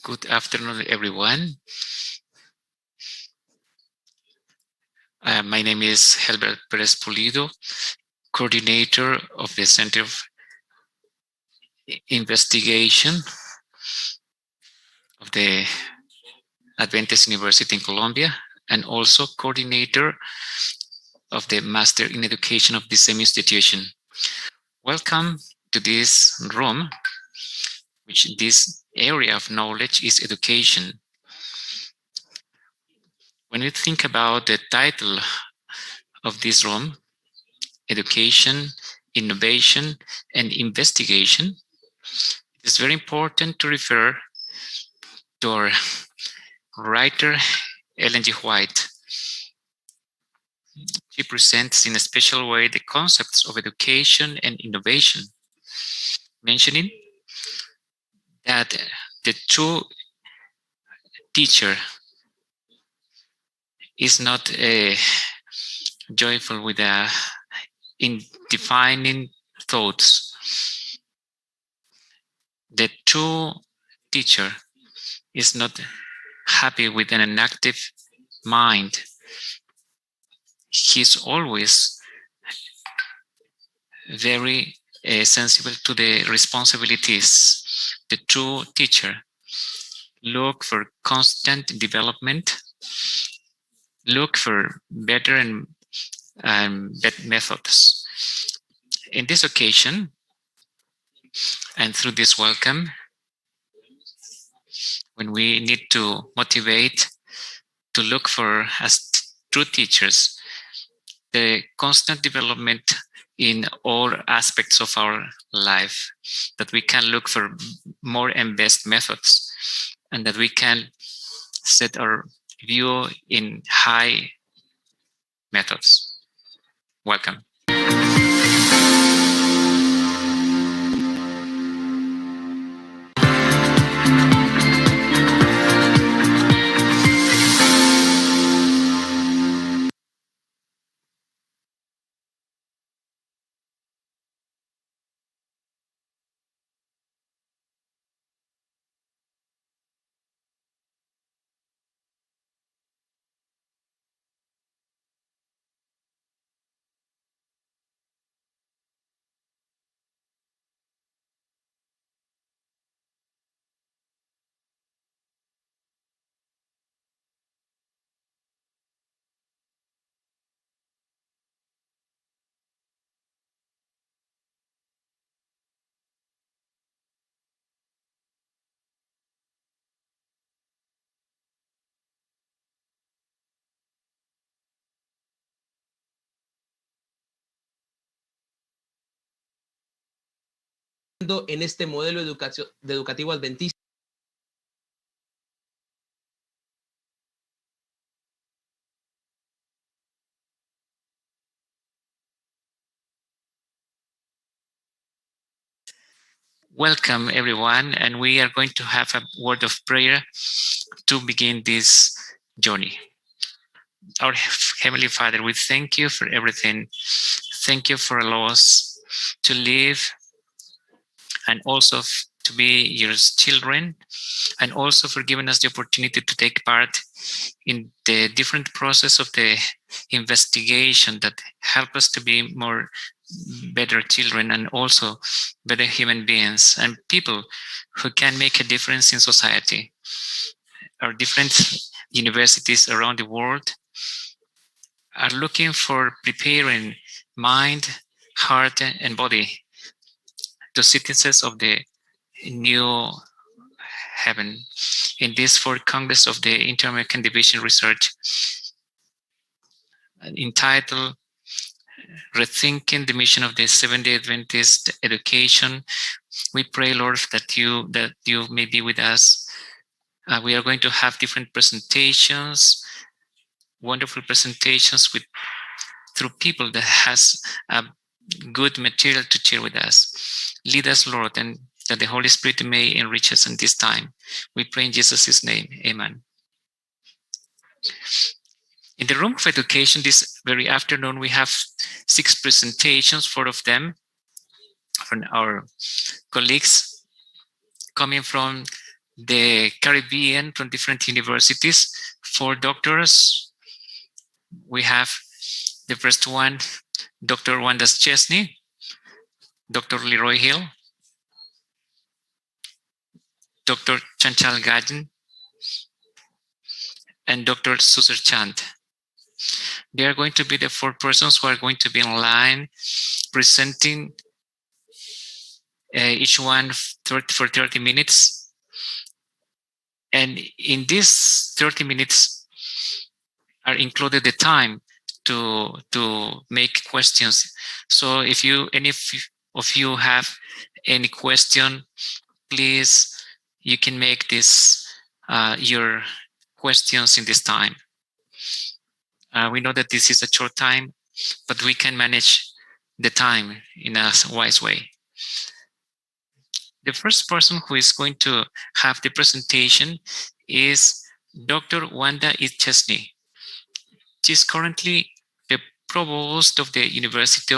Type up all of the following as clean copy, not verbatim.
Good afternoon, everyone. My name is Helbert Perez Pulido, coordinator of the Center of Investigation of the Adventist University in Colombia, and also coordinator of the Master in Education of the same institution. Welcome to this room, which this area of knowledge is education. When we think about the title of this room, education, innovation, and investigation, it is very important to refer to our writer, Ellen G. White. She presents in a special way the concepts of education and innovation, mentioning that the true teacher is not joyful with in defining thoughts. The true teacher is not happy with an inactive mind. He's always very sensible to the responsibilities. The true teacher look for constant development, look for better and better methods. In this occasion, and through this welcome, when we need to motivate to look for, as true teachers, the constant development in all aspects of our life, that we can look for more and best methods, and that we can set our view in high methods. Welcome. En este modelo educativo adventista. Welcome, everyone, and we are going to have a word of prayer to begin this journey. Our Heavenly Father, we thank you for everything. Thank you for allowing us to live and also to be your children, and also for giving us the opportunity to take part in the different process of the investigation that help us to be more better children and also better human beings and people who can make a difference in society. Our different universities around the world are looking for preparing mind, heart, and body to citizens of the new heaven. In this fourth Congress of the Inter-American Division Research, entitled Rethinking the Mission of the Seventh-day Adventist Education, we pray, Lord, that you may be with us. We are going to have different presentations, wonderful presentations through people that has a good material to share with us. Lead us, Lord, and that the Holy Spirit may enrich us in this time. We pray in Jesus' name. Amen. In the room of education this very afternoon, we have 6 presentations, 4 of them from our colleagues coming from the Caribbean from different universities, 4 doctors. We have the first one, Dr. Wanda Chesney, Dr. Leroy Hill, Dr. Chanchal Gajan, and Dr. Susar Chand. They are going to be the 4 persons who are going to be in line presenting each one for 30 minutes. And in these 30 minutes are included the time to make questions. So if any of you have any question, please, you can make this your questions in this time. We know that this is a short time, but we can manage the time in a wise way. The first person who is going to have the presentation is Dr. Wanda Chesney. She is currently the provost of the University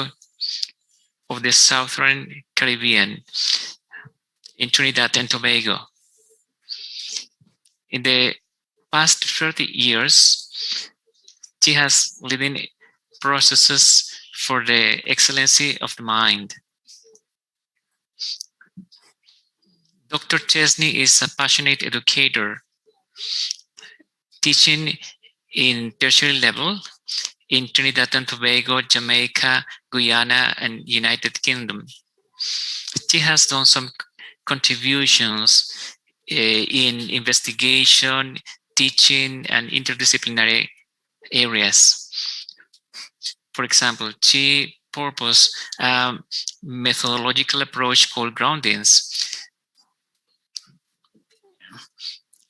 of the Southern Caribbean in Trinidad and Tobago. In the past 30 years, she has leading processes for the excellency of the mind. Dr. Chesney is a passionate educator, teaching in tertiary level in Trinidad and Tobago, Jamaica, Guyana, and United Kingdom. She has done some contributions in investigation, teaching, and interdisciplinary areas. For example, she proposed a methodological approach called groundings.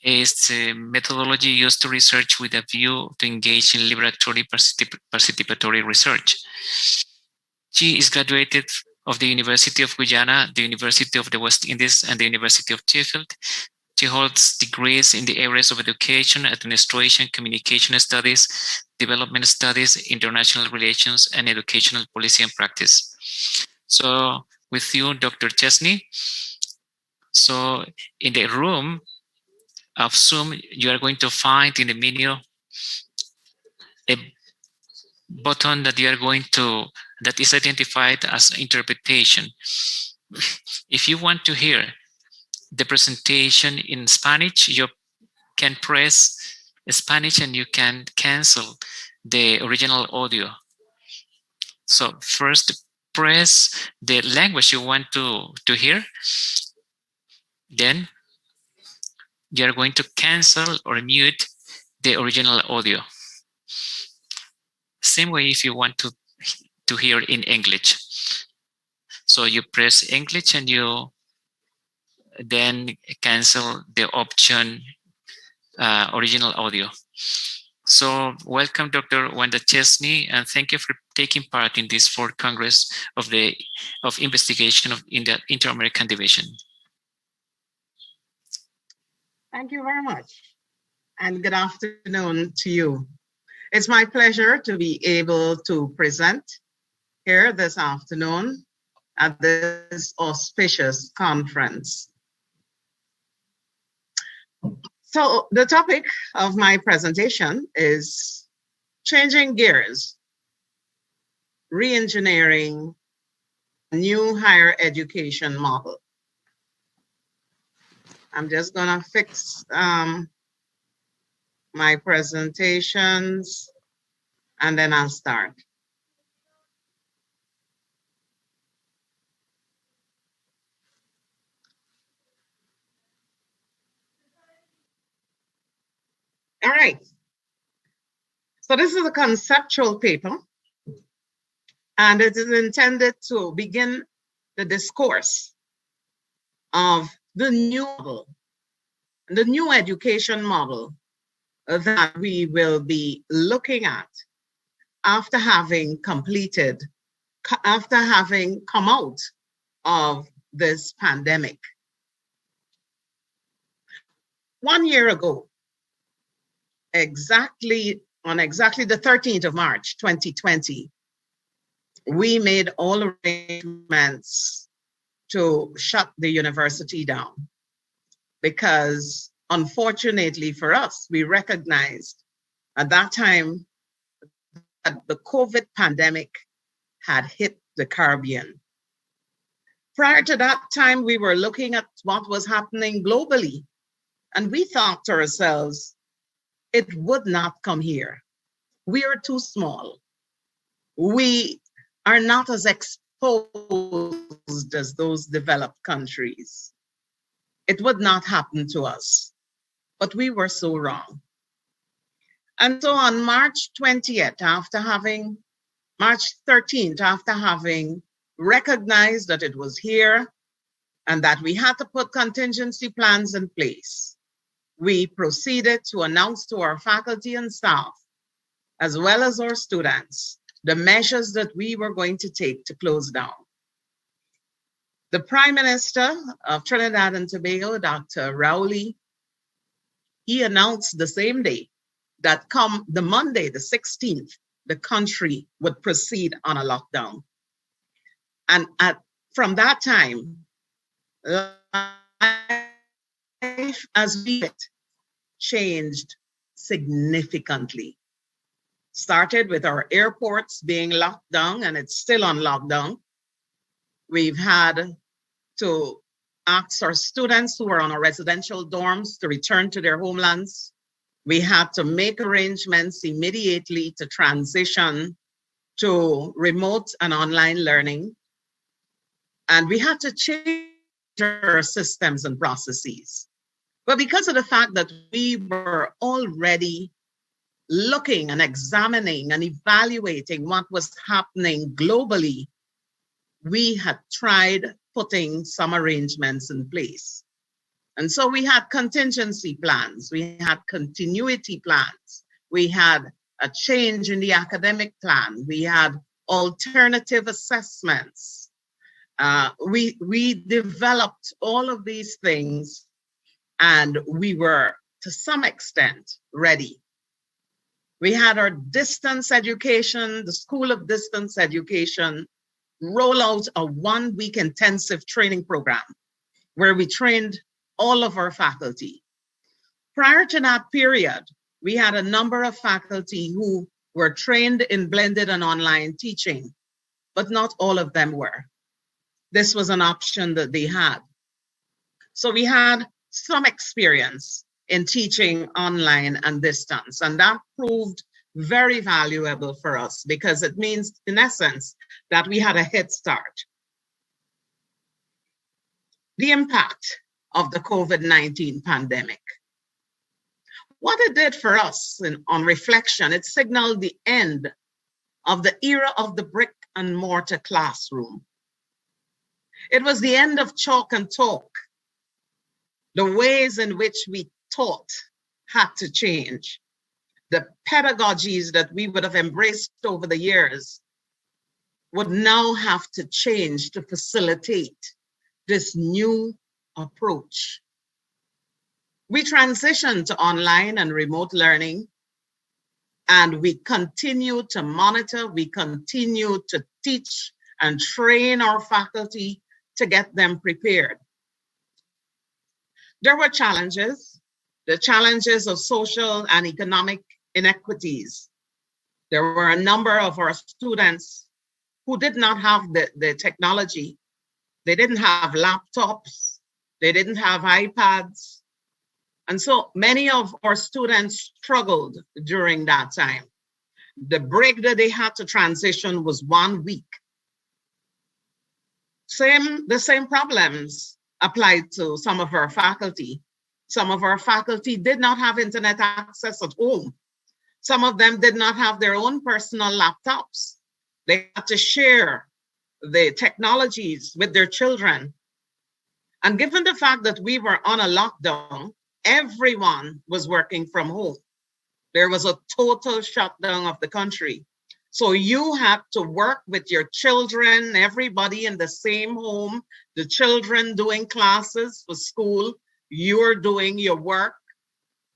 It's a methodology used to research with a view to engage in liberatory participatory research. She is graduated of the University of Guyana, the University of the West Indies, and the University of Sheffield. She holds degrees in the areas of education, administration, communication studies, development studies, international relations, and educational policy and practice. So with you, Dr. Chesney. So in the room of Zoom, you are going to find in the menu a button that you are going to, that is identified as interpretation. If you want to hear the presentation in Spanish, you can press Spanish and you can cancel the original audio. So first press the language you want to hear. Then you are going to cancel or mute the original audio. Same way if you want to hear in English. So you press English and you then cancel the option original audio. So welcome, Dr. Wanda Chesney, and thank you for taking part in this 4th Congress of Investigation in the Inter-American Division. Thank you very much, and good afternoon to you. It's my pleasure to be able to present here this afternoon at this auspicious conference. So the topic of my presentation is changing gears, re-engineering a new higher education model. I'm just gonna fix my presentations and then I'll start. All right. So this is a conceptual paper, and it is intended to begin the discourse of the new model, the new education model that we will be looking at after having completed, after having come out of this pandemic. 1 year ago, on exactly the 13th of March, 2020, we made all arrangements to shut the university down. because unfortunately for us, we recognized at that time that the COVID pandemic had hit the Caribbean. Prior to that time, we were looking at what was happening globally, and we thought to ourselves, it would not come here. We are too small. We are not as exposed as those developed countries. It would not happen to us, but we were so wrong. And so on March 20th, March 13th, after having recognized that it was here and that we had to put contingency plans in place, we proceeded to announce to our faculty and staff, as well as our students, the measures that we were going to take to close down. The Prime Minister of Trinidad and Tobago, Dr. Rowley, he announced the same day that come the Monday, the 16th, the country would proceed on a lockdown. And from that time, life as we it changed significantly. Started with our airports being locked down, and it's still on lockdown. We've had to ask our students who are on our residential dorms to return to their homelands. We had to make arrangements immediately to transition to remote and online learning. And we had to change our systems and processes. But because of the fact that we were already looking and examining and evaluating what was happening globally, we had tried putting some arrangements in place. And so we had contingency plans, we had continuity plans, we had a change in the academic plan, we had alternative assessments. We developed all of these things, and we were, to some extent, ready. We had our distance education, the School of Distance Education, roll out a 1-week intensive training program where we trained all of our faculty. Prior to that period, we had a number of faculty who were trained in blended and online teaching, but not all of them were. This was an option that they had. So we had some experience in teaching online and distance, and that proved very valuable for us because it means, in essence, that we had a head start. The impact of the COVID-19 pandemic. What it did for us on reflection, it signaled the end of the era of the brick and mortar classroom. It was the end of chalk and talk. The ways in which we taught had to change. The pedagogies that we would have embraced over the years would now have to change to facilitate this new approach. We transitioned to online and remote learning, and we continue to monitor, we continue to teach and train our faculty to get them prepared. There were challenges, the challenges of social and economic inequities. There were a number of our students who did not have the technology. They didn't have laptops, they didn't have iPads. And so many of our students struggled during that time. The break that they had to transition was 1 week. The same problems applied to some of our faculty. Some of our faculty did not have internet access at home. Some of them did not have their own personal laptops. They had to share the technologies with their children. And given the fact that we were on a lockdown, everyone was working from home. There was a total shutdown of the country. So you had to work with your children, everybody in the same home, the children doing classes for school, you're doing your work,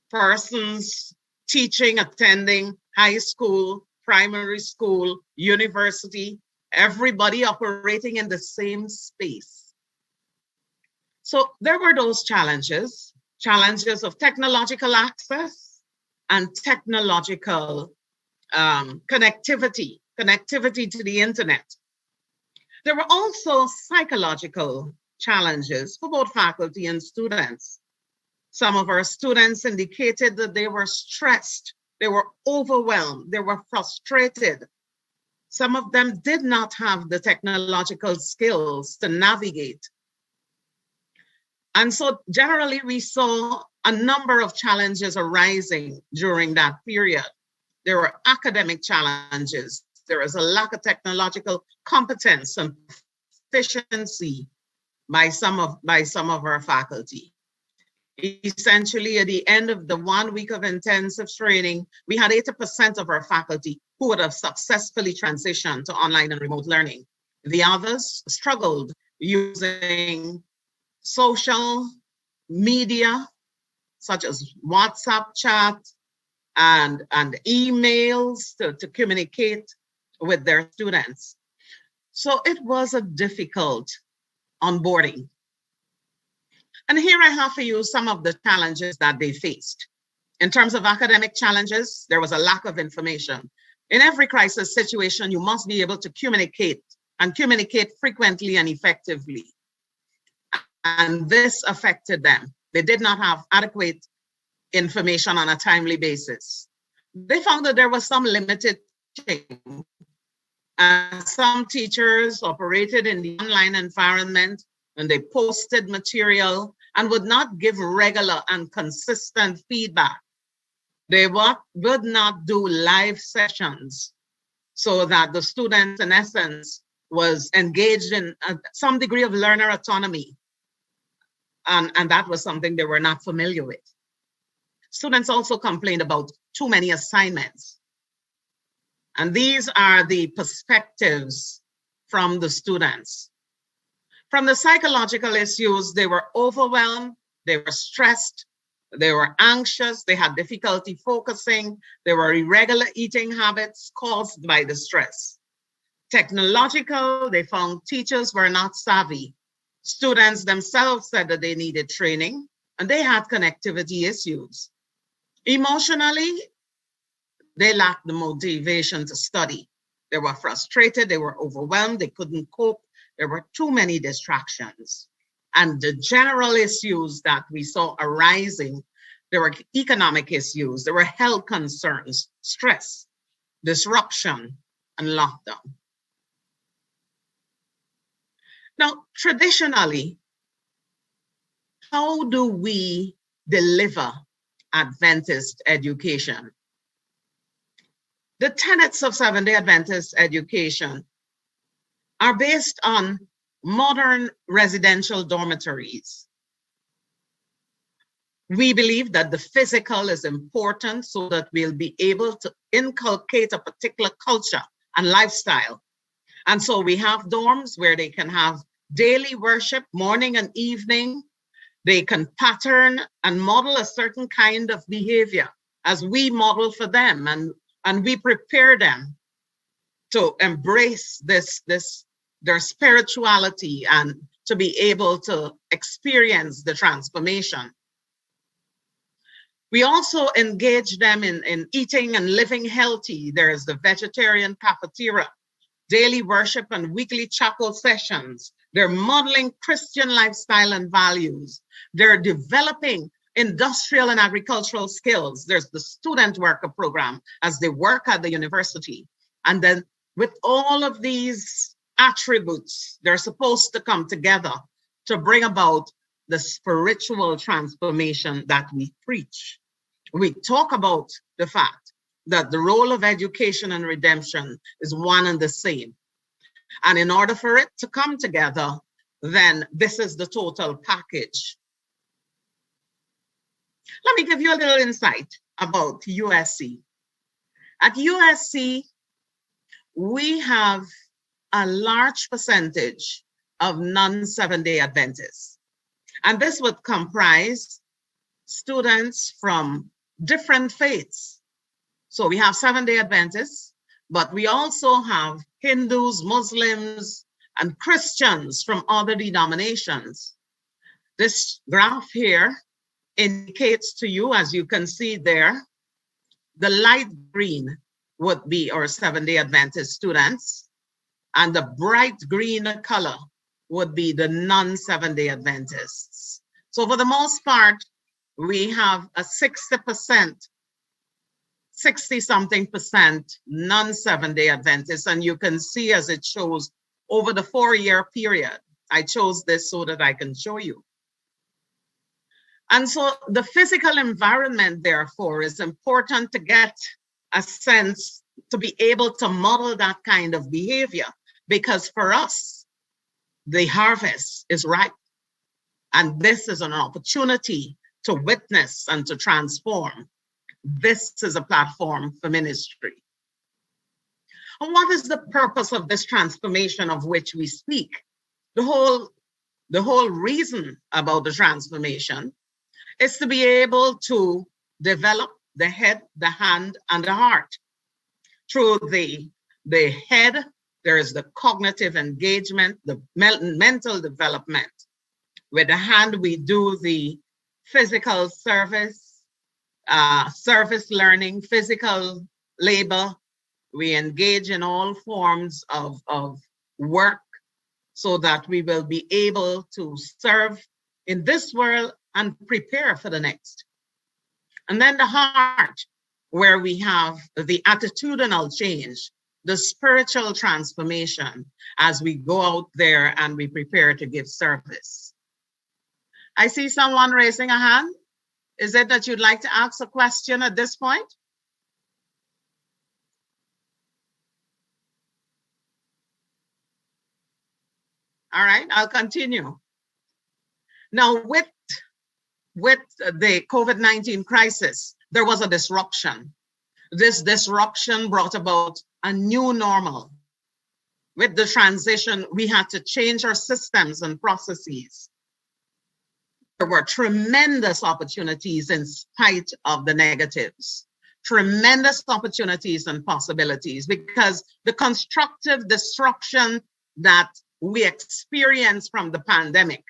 persons teaching, attending high school, primary school, university, everybody operating in the same space. So there were those challenges. challenges of technological access and technological connectivity to the internet. There were also psychological challenges for both faculty and students. Some of our students indicated that they were stressed, they were overwhelmed, they were frustrated. Some of them did not have the technological skills to navigate. And so generally we saw a number of challenges arising during that period. There were academic challenges. There was a lack of technological competence and proficiency by some of our faculty. Essentially, at the end of the 1 week of intensive training, we had 80% of our faculty who would have successfully transitioned to online and remote learning. The others struggled using social media, such as WhatsApp chat and emails to communicate with their students. So it was a difficult onboarding. And here I have for you some of the challenges that they faced. In terms of academic challenges, there was a lack of information. In every crisis situation, you must be able to communicate and communicate frequently and effectively. And this affected them. They did not have adequate information on a timely basis. They found that there was some limited teaching. Some teachers operated in the online environment and they posted material and would not give regular and consistent feedback. They would not do live sessions so that the students, in essence, was engaged in some degree of learner autonomy. And that was something they were not familiar with. Students also complained about too many assignments. And these are the perspectives from the students. From the psychological issues, they were overwhelmed, they were stressed, they were anxious, they had difficulty focusing, there were irregular eating habits caused by the stress. Technological, they found teachers were not savvy. Students themselves said that they needed training and they had connectivity issues. Emotionally, they lacked the motivation to study. They were frustrated, they were overwhelmed, they couldn't cope. There were too many distractions. And the general issues that we saw arising, there were economic issues, there were health concerns, stress, disruption, and lockdown. Now, traditionally, how do we deliver Adventist education? The tenets of Seventh-day Adventist education are based on modern residential dormitories. We believe that the physical is important so that we'll be able to inculcate a particular culture and lifestyle. And so we have dorms where they can have daily worship, morning and evening. They can pattern and model a certain kind of behavior as we model for them, and we prepare them to embrace their spirituality and to be able to experience the transformation. We also engage them in eating and living healthy. There's the vegetarian cafeteria, daily worship and weekly chapel sessions. They're modeling Christian lifestyle and values. They're developing industrial and agricultural skills. There's the student worker program as they work at the university. And then with all of these attributes, they're supposed to come together to bring about the spiritual transformation that we preach. We talk about the fact that the role of education and redemption is one and the same. And in order for it to come together, then this is the total package. Let me give you a little insight about USC. At USC, we have a large percentage of non-7-day Adventists. And this would comprise students from different faiths. So we have 7-day Adventists, but we also have Hindus, Muslims, and Christians from other denominations. This graph here indicates to you, as you can see there, the light green would be our Seventh-day Adventist students, and the bright green color would be the non-Seventh-day Adventists. So for the most part, we have a 60-something% non-Seventh-day Adventists, and you can see as it shows over the 4-year period. I chose this so that I can show you. And so the physical environment, therefore, is important to get a sense to be able to model that kind of behavior, because for us, the harvest is ripe. And this is an opportunity to witness and to transform. This is a platform for ministry. And what is the purpose of this transformation of which we speak? The whole reason about the transformation is to be able to develop the head, the hand, and the heart. Through the head, there is the cognitive engagement, the mental development. With the hand, we do the physical service learning, physical labor. We engage in all forms of work so that we will be able to serve in this world and prepare for the next. And then the heart, where we have the attitudinal change, the spiritual transformation as we go out there and we prepare to give service. I see someone raising a hand. Is it that you'd like to ask a question at this point? All right, I'll continue. Now, with the COVID-19 crisis, there was a disruption. This disruption brought about a new normal. With the transition, we had to change our systems and processes. There were tremendous opportunities in spite of the negatives, tremendous opportunities and possibilities, because the constructive disruption that we experienced from the pandemic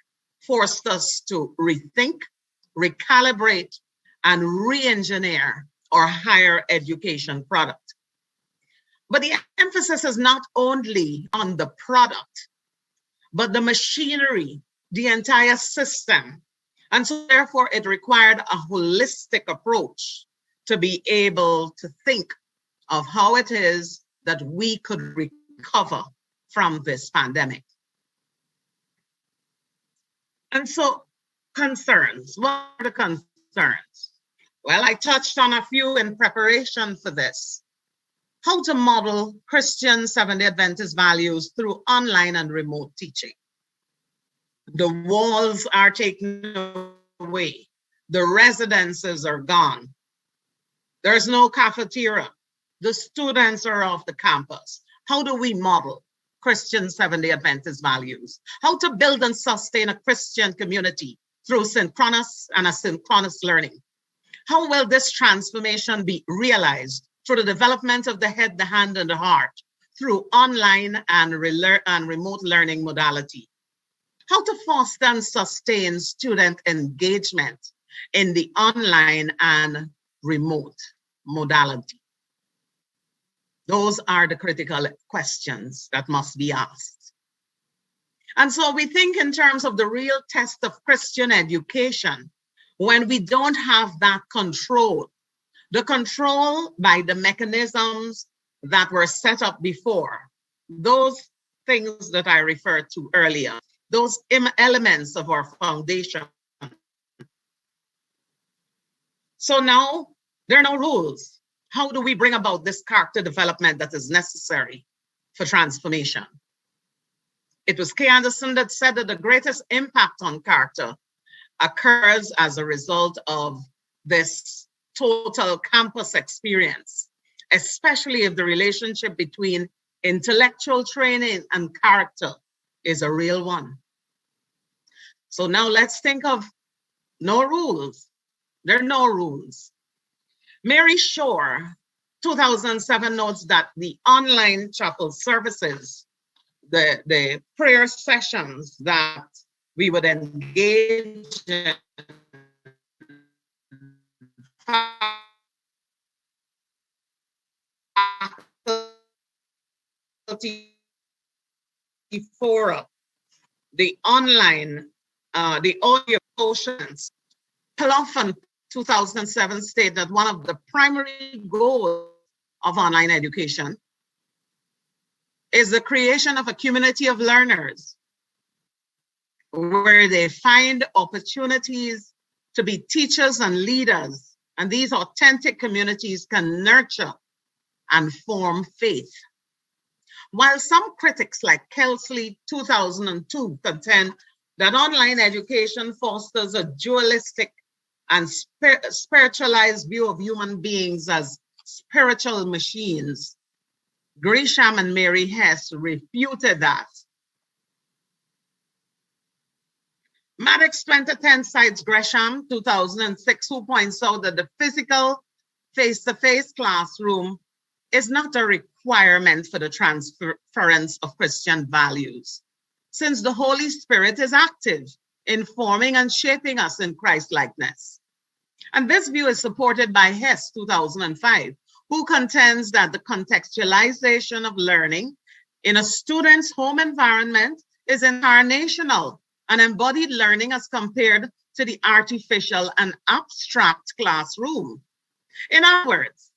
forced us to rethink, recalibrate, and re-engineer our higher education product. But the emphasis is not only on the product, but the machinery, the entire system. And so therefore it required a holistic approach to be able to think of how it is that we could recover from this pandemic. And so concerns, what are the concerns? Well, I touched on a few in preparation for this. How to model Christian Seventh-day Adventist values through online and remote teaching. The walls are taken away. The residences are gone. There's no cafeteria. The students are off the campus. How do we model Christian Seventh-day Adventist values? How to build and sustain a Christian community through synchronous and asynchronous learning? How will this transformation be realized through the development of the head, the hand, and the heart through online and remote learning modality? How to foster and sustain student engagement in the online and remote modality? Those are the critical questions that must be asked. And so we think in terms of the real test of Christian education when we don't have that control, the control by the mechanisms that were set up before, those things that I referred to earlier, those elements of our foundation. So now there are no rules. How do we bring about this character development that is necessary for transformation? It was Kay Anderson that said that the greatest impact on character occurs as a result of this total campus experience, especially if the relationship between intellectual training and character is a real one. So now let's think of no rules. There are no rules. Mary Shore, 2007, notes that the online chapel services, the prayer sessions that we would engage in 44, the online, the audio quotients. Clough in 2007 stated that one of the primary goals of online education is the creation of a community of learners where they find opportunities to be teachers and leaders, and these authentic communities can nurture and form faith. While some critics like Kelsley 2002 contend that online education fosters a dualistic and spiritualized view of human beings as spiritual machines, Grisham and Mary Hess refuted that. Maddox 2010 cites Gresham 2006, who points out that the physical face-to-face classroom is not a requirement for the transference of Christian values, since the Holy Spirit is active in forming and shaping us in Christ-likeness. And this view is supported by Hess 2005, who contends that the contextualization of learning in a student's home environment is incarnational and embodied learning as compared to the artificial and abstract classroom. In other words,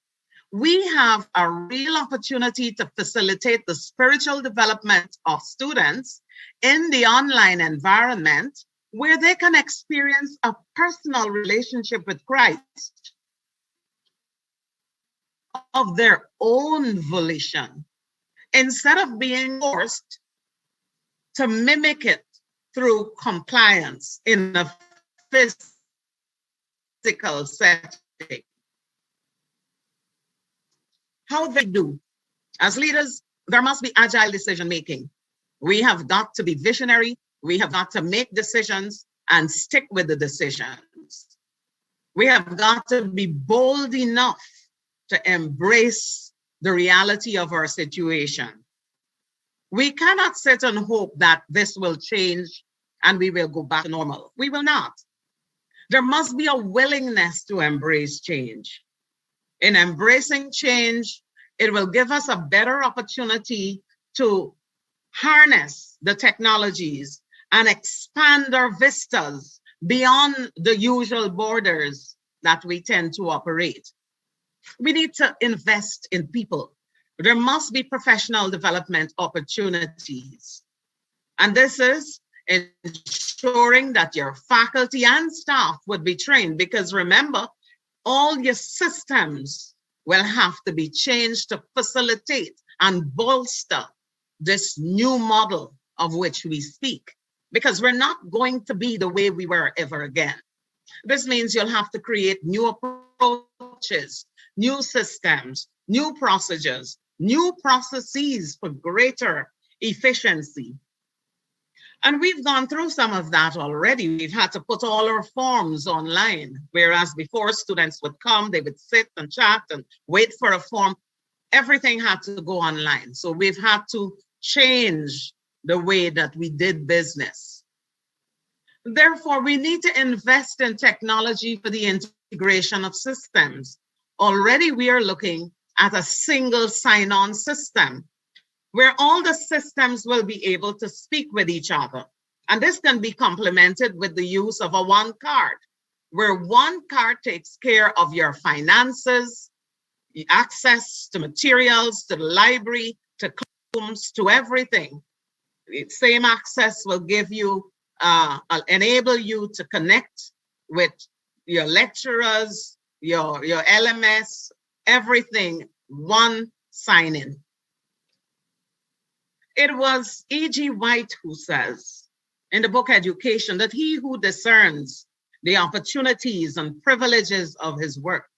we have a real opportunity to facilitate the spiritual development of students in the online environment where they can experience a personal relationship with Christ of their own volition, instead of being forced to mimic it through compliance in a physical setting. How they do? As leaders, there must be agile decision making. We have got to be visionary. We have got to make decisions and stick with the decisions. We have got to be bold enough to embrace the reality of our situation. We cannot sit and hope that this will change and we will go back to normal. We will not. There must be a willingness to embrace change. In embracing change, it will give us a better opportunity to harness the technologies and expand our vistas beyond the usual borders that we tend to operate. We need to invest in people. There must be professional development opportunities. And this is ensuring that your faculty and staff would be trained, because remember, all your systems will have to be changed to facilitate and bolster this new model of which we speak, because we're not going to be the way we were ever again. This means you'll have to create new approaches, new systems, new procedures, new processes for greater efficiency. And we've gone through some of that already. We've had to put all our forms online, whereas before students would come, they would sit and chat and wait for a form. Everything had to go online. So we've had to change the way that we did business. Therefore, we need to invest in technology for the integration of systems. Already we are looking at a single sign-on system where all the systems will be able to speak with each other. And this can be complemented with the use of a one card, where one card takes care of your finances, the access to materials, to the library, to classrooms, to everything. The same access will give you, enable you to connect with your lecturers, your LMS, everything, one sign-in. It was E.G. White who says in the book Education that he who discerns the opportunities and privileges of his work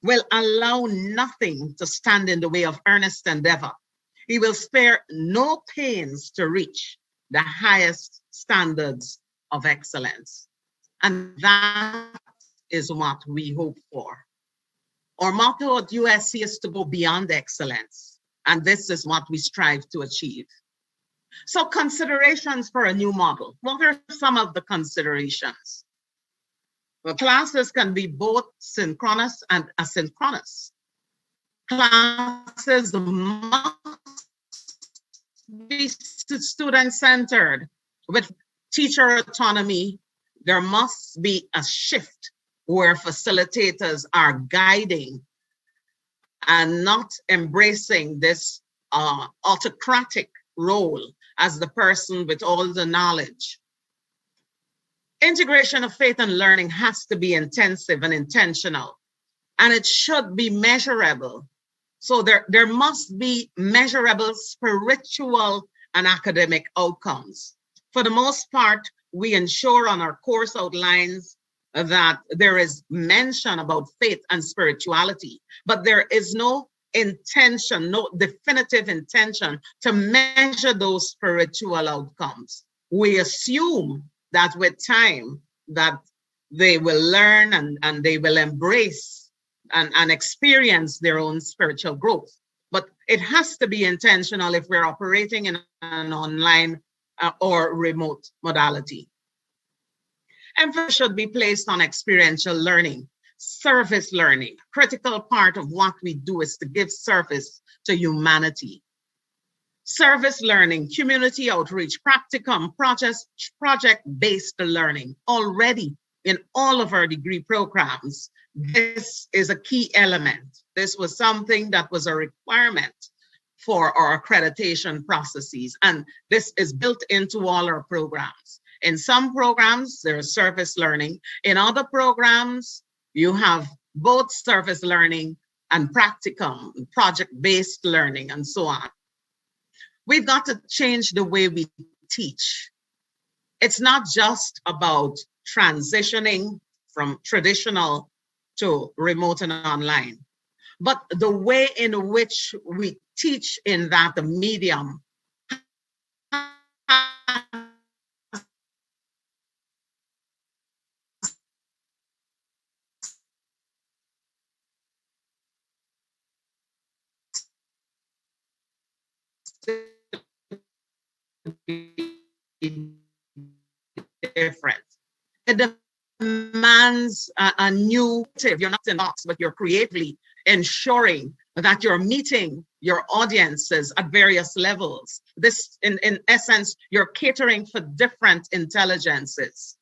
will allow nothing to stand in the way of earnest endeavor. He will spare no pains to reach the highest standards of excellence. And that is what we hope for. Our motto at USC is to go beyond excellence. And this is what we strive to achieve. So considerations for a new model. What are some of the considerations? Well, classes can be both synchronous and asynchronous. Classes must be student-centered. With teacher autonomy, there must be a shift where facilitators are guiding and not embracing this autocratic role as the person with all the knowledge. Integration of faith and learning has to be intensive and intentional, and it should be measurable. So there must be measurable spiritual and academic outcomes. For the most part, we ensure on our course outlines that there is mention about faith and spirituality, but there is no intention, no definitive intention to measure those spiritual outcomes. We assume that with time that they will learn and they will embrace and experience their own spiritual growth. But it has to be intentional if we're operating in an online or remote modality. Emphasis should be placed on experiential learning, service learning. A critical part of what we do is to give service to humanity. Service learning, community outreach, practicum, project-based learning. Already in all of our degree programs, this is a key element. This was something that was a requirement for our accreditation processes, and this is built into all our programs. In some programs, there's service learning. In other programs, you have both service learning and practicum, project-based learning, and so on. We've got to change the way we teach. It's not just about transitioning from traditional to remote and online, but the way in which we teach in that medium different. It demands a new tip. You're not in the box, but you're creatively ensuring that you're meeting your audiences at various levels. This, in essence, you're catering for different intelligences.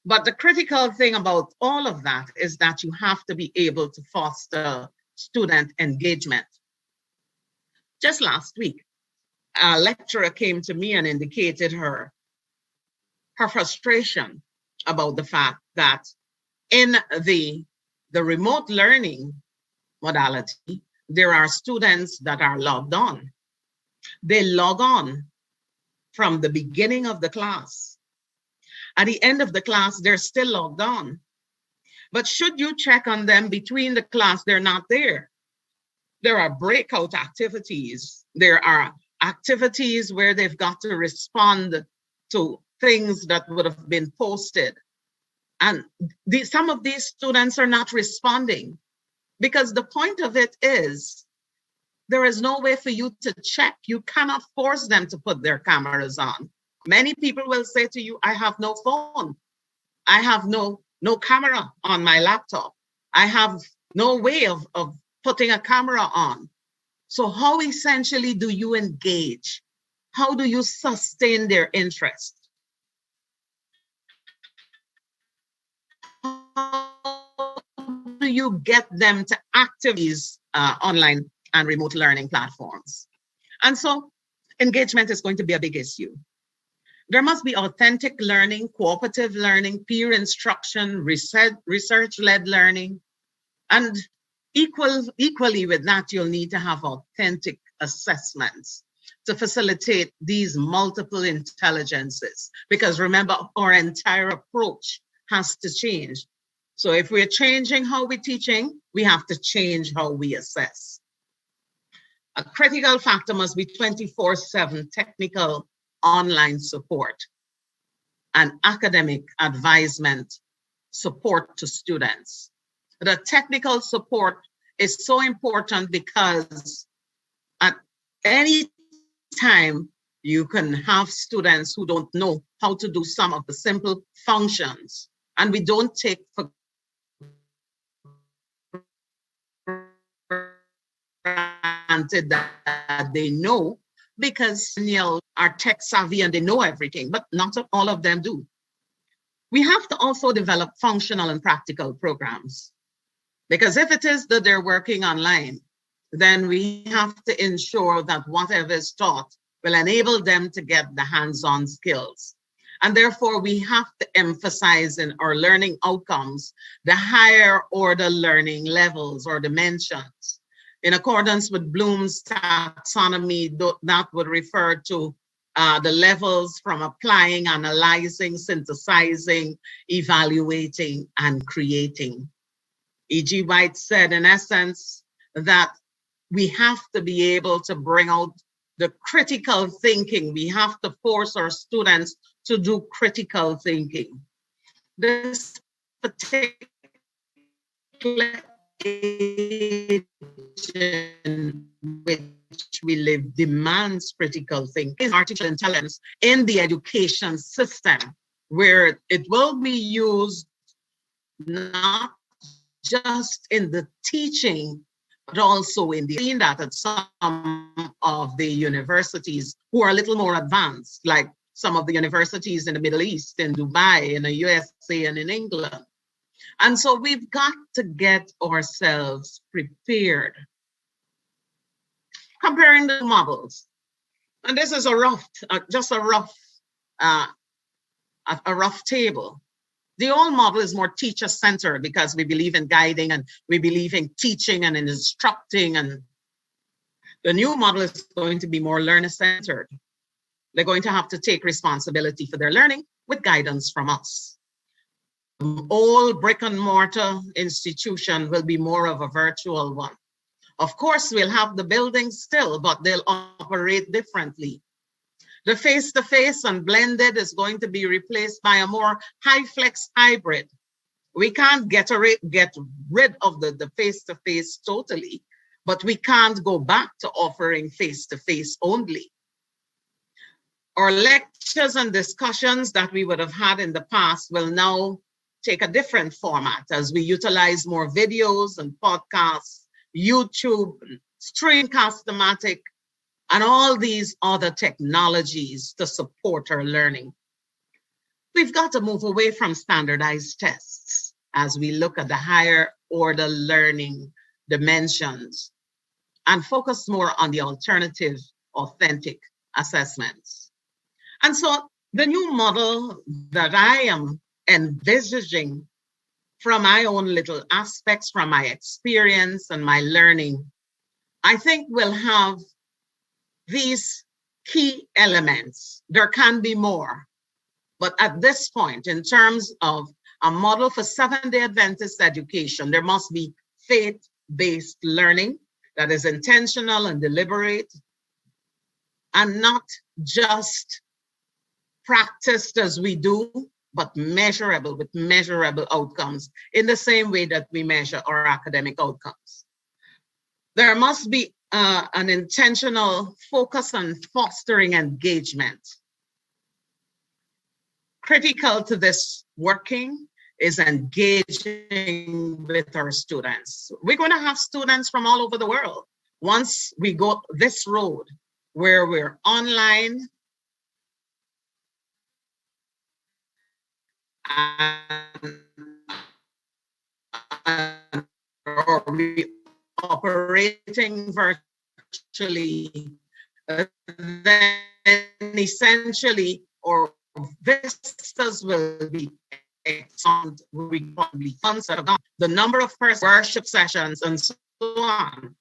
But the critical thing about all of that is that you have to be able to foster student engagement. Just last week, a lecturer came to me and indicated her frustration about the fact that in the remote learning modality, there are students that are logged on. They log on from the beginning of the class. At the end of the class, they're still logged on. But should you check on them between the class, they're not there. There are breakout activities. There are activities where they've got to respond to things that would have been posted. And some of these students are not responding because the point of it is there is no way for you to check. You cannot force them to put their cameras on. Many people will say to you, I have no phone. I have no camera on my laptop. I have no way of putting a camera on. So how essentially do you engage? How do you sustain their interest? How do you get them to active these online and remote learning platforms? And so engagement is going to be a big issue. There must be authentic learning, cooperative learning, peer instruction, research-led learning, and equally with that, you'll need to have authentic assessments to facilitate these multiple intelligences. Because remember, our entire approach has to change. So if we're changing how we're teaching, we have to change how we assess. A critical factor must be 24/7 technical online support and academic advisement support to students. The technical support is so important because at any time you can have students who don't know how to do some of the simple functions, and we don't take for granted that they know, because are tech savvy and they know everything, but not all of them do. We have to also develop functional and practical programs, because if it is that they're working online, then we have to ensure that whatever is taught will enable them to get the hands-on skills. And therefore, we have to emphasize in our learning outcomes the higher order learning levels or dimensions. In accordance with Bloom's taxonomy, that would refer to the levels from applying, analyzing, synthesizing, evaluating, and creating. E.G. White said, in essence, that we have to be able to bring out the critical thinking. We have to force our students to do critical thinking. This particular age in which we live demands critical thinking, artificial intelligence in the education system, where it will be used not just in the teaching, but also in the seeing that at some of the universities who are a little more advanced, like some of the universities in the Middle East, in Dubai, in the USA, and in England. And so we've got to get ourselves prepared. Comparing the models, and this is a rough table. The old model is more teacher-centered because we believe in guiding and we believe in teaching and in instructing. And the new model is going to be more learner-centered. They're going to have to take responsibility for their learning with guidance from us. All brick and mortar institution will be more of a virtual one. Of course, we'll have the buildings still, but they'll operate differently. The face-to-face and blended is going to be replaced by a more high-flex hybrid. We can't get rid of the face-to-face totally, but we can't go back to offering face-to-face only. Our lectures and discussions that we would have had in the past will now take a different format as we utilize more videos and podcasts, YouTube, Streamcast-O-Matic, and all these other technologies to support our learning. We've got to move away from standardized tests as we look at the higher order learning dimensions and focus more on the alternative, authentic assessments. And so the new model that I am envisaging from my own little aspects, from my experience and my learning, I think will have these key elements. There can be more, but at this point, in terms of a model for Seventh-day Adventist education, there must be faith-based learning that is intentional and deliberate, and not just practiced as we do, but measurable, with measurable outcomes in the same way that we measure our academic outcomes. There must be an intentional focus on fostering engagement. Critical to this working is engaging with our students. We're going to have students from all over the world. Once we go this road where we're online or we operating virtually, then essentially our vistas will be excellent. We probably funds the number of worship sessions and so on.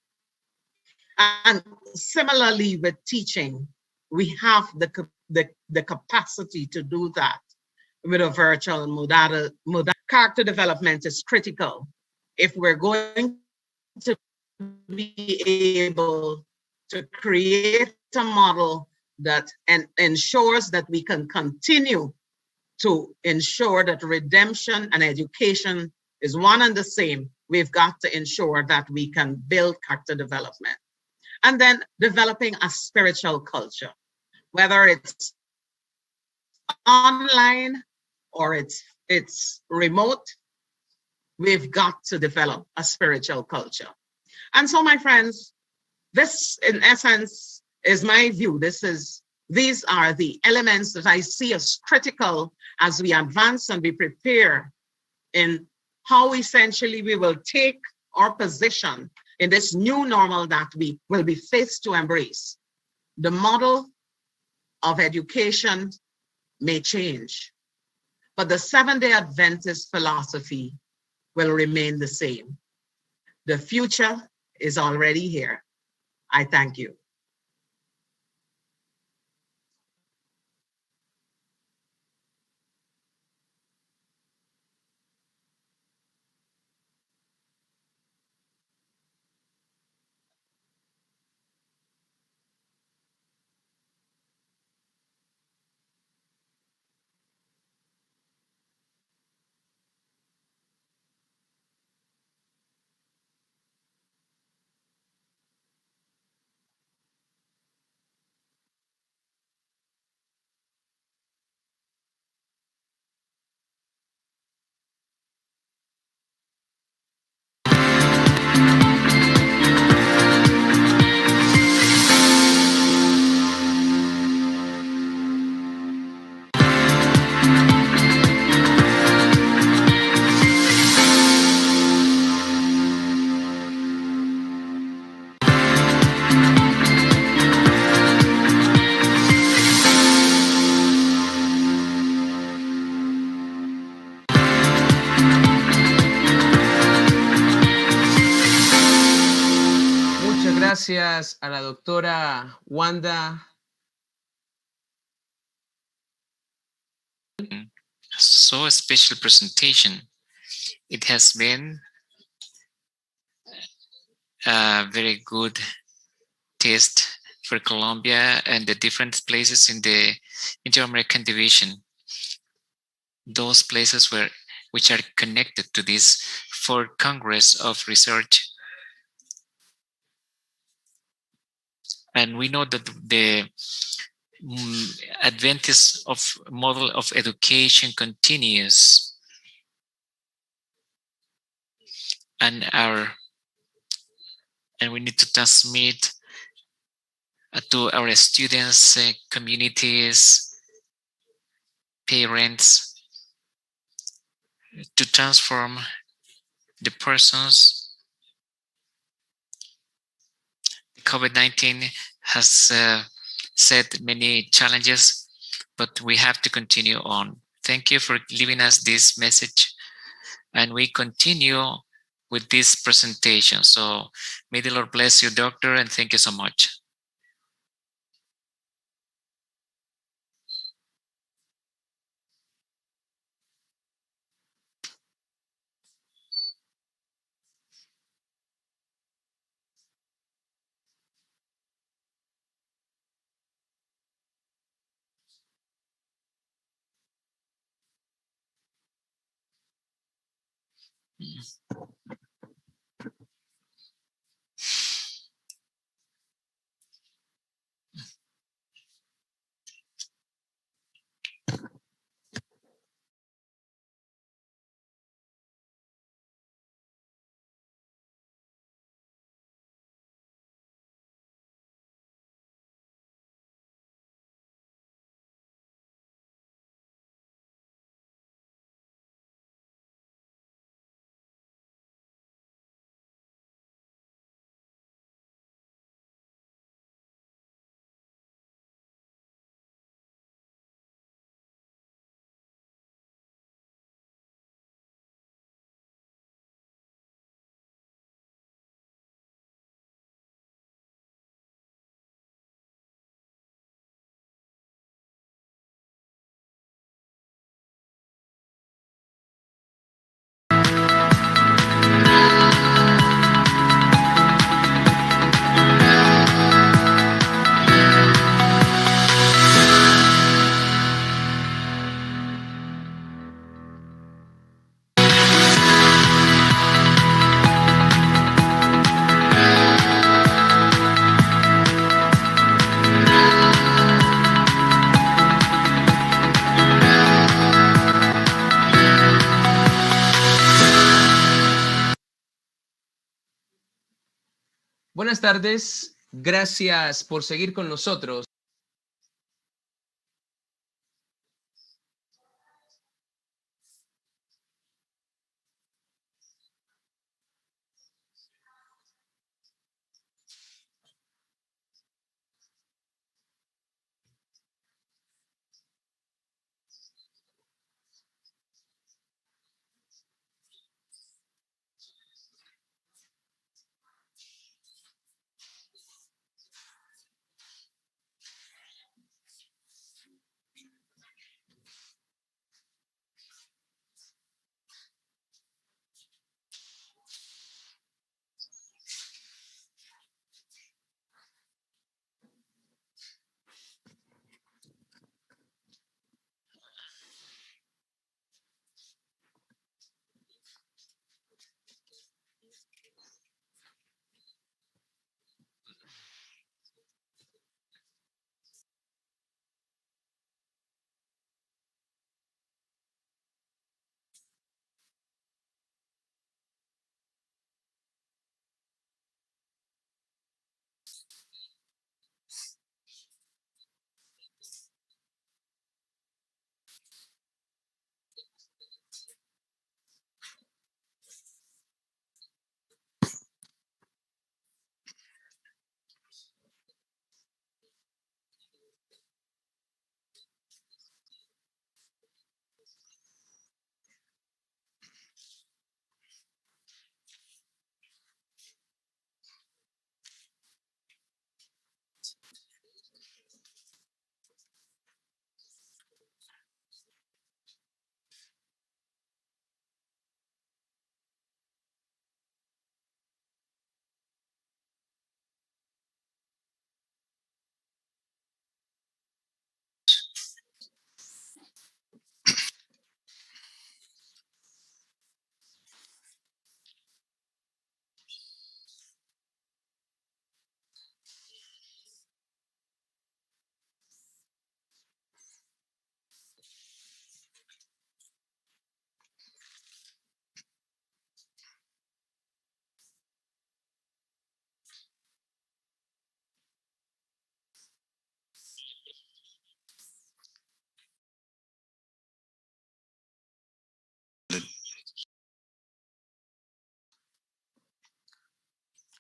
And similarly with teaching, we have the capacity to do that with a virtual modality. Character development is critical if we're going to be able to create a model that ensures that we can continue to ensure that redemption and education is one and the same. We've got to ensure that we can build character development. And then developing a spiritual culture, whether it's online or it's remote, we've got to develop a spiritual culture. And so, my friends, this in essence is my view. These are the elements that I see as critical as we advance and we prepare in how essentially we will take our position in this new normal that we will be faced to embrace. The model of education may change, but the Seventh-day Adventist philosophy will remain the same. The future is already here. I thank you. Gracias a la doctora Wanda. So a special presentation. It has been a very good test for Colombia and the different places in the Inter-American division. Those places which are connected to this for Congress of Research. And we know that the Adventist model of education continues, and we need to transmit to our students, communities, parents, to transform the persons. COVID-19 has set many challenges, but we have to continue on. Thank you for giving us this message, and we continue with this presentation. So may the Lord bless you, doctor, and thank you so much. Buenas tardes, Gracias por seguir con nosotros.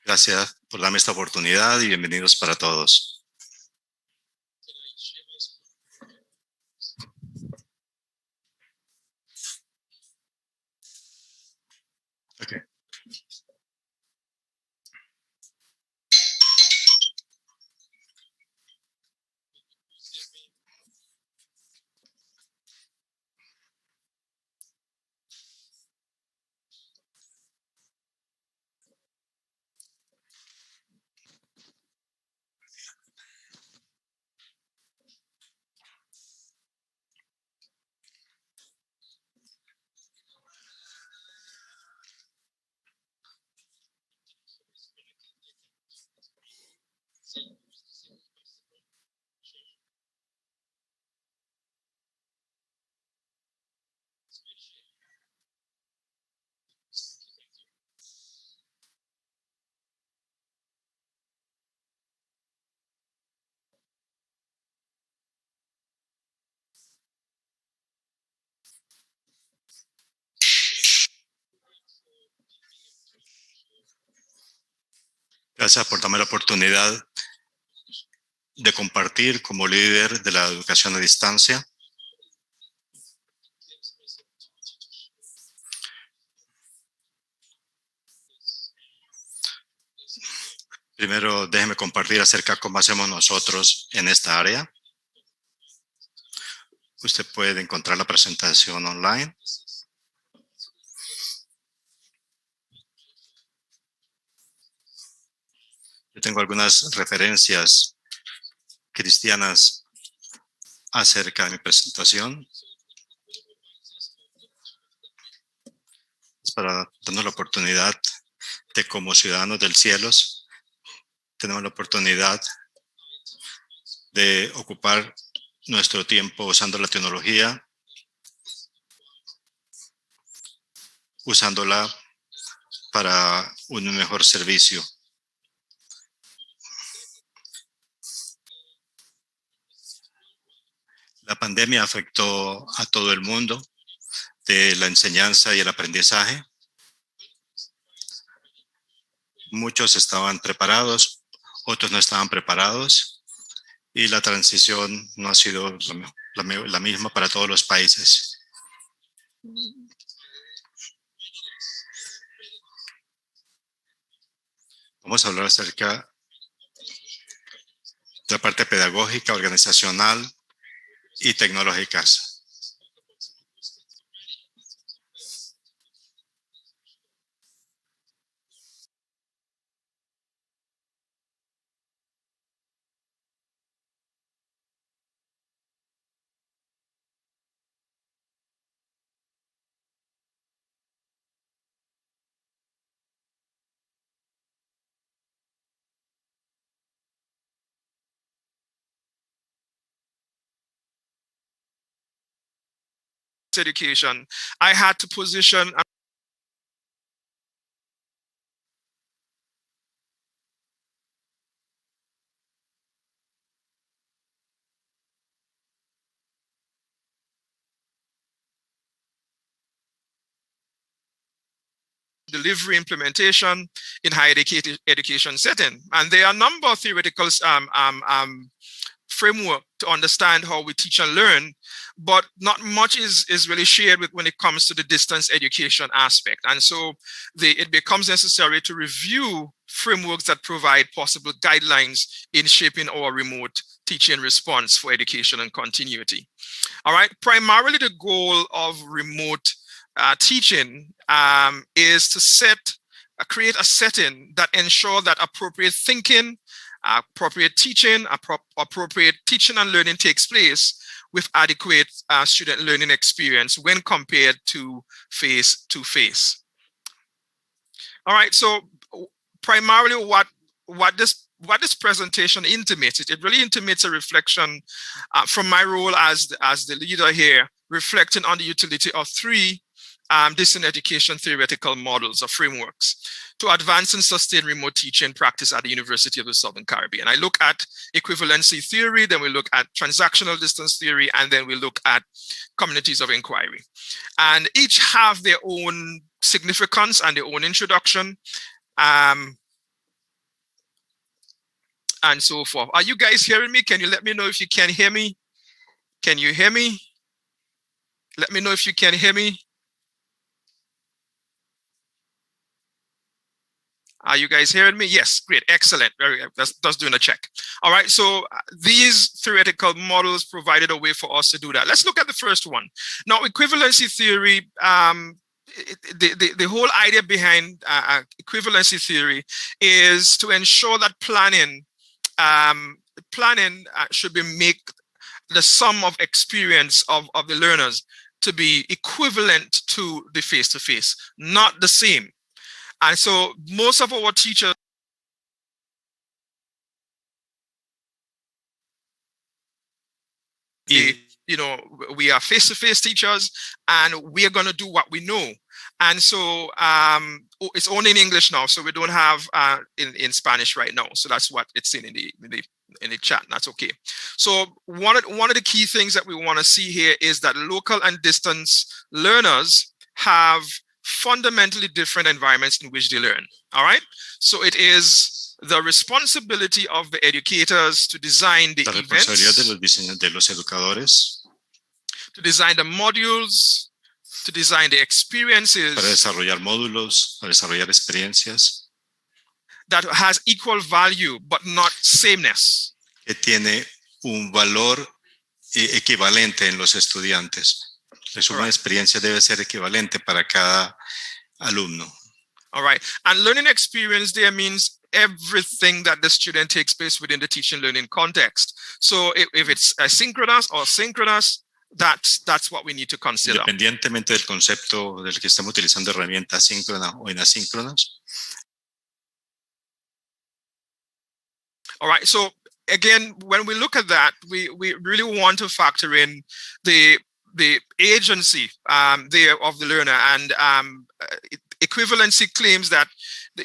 Gracias por darme esta oportunidad y bienvenidos para todos. Okay. Gracias por darme la oportunidad de compartir como líder de la educación a distancia. Primero, déjenme compartir acerca de cómo hacemos nosotros en esta área. Usted puede encontrar la presentación online. Yo tengo algunas referencias cristianas acerca de mi presentación. Es para darnos la oportunidad de, como ciudadanos del cielo, tenemos la oportunidad de ocupar nuestro tiempo usando la tecnología, usándola para un mejor servicio. La pandemia afectó a todo el mundo de la enseñanza y el aprendizaje. Muchos estaban preparados, otros no estaban preparados, y la transición no ha sido la misma para todos los países. Vamos a hablar acerca de la parte pedagógica, organizacional y tecnológicas. Education, I had to position delivery implementation in higher education setting. And there are a number of theoretical framework to understand how we teach and learn, but not much is really shared with when it comes to the distance education aspect. And so it becomes necessary to review frameworks that provide possible guidelines in shaping our remote teaching response for education and continuity. All right, primarily the goal of remote teaching is to create a setting that ensure that appropriate thinking, appropriate teaching, appropriate teaching and learning takes place with adequate student learning experience when compared to face-to-face. All right, so primarily what this presentation intimates, it really intimates a reflection from my role as the leader here, reflecting on the utility of three distance education theoretical models or frameworks to advance and sustain remote teaching practice at the University of the Southern Caribbean. I look at equivalency theory, then we look at transactional distance theory, and then we look at communities of inquiry. And each have their own significance and their own introduction, and so forth. Are you guys hearing me? Can you let me know if you can hear me? Can you hear me? Let me know if you can hear me. Are you guys hearing me? Yes, great, excellent. Very good. That's doing a check. All right, so these theoretical models provided a way for us to do that. Let's look at the first one. Now, equivalency theory, the whole idea behind equivalency theory is to ensure that planning should be make the sum of experience of the learners to be equivalent to the face-to-face, not the same. And so most of our teachers we are face-to-face teachers and we are going to do what we know. And so it's only in English now, so we don't have in Spanish right now. So that's what it's in the chat, and that's okay. So one of the key things that we want to see here is that local and distance learners have fundamentally different environments in which they learn. All right, so it is the responsibility of the educators to design the events, de los educadores, to design the modules, to design the experiences, para desarrollar módulos, para desarrollar experiencias, that has equal value but not sameness, que tiene un valor equivalente en los estudiantes. Una experiencia debe ser equivalente para cada alumno. All right, and learning experience there means everything that the student takes place within the teaching learning context. So if it's asynchronous or synchronous, that's what we need to consider. Independientemente del concepto del que estamos utilizando, herramienta asíncrona o inasíncronas. All right, so again, when we look at that, we really want to factor in the agency there of the learner, and equivalency claims that the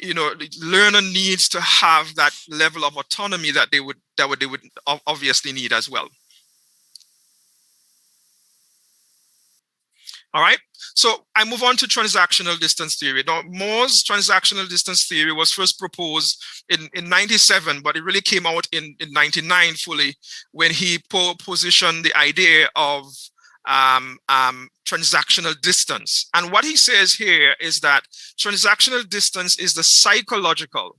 learner needs to have that level of autonomy that they would obviously need as well. All right, so I move on to transactional distance theory. Now, Moore's transactional distance theory was first proposed in 97, but it really came out in 99 fully when he positioned the idea of transactional distance. And what he says here is that transactional distance is a psychological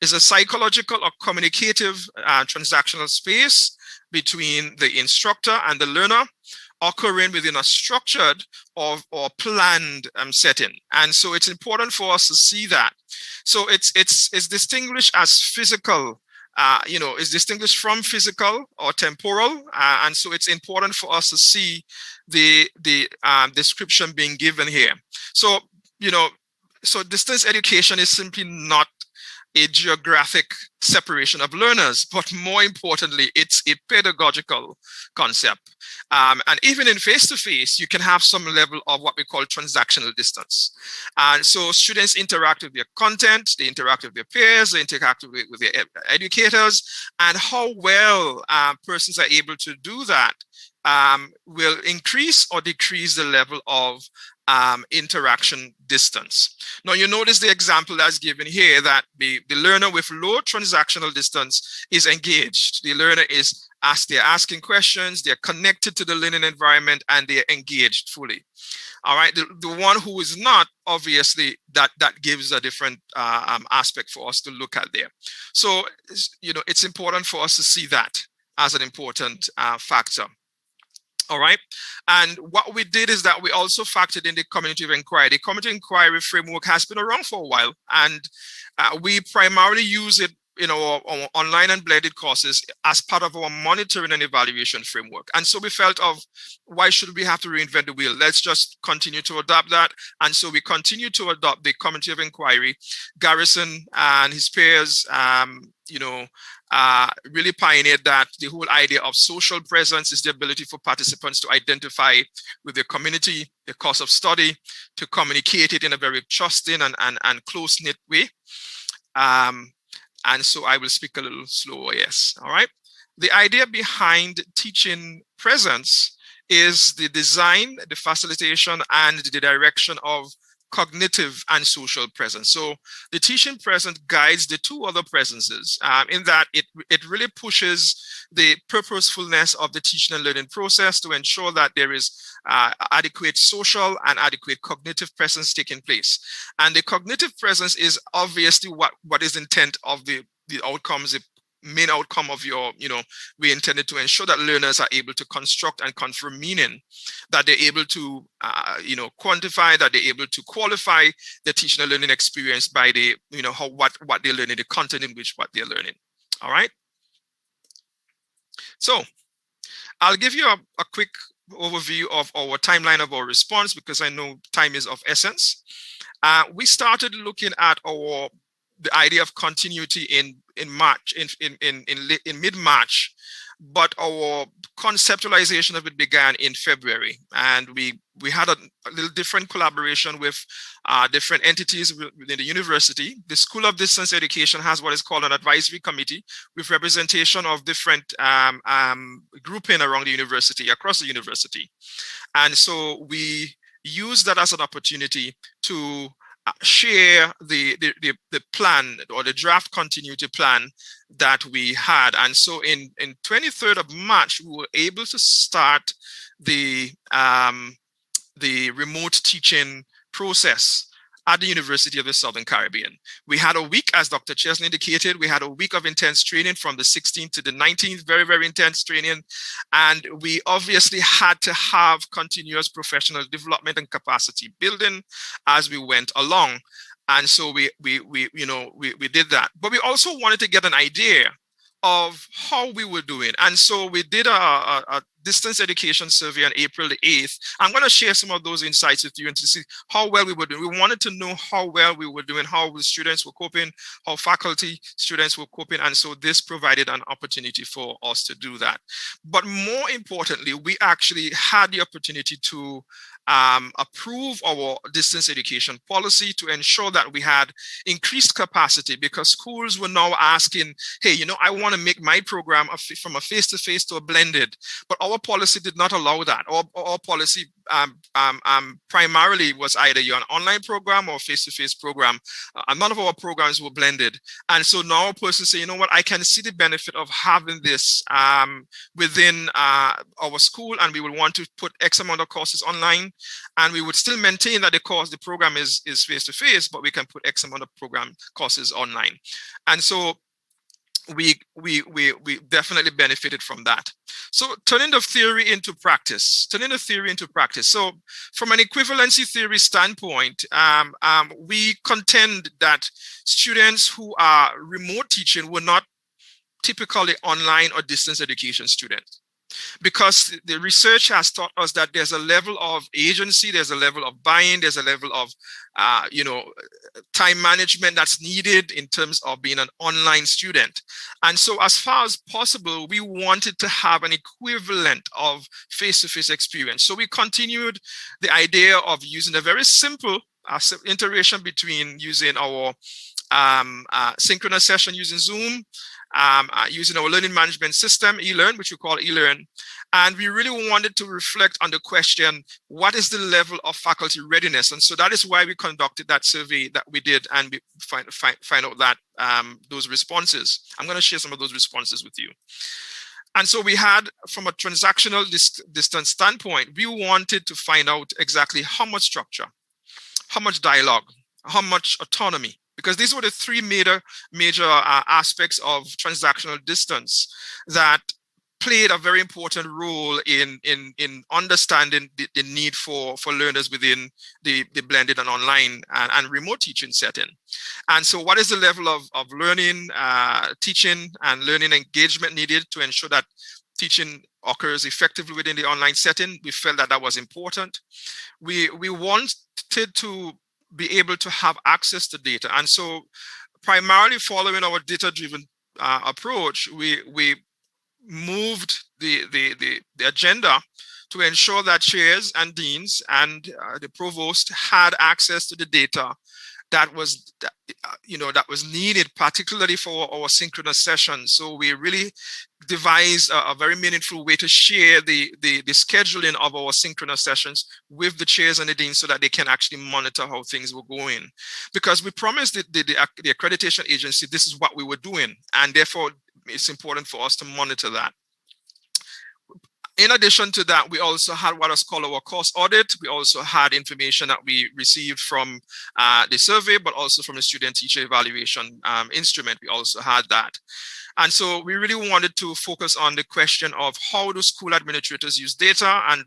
or communicative transactional space between the instructor and the learner, occurring within a structured or planned setting. And so it's important for us to see that. So it's distinguished as physical, is distinguished from physical or temporal. And so it's important for us to see the description being given here. So, so distance education is simply not a geographic separation of learners, but more importantly, it's a pedagogical concept. And even in face-to-face, you can have some level of what we call transactional distance. And so students interact with their content, they interact with their peers, they interact with their educators, and how well persons are able to do that will increase or decrease the level of interaction distance. Now, you notice the example that's given here, that the learner with low transactional distance is engaged. The learner is they're asking questions, they're connected to the learning environment, and they're engaged fully. All right, the one who is not, obviously, that gives a different aspect for us to look at there. So, it's important for us to see that as an important factor. All right, and what we did is that we also factored in the community of inquiry. The community inquiry framework has been around for a while, and we primarily use it in our online and blended courses as part of our monitoring and evaluation framework. And so we felt of, why should we have to reinvent the wheel? Let's just continue to adopt that. And so we continue to adopt the community of inquiry. Garrison and his peers, really pioneered that. The whole idea of social presence is the ability for participants to identify with their community, the course of study, to communicate it in a very trusting and close-knit way. And so I will speak a little slower, yes, all right? The idea behind teaching presence is the design, the facilitation, and the direction of cognitive and social presence. So the teaching presence guides the two other presences in that it really pushes the purposefulness of the teaching and learning process to ensure that there is adequate social and adequate cognitive presence taking place. And the cognitive presence is obviously what is intent of the outcomes, the main outcome of your, we intended to ensure that learners are able to construct and confirm meaning, that they're able to, quantify, that they're able to qualify the teaching and learning experience by the, what they're learning, the content in which what they're learning. All right. So I'll give you a quick overview of our timeline of our response, because I know time is of essence. We started looking at the idea of continuity in March, in mid-March, but our conceptualization of it began in February, and we had a little different collaboration with different entities within the university. The School of Distance Education has what is called an advisory committee with representation of different grouping around the university, across the university, and so we use that as an opportunity to share the plan, or the draft continuity plan that we had. And so in 23rd of March, we were able to start the remote teaching process at the University of the Southern Caribbean. We had a week, as Dr. Chesney indicated, we had a week of intense training from the 16th to the 19th, very, very intense training. And we obviously had to have continuous professional development and capacity building as we went along. And so we did that. But we also wanted to get an idea of how we were doing. And so we did a distance education survey on April the 8th. I'm going to share some of those insights with you and to see how well we were doing. We wanted to know how well we were doing, how the students were coping, how faculty, students were coping. And so this provided an opportunity for us to do that. But more importantly, we actually had the opportunity to approve our distance education policy to ensure that we had increased capacity, because schools were now asking, hey, I want to make my program from a face-to-face to a blended, but our our policy did not allow that. Our policy primarily was either you're an online program or face-to-face program. None of our programs were blended. And so now a person say, you know what, I can see the benefit of having this within our school, and we will want to put X amount of courses online, and we would still maintain that the program is face-to-face, but we can put X amount of program courses online. And so we definitely benefited from that. So turning the theory into practice. So from an equivalency theory standpoint, we contend that students who are remote teaching were not typically online or distance education students, because the research has taught us that there's a level of agency, there's a level of buy-in, there's a level of time management that's needed in terms of being an online student. And so as far as possible, we wanted to have an equivalent of face-to-face experience. So we continued the idea of using a very simple iteration between using our synchronous session using Zoom, using our learning management system, eLearn, which we call eLearn. And we really wanted to reflect on the question, what is the level of faculty readiness? And so that is why we conducted that survey that we did, and we find out that those responses. I'm going to share some of those responses with you. And so we had, from a transactional distance standpoint, we wanted to find out exactly how much structure, how much dialogue, how much autonomy, because these were the three major aspects of transactional distance that played a very important role in understanding the need for learners within the blended and online and remote teaching setting. And so what is the level of learning, teaching and learning engagement needed to ensure that teaching occurs effectively within the online setting? We felt that that was important. We wanted to be able to have access to data. And so primarily following our data-driven approach, we moved the agenda to ensure that chairs and deans and the provost had access to the data that was needed, particularly for our synchronous sessions. So we really devised a very meaningful way to share the scheduling of our synchronous sessions with the chairs and the deans so that they can actually monitor how things were going. Because we promised the accreditation agency this is what we were doing, and therefore it's important for us to monitor that. In addition to that, we also had what is called our course audit. We also had information that we received from the survey, but also from the student teacher evaluation instrument. We also had that. And so we really wanted to focus on the question of how do school administrators use data, and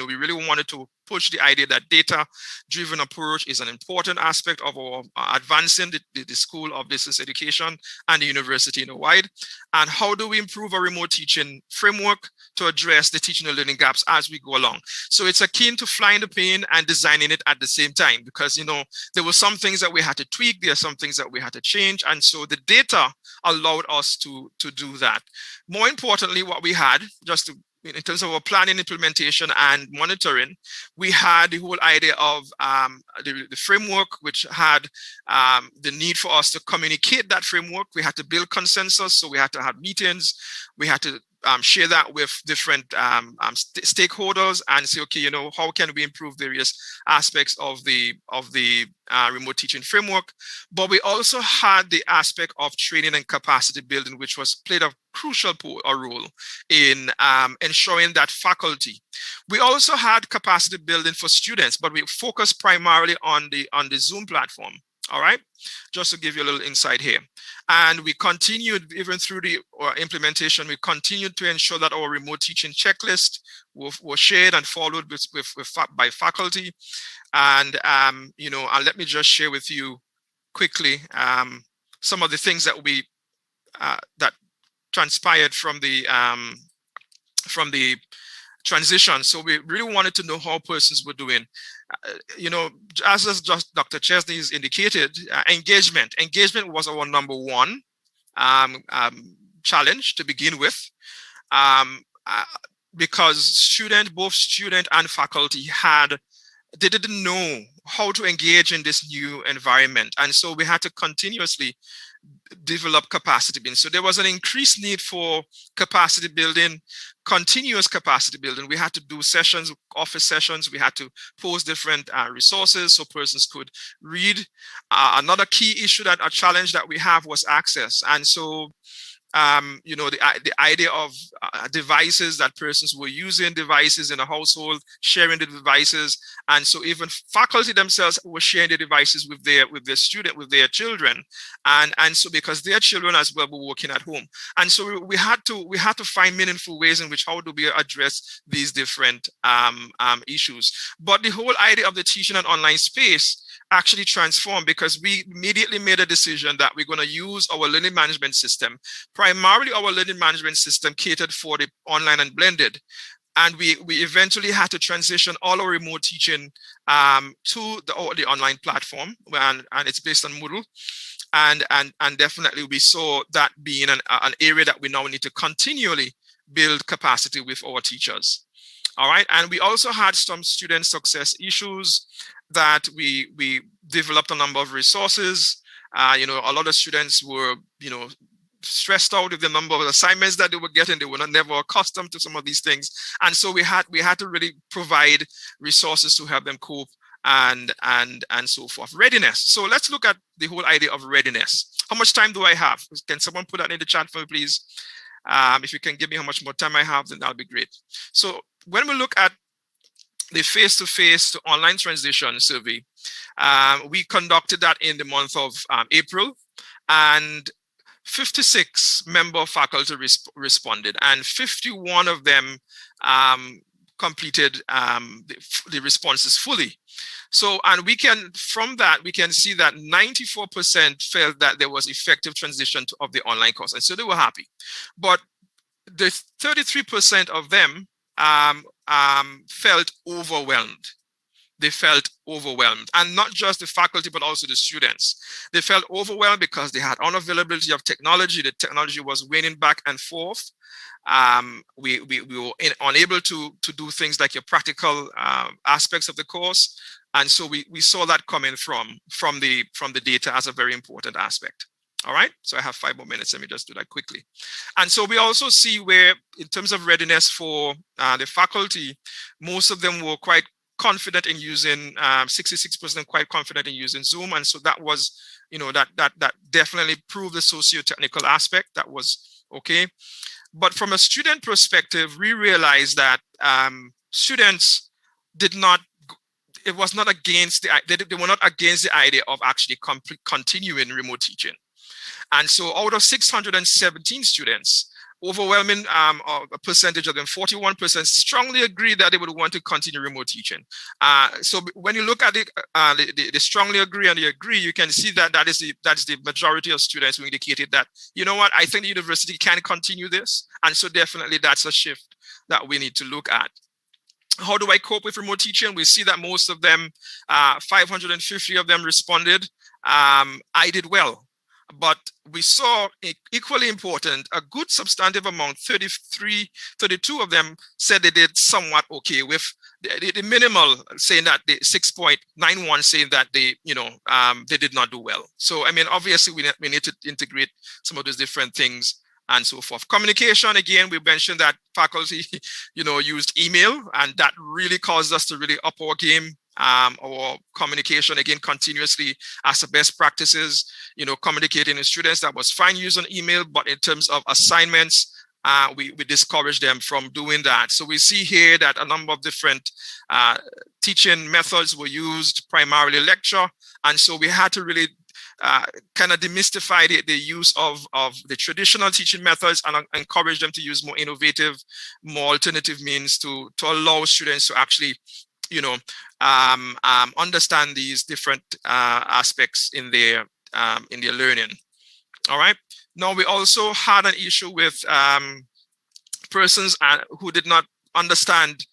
we really wanted to push the idea that data-driven approach is an important aspect of our advancing the School of Distance Education and the university in a wide. And how do we improve our remote teaching framework to address the teaching and learning gaps as we go along? So it's akin to flying the plane and designing it at the same time, because there were some things that we had to tweak, there are some things that we had to change, and so the data allowed us to do that. More importantly, what we had, in terms of our planning, implementation, and monitoring, we had the whole idea of the framework, which had the need for us to communicate that framework. We had to build consensus, so we had to have meetings. We had to share that with different stakeholders and say, okay, how can we improve various aspects of the remote teaching framework? But we also had the aspect of training and capacity building, which played a crucial role in ensuring that faculty. We also had capacity building for students, but we focused primarily on the Zoom platform. All right, just to give you a little insight here. And we continued, even through the implementation, we continued to ensure that our remote teaching checklist was shared and followed by faculty. And, and let me just share with you quickly some of the things that that transpired from the transition. So we really wanted to know how persons were doing. As just Dr. Chesney has indicated, engagement was our number one challenge to begin with, because both student and faculty they didn't know how to engage in this new environment. And so we had to continuously develop capacity building. So there was an increased need for capacity building, continuous capacity building. We had to do sessions, office sessions. We had to post different resources so persons could read. Another key issue, that a challenge that we have, was access. And so you know, the idea of devices, that persons were using devices in a household, sharing the devices, and so even faculty themselves were sharing the devices with their children, and so because their children as well were working at home, and so we had to find meaningful ways in which how do we address these different issues. But the whole idea of the teaching and online space actually transformed, because we immediately made a decision that we're going to use our learning management system. Primarily, our learning management system catered for the online and blended. And we eventually had to transition all our remote teaching to the online platform, and it's based on Moodle. And definitely we saw that being an area that we now need to continually build capacity with our teachers. All right, and we also had some student success issues that we developed a number of resources. You know, a lot of students were, you know, stressed out with the number of assignments that they were getting. They were never accustomed to some of these things. And so we had to really provide resources to help them cope and so forth. Readiness. So let's look at the whole idea of readiness. How much time do I have? Can someone put that in the chat for me, please? If you can give me how much more time I have, then that'll be great. So when we look at the face-to-face to online transition survey, we conducted that in the month of April, and 56 member faculty responded, and 51 of them completed the responses fully. So, and from that, we can see that 94% felt that there was effective transition of the online course, and so they were happy. But the 33% of them felt overwhelmed. They felt overwhelmed, and not just the faculty, but also the students. They felt overwhelmed because they had unavailability of technology. The technology was waning back and forth. We were unable to do things like your practical aspects of the course, and so we saw that coming from the data as a very important aspect. All right, so I have 5 more minutes. Let me just do that quickly. And so we also see where, in terms of readiness for the faculty, most of them were quite confident in using, 66% quite confident in using Zoom. And so that was, you know, that definitely proved the socio-technical aspect. That was okay. But from a student perspective, we realized that students did not, it was not against they were not against the idea of actually continuing remote teaching. And so out of 617 students, overwhelming a percentage of them, 41%, strongly agreed that they would want to continue remote teaching. So when you look at it, they strongly agree and they agree, you can see that that's the majority of students who indicated that, you know what, I think the university can continue this. And so definitely that's a shift that we need to look at. How do I cope with remote teaching? We see that most of them, 550 of them responded, I did well. But we saw, equally important, a good substantive amount, 32 of them said they did somewhat okay, with the minimal saying that the 6.91 saying that they did not do well. So, I mean, obviously we need to integrate some of those different things and so forth. Communication, again, we mentioned that faculty, used email, and that really caused us to really up our game. Our communication, again, continuously as the best practices, communicating with students. That was fine using email, but in terms of assignments, we discouraged them from doing that. So we see here that a number of different teaching methods were used, primarily lecture. And so we had to really kind of demystify the use of the traditional teaching methods and encourage them to use more innovative, more alternative means to allow students to actually understand these different aspects in their learning. All right. Now we also had an issue with persons who did not understand,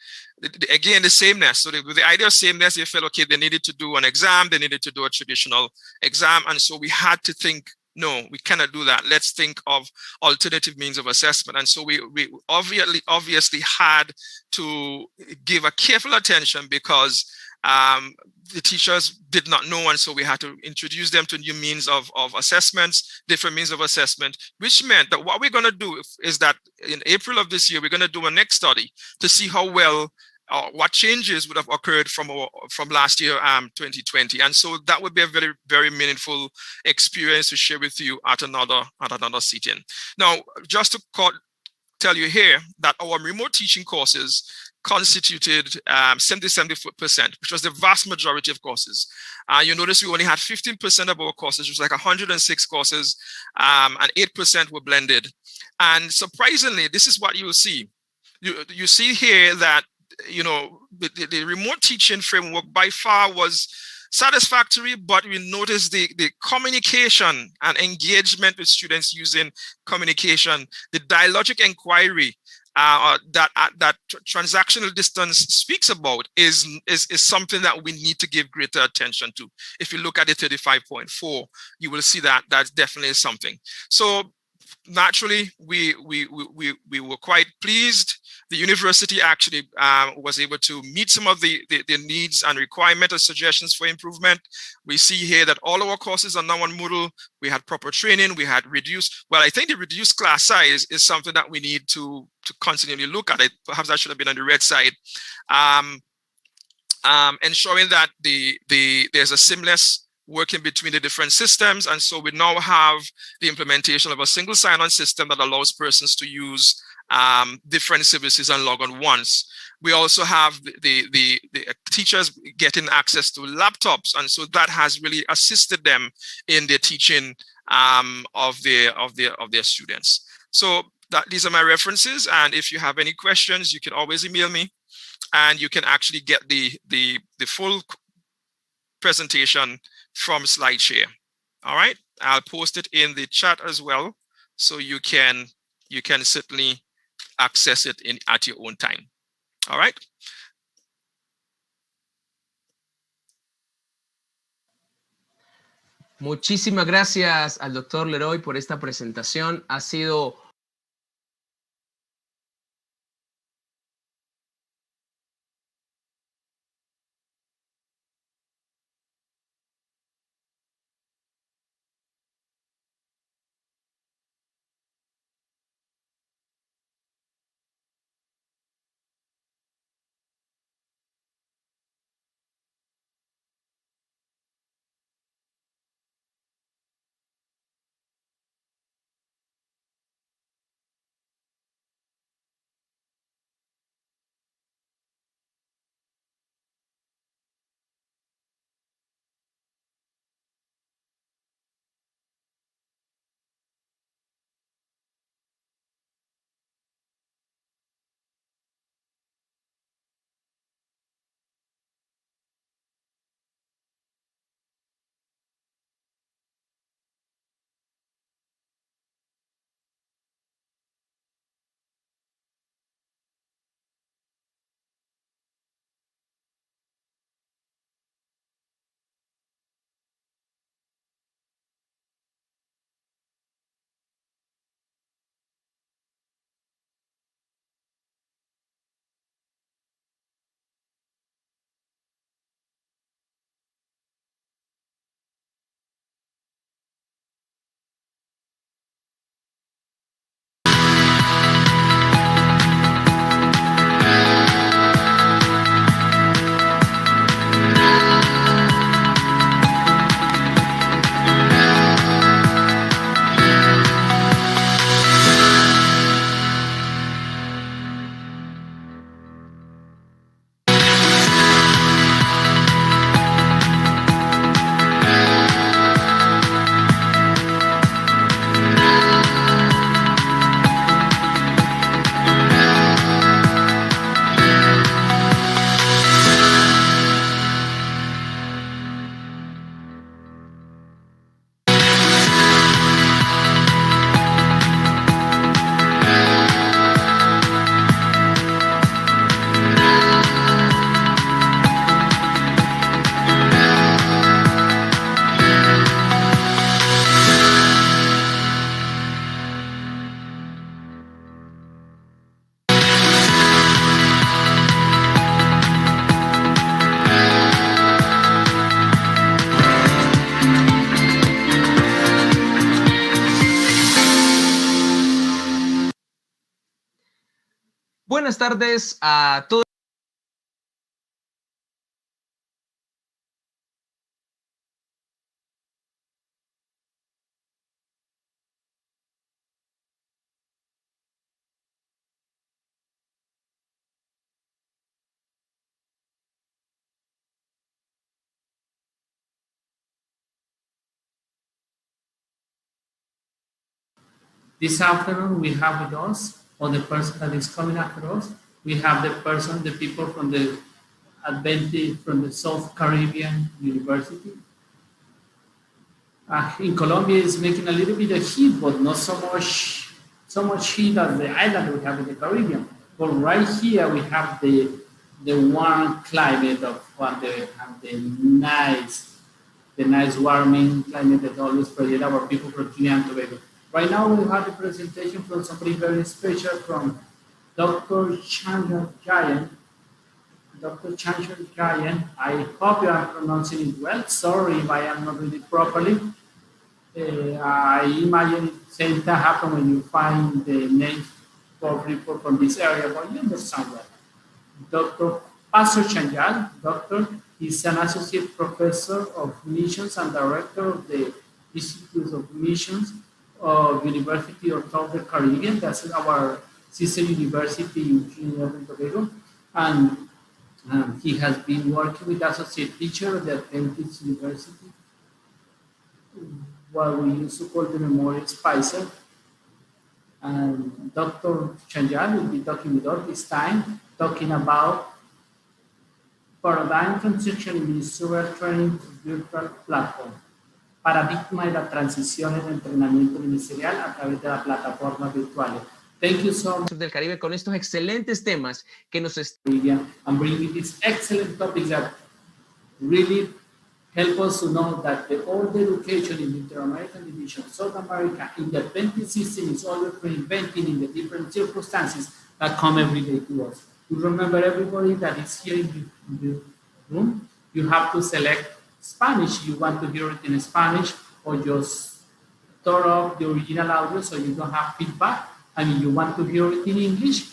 again, the sameness. So with the idea of sameness, they felt okay, they needed to do an exam, they needed to do a traditional exam, and so we had to think No, we cannot do that. Let's think of alternative means of assessment. And so we obviously had to give a careful attention because the teachers did not know, and so we had to introduce them to new means of assessments, different means of assessment, which meant that what we're going to do is that in April of this year, we're going to do a next study to see how well what changes would have occurred from last year, 2020, and so that would be a very, very meaningful experience to share with you at another sitting. Now, just to tell you here that our remote teaching courses constituted 70%, which was the vast majority of courses. You notice we only had 15% of our courses, which was like 106 courses, and 8% were blended. And surprisingly, this is what you will see. You see here that the remote teaching framework by far was satisfactory, but we noticed the communication and engagement with students using communication, the dialogic inquiry that transactional distance speaks about is something that we need to give greater attention to. If you look at the 35.4, you will see that that's definitely something. So naturally, we were quite pleased. The university actually was able to meet some of the needs and requirements or suggestions for improvement. We see here that all our courses are now on Moodle. We had proper training. We had reduced. Well, I think the reduced class size is something that we need to continually look at. It perhaps that should have been on the red side, ensuring that there's a seamless working between the different systems. And so we now have the implementation of a single sign-on system that allows persons to use different services and log on once. We also have the teachers getting access to laptops, and so that has really assisted them in their teaching of their students. So these are my references, and if you have any questions, you can always email me, and you can actually get the full presentation from SlideShare. All right, I'll post it in the chat as well, so you can certainly access it at your own time. All right. Muchísimas gracias al doctor Leroy por esta presentación. Ha sido buenas tardes a todos. This afternoon, we have with us, or the person that is coming after us, we have the people from the Adventist, from the South Caribbean University. In Colombia, it's making a little bit of heat, but not so much heat as the island we have in the Caribbean. But right here, we have the warm climate of the nice warming climate that always project our people from Trinidad and Tobago. Right now, we have a presentation from somebody very special, from Dr. Chandra Jayan. Dr. Chandra Jayan, I hope you are pronouncing it well. Sorry if I am not reading it properly. I imagine the same thing happen when you find the names of people from this area, but you understand that. Dr. Pastor Chanjal, doctor, is an associate professor of missions and director of the Institute of Missions of University of Southern Caribbean. That's our sister university in Trinidad and Tobago. And he has been working with associate teacher of the Adventist University, what we used to call the Memorial Spicer. And Dr. Chanjal will be talking with us this time, talking about paradigm transition in ministerial training to virtual platform. Paradigma de la transición en entrenamiento ministerial a través de las plataformas virtuales. Thank you so much. Del Caribe con estos excelentes temas que nos están and bringing these excellent topics that really help us to know that all the education in the Inter-American Division, South America, in the Adventist system is always reinventing in the different circumstances that come every day to us. You remember, everybody that is here in the room, you have to select Spanish. You want to hear it in Spanish, or just turn off the original audio so you don't have feedback. And if you want to hear it in English,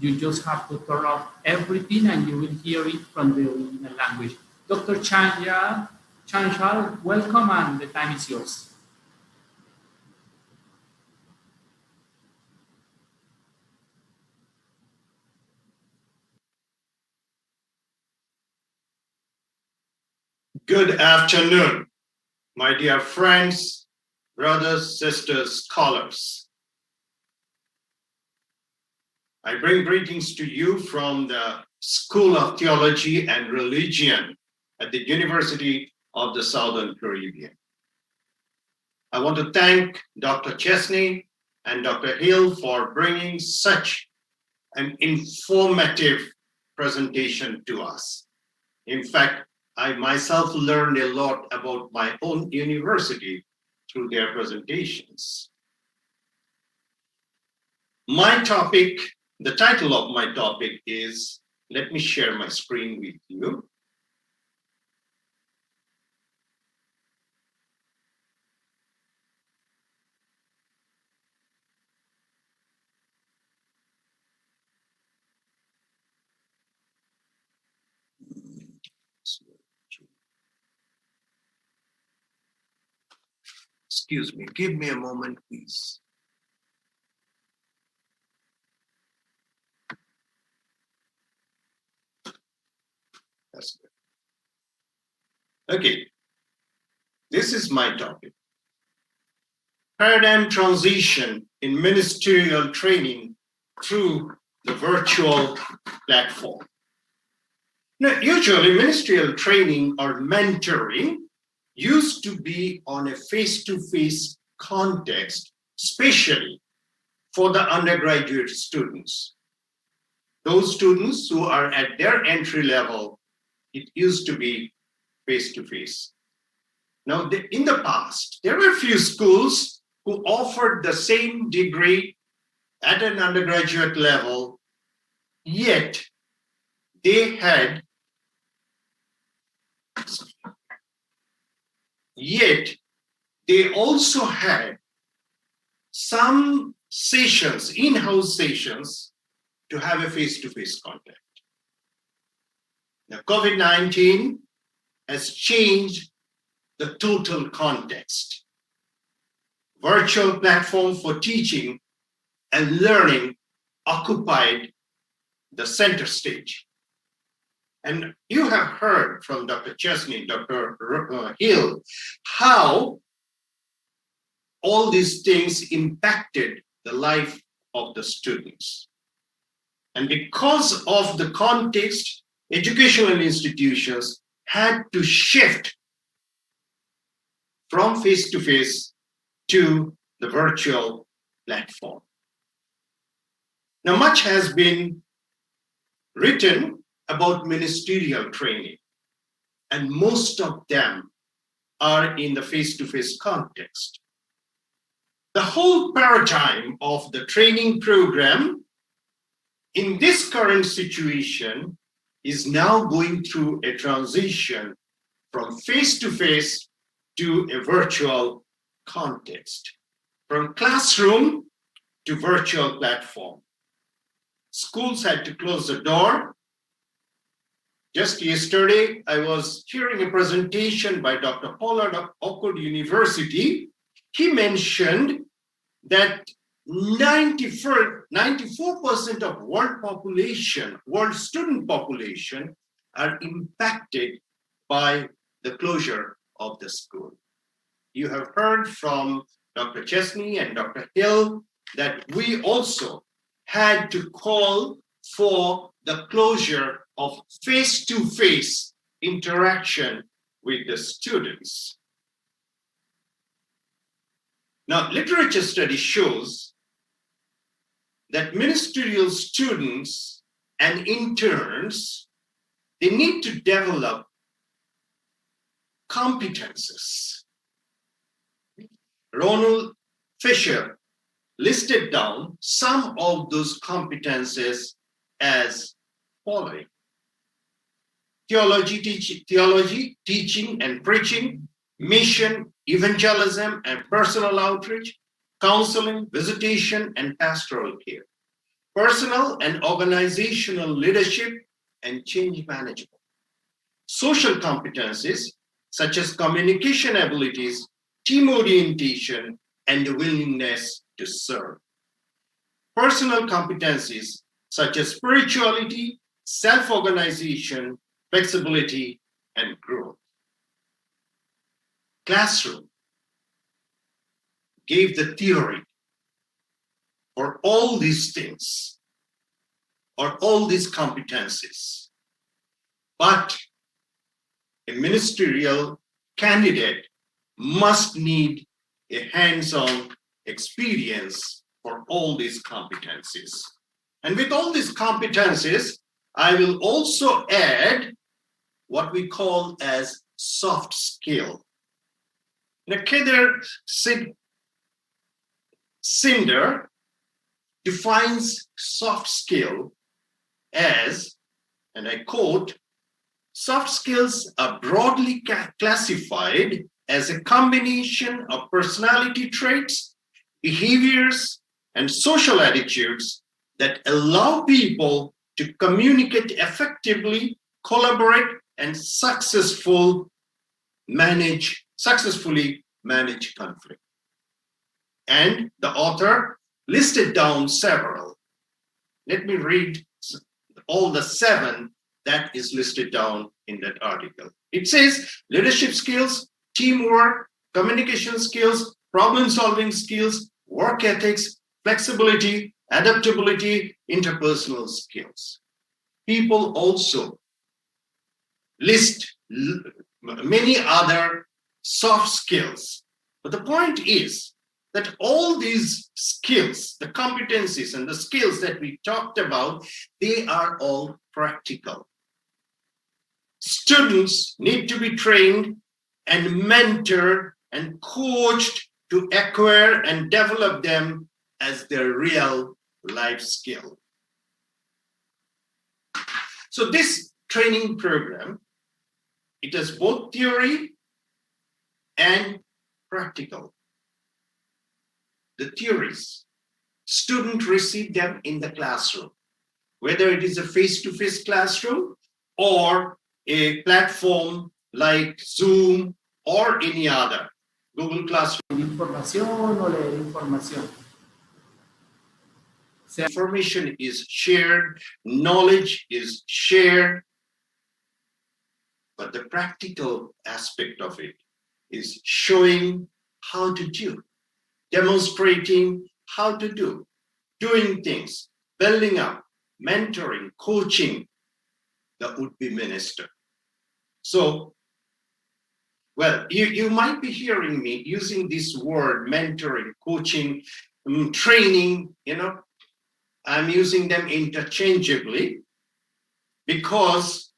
you just have to turn off everything and you will hear it from the original language. Dr. Chanjal, welcome, and the time is yours. Good afternoon, my dear friends, brothers, sisters, scholars. I bring greetings to you from the School of Theology and Religion at the University of the Southern Caribbean. I want to thank Dr. Chesney and Dr. Hill for bringing such an informative presentation to us. In fact, I myself learned a lot about my own university through their presentations. My topic, the title of my topic is, let me share my screen with you. Excuse me, give me a moment, please. That's good. Okay, this is my topic. Paradigm transition in ministerial training through the virtual platform. Now, usually ministerial training or mentoring used to be on a face-to-face context, especially for the undergraduate students. Those students who are at their entry level, it used to be face-to-face. Now, in the past, there were a few schools who offered the same degree at an undergraduate level, yet they had also had some sessions, in-house sessions, to have a face-to-face contact. Now, COVID-19 has changed the total context. Virtual platform for teaching and learning occupied the center stage. And you have heard from Dr. Chesney, Dr. Hill, how all these things impacted the life of the students. And because of the context, educational institutions had to shift from face-to-face to the virtual platform. Now, much has been written about ministerial training, and most of them are in the face-to-face context. The whole paradigm of the training program in this current situation is now going through a transition from face-to-face to a virtual context, from classroom to virtual platform. Schools had to close the door. Just yesterday, I was hearing a presentation by Dr. Pollard of Oxford University. He mentioned that 94% of world student population are impacted by the closure of the school. You have heard from Dr. Chesney and Dr. Hill that we also had to call for the closure of face-to-face interaction with the students. Now, literature study shows that ministerial students and interns, they need to develop competences. Ronald Fisher listed down some of those competences as following: theology, teaching and preaching, mission, evangelism and personal outreach, counseling, visitation, and pastoral care, personal and organizational leadership and change management, social competencies such as communication abilities, team orientation, and the willingness to serve, personal competencies such as spirituality, self-organization, flexibility, and growth. Classroom gave the theory for all these things or all these competencies, but a ministerial candidate must need a hands-on experience for all these competencies. And with all these competencies, I will also add what we call as soft skill. Now, Kedar Cinder defines soft skill as, and I quote, soft skills are broadly classified as a combination of personality traits, behaviors, and social attitudes that allow people to communicate effectively, collaborate, and successfully manage conflict. And the author listed down several. Let me read all the 7 that is listed down in that article. It says leadership skills, teamwork, communication skills, problem-solving skills, work ethics, flexibility, adaptability, interpersonal skills. People also list many other soft skills. But the point is that all these skills, the competencies and the skills that we talked about, they are all practical. Students need to be trained and mentored and coached to acquire and develop them as their real life skill. So this training program, it has both theory and practical. The theories, students receive them in the classroom. whether it is a face-to-face classroom or a platform like Zoom or any other, Google Classroom. Información o leer información. Information is shared, knowledge is shared, but the practical aspect of it is showing how to do, demonstrating how to do, doing things, building up, mentoring, coaching the would-be minister. So, well, you might be hearing me using this word, mentoring, coaching, training, I'm using them interchangeably because,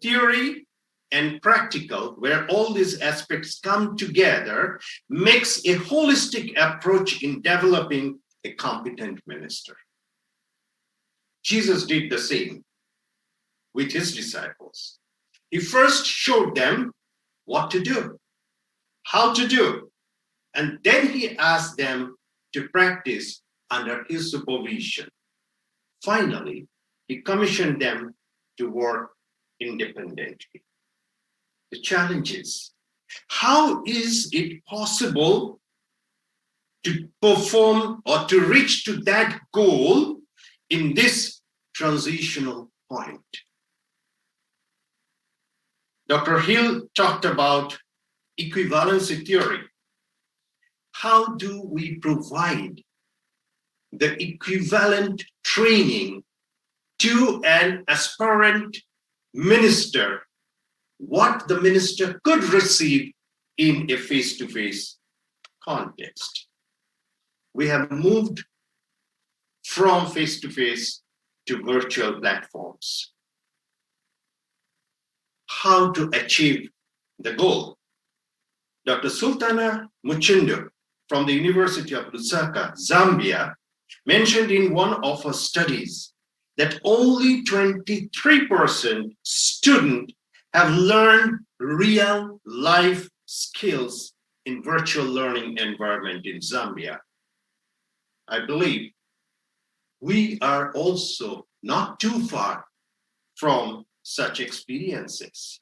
theory and practical, where all these aspects come together, makes a holistic approach in developing a competent minister. Jesus did the same with his disciples. He first showed them what to do, how to do, and then he asked them to practice under his supervision. Finally, he commissioned them to work independently. The challenge is, how is it possible to perform or to reach to that goal in this transitional point? Dr. Hill talked about equivalency theory. How do we provide the equivalent training to an aspirant minister, what the minister could receive in a face-to-face context? We have moved from face-to-face to virtual platforms. How to achieve the goal? Dr. Sultana Muchindo from the University of Lusaka, Zambia, mentioned in one of her studies that only 23% students have learned real life skills in virtual learning environment in Zambia. I believe we are also not too far from such experiences.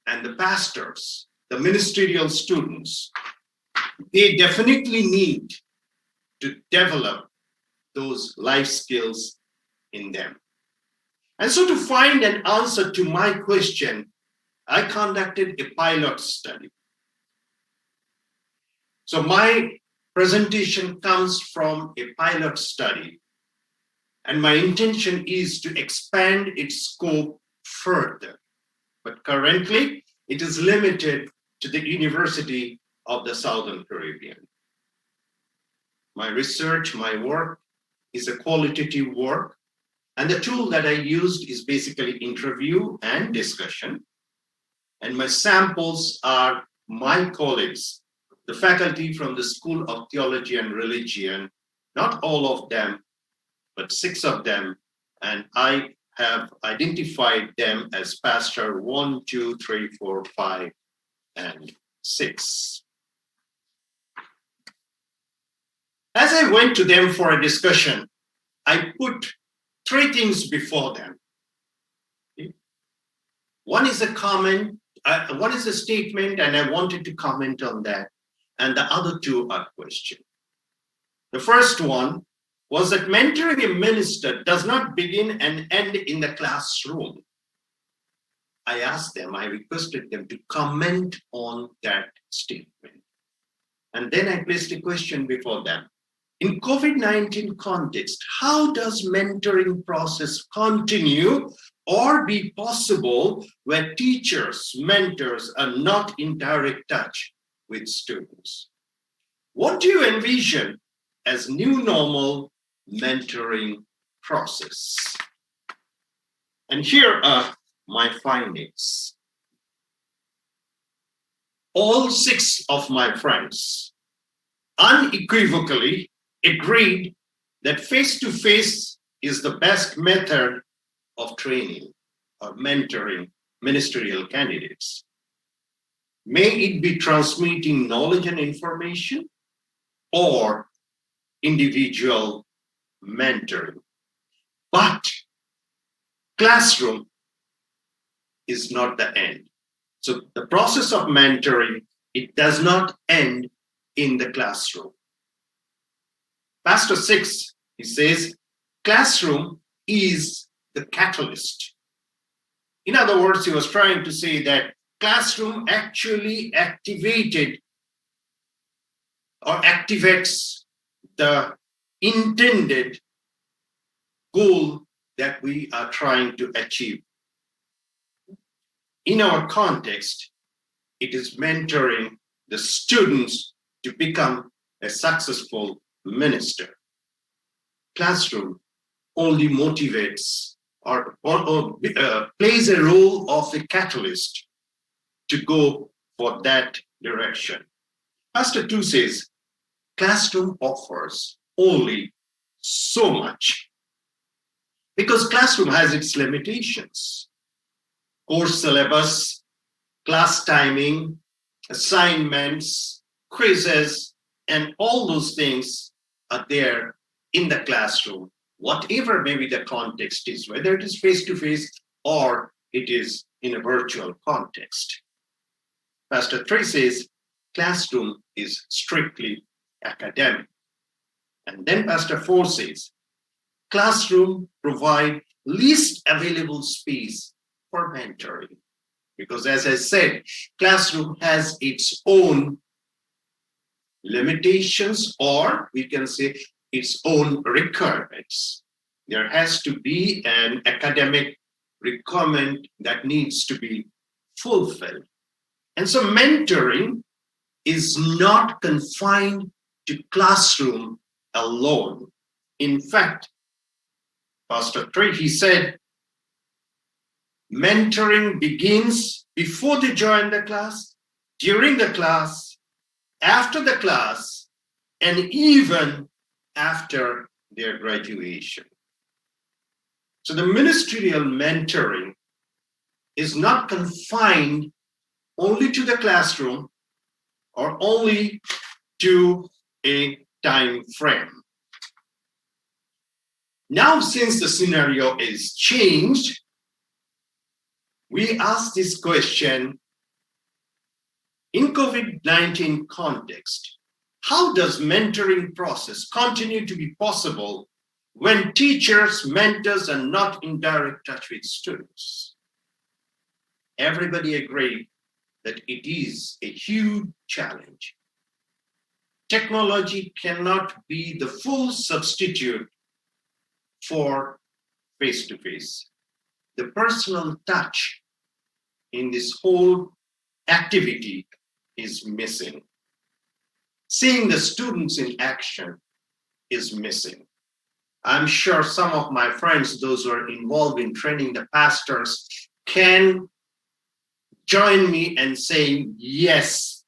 And the pastors, the ministerial students, they definitely need to develop those life skills in them. And so to find an answer to my question, I conducted a pilot study. So my presentation comes from a pilot study, and my intention is to expand its scope further. But currently, it is limited to the University of the Southern Caribbean. My research, my work is a qualitative work, and the tool that I used is basically interview and discussion. And my samples are my colleagues, the faculty from the School of Theology and Religion, not all of them, but 6 of them, and I have identified them as Pastor 1, 2, 3, 4, 5, and 6. As I went to them for a discussion, I put 3 things before them. Okay? One is a comment, one is a statement, and I wanted to comment on that, and the other 2 are questions. The first one was that mentoring a minister does not begin and end in the classroom. I asked them, I requested them to comment on that statement. And then I placed a question before them. In COVID-19 context, how does mentoring process continue or be possible where teachers, mentors are not in direct touch with students? What do you envision as new normal mentoring process? And here are my findings. All 6 of my friends unequivocally agreed that face-to-face is the best method of training or mentoring ministerial candidates. May it be transmitting knowledge and information or individual mentoring. But classroom is not the end. So the process of mentoring, it does not end in the classroom. Pastor 6, he says, classroom is the catalyst. In other words, he was trying to say that classroom actually activated or activates the intended goal that we are trying to achieve. In our context, it is mentoring the students to become a successful minister. Classroom only motivates or plays a role of a catalyst to go for that direction. Pastor 2 says, classroom offers only so much because classroom has its limitations. Course syllabus, class timing, assignments, quizzes, and all those things are there in the classroom, whatever maybe the context is, whether it is face-to-face or it is in a virtual context. Pastor 3 says, classroom is strictly academic. And then Pastor 4 says, classroom provide least available space for mentoring. Because as I said, classroom has its own limitations, or we can say its own requirements. There has to be an academic requirement that needs to be fulfilled. And so mentoring is not confined to classroom alone. In fact, Pastor 3, he said, mentoring begins before they join the class, during the class, after the class, and even after their graduation. So the ministerial mentoring is not confined only to the classroom or only to a time frame. Now, since the scenario is changed, we ask this question in COVID-19 context. How does mentoring process continue to be possible when teachers, mentors are not in direct touch with students? Everybody agreed that it is a huge challenge. Technology cannot be the full substitute for face-to-face. The personal touch in this whole activity is missing. Seeing the students in action is missing. I'm sure some of my friends, those who are involved in training the pastors, can join me in saying, yes,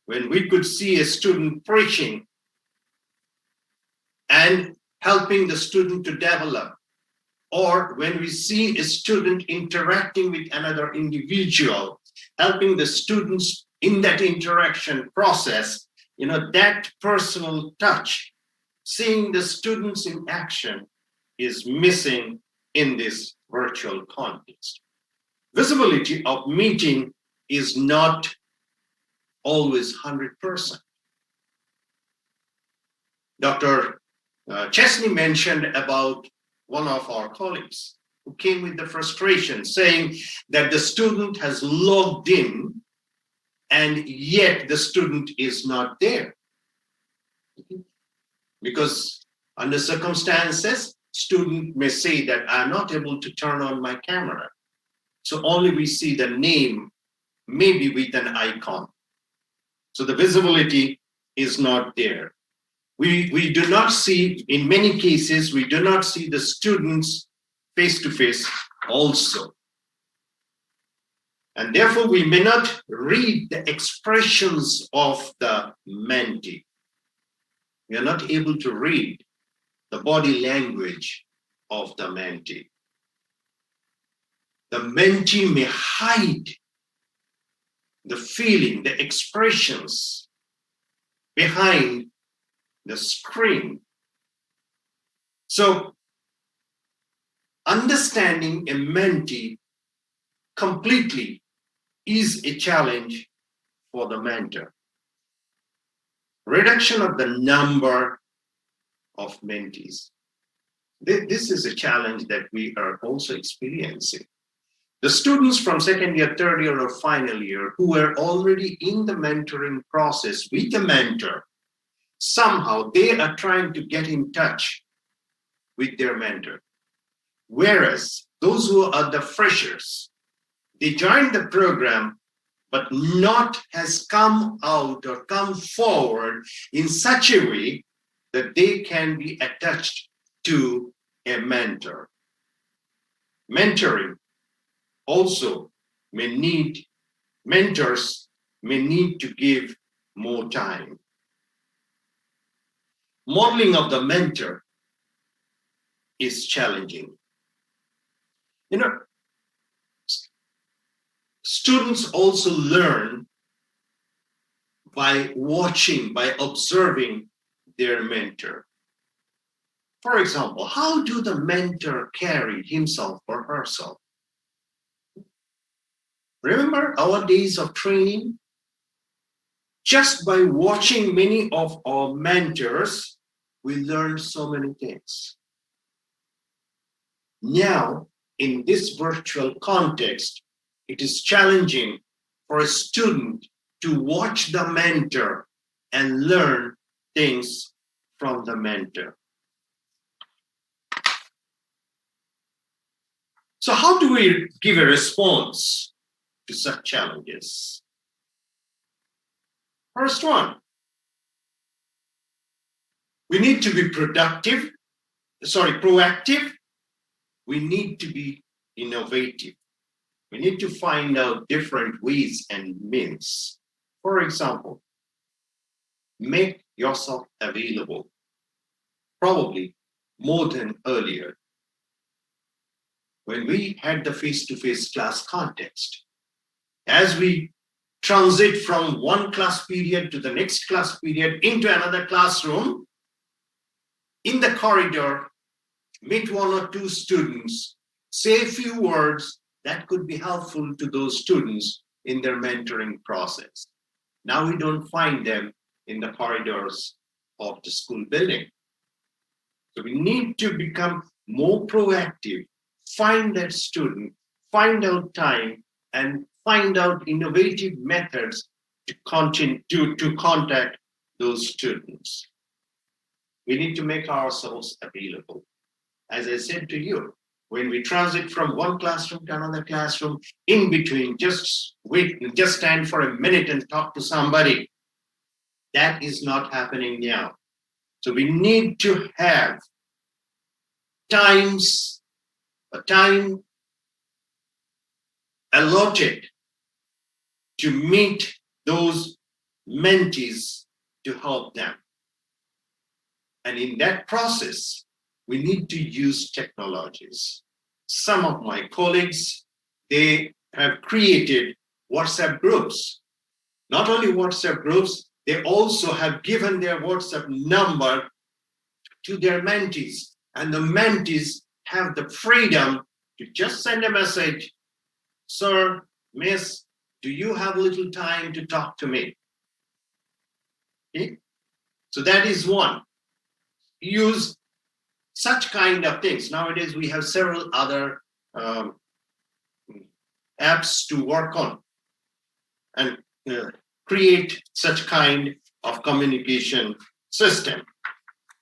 when we could see a student preaching and helping the student to develop, or when we see a student interacting with another individual, helping the students in that interaction process, that personal touch, seeing the students in action is missing in this virtual context. Visibility of meeting is not always 100%. Dr. Chesney mentioned about one of our colleagues who came with the frustration saying that the student has logged in and yet the student is not there. Because under circumstances, student may say that I'm not able to turn on my camera. So only we see the name, maybe with an icon. So the visibility is not there. We do not see, in many cases, we do not see the students face-to-face also. And therefore, we may not read the expressions of the mentee. We are not able to read the body language of the mentee. The mentee may hide the feeling, the expressions behind the screen. So understanding a mentee completely is a challenge for the mentor. Reduction of the number of mentees. This is a challenge that we are also experiencing. The students from second year, third year, or final year who are already in the mentoring process with the mentor, somehow they are trying to get in touch with their mentor. Whereas those who are the freshers, they joined the program, but not has come out or come forward in such a way that they can be attached to a mentor. Mentoring also mentors may need to give more time. Modeling of the mentor is challenging. You know, students also learn by watching, by observing their mentor. For example, how do the mentor carry himself or herself? Remember our days of training? Just by watching many of our mentors, we learn so many things. Now, in this virtual context, it is challenging for a student to watch the mentor and learn things from the mentor. So how do we give a response to such challenges? First one, we need to be proactive. We need to be innovative. We need to find out different ways and means. For example, make yourself available, probably more than earlier. When we had the face-to-face class context, as we transit from one class period to the next class period into another classroom, in the corridor, meet one or two students, say a few words that could be helpful to those students in their mentoring process. Now we don't find them in the corridors of the school building. So we need to become more proactive, find that student, find out time, and find out innovative methods to contact those students. We need to make ourselves available. As I said to you, when we transit from one classroom to another classroom, in between, just stand for a minute and talk to somebody. That is not happening now. So we need to have a time allotted to meet those mentees to help them. And in that process, we need to use technologies. Some of my colleagues, they have created WhatsApp groups. Not only WhatsApp groups, they also have given their WhatsApp number to their mentees. And the mentees have the freedom to just send a message, "Sir, Miss, do you have a little time to talk to me?" Okay? So that is one. Use such kind of things. Nowadays, we have several other apps to work on and create such kind of communication system.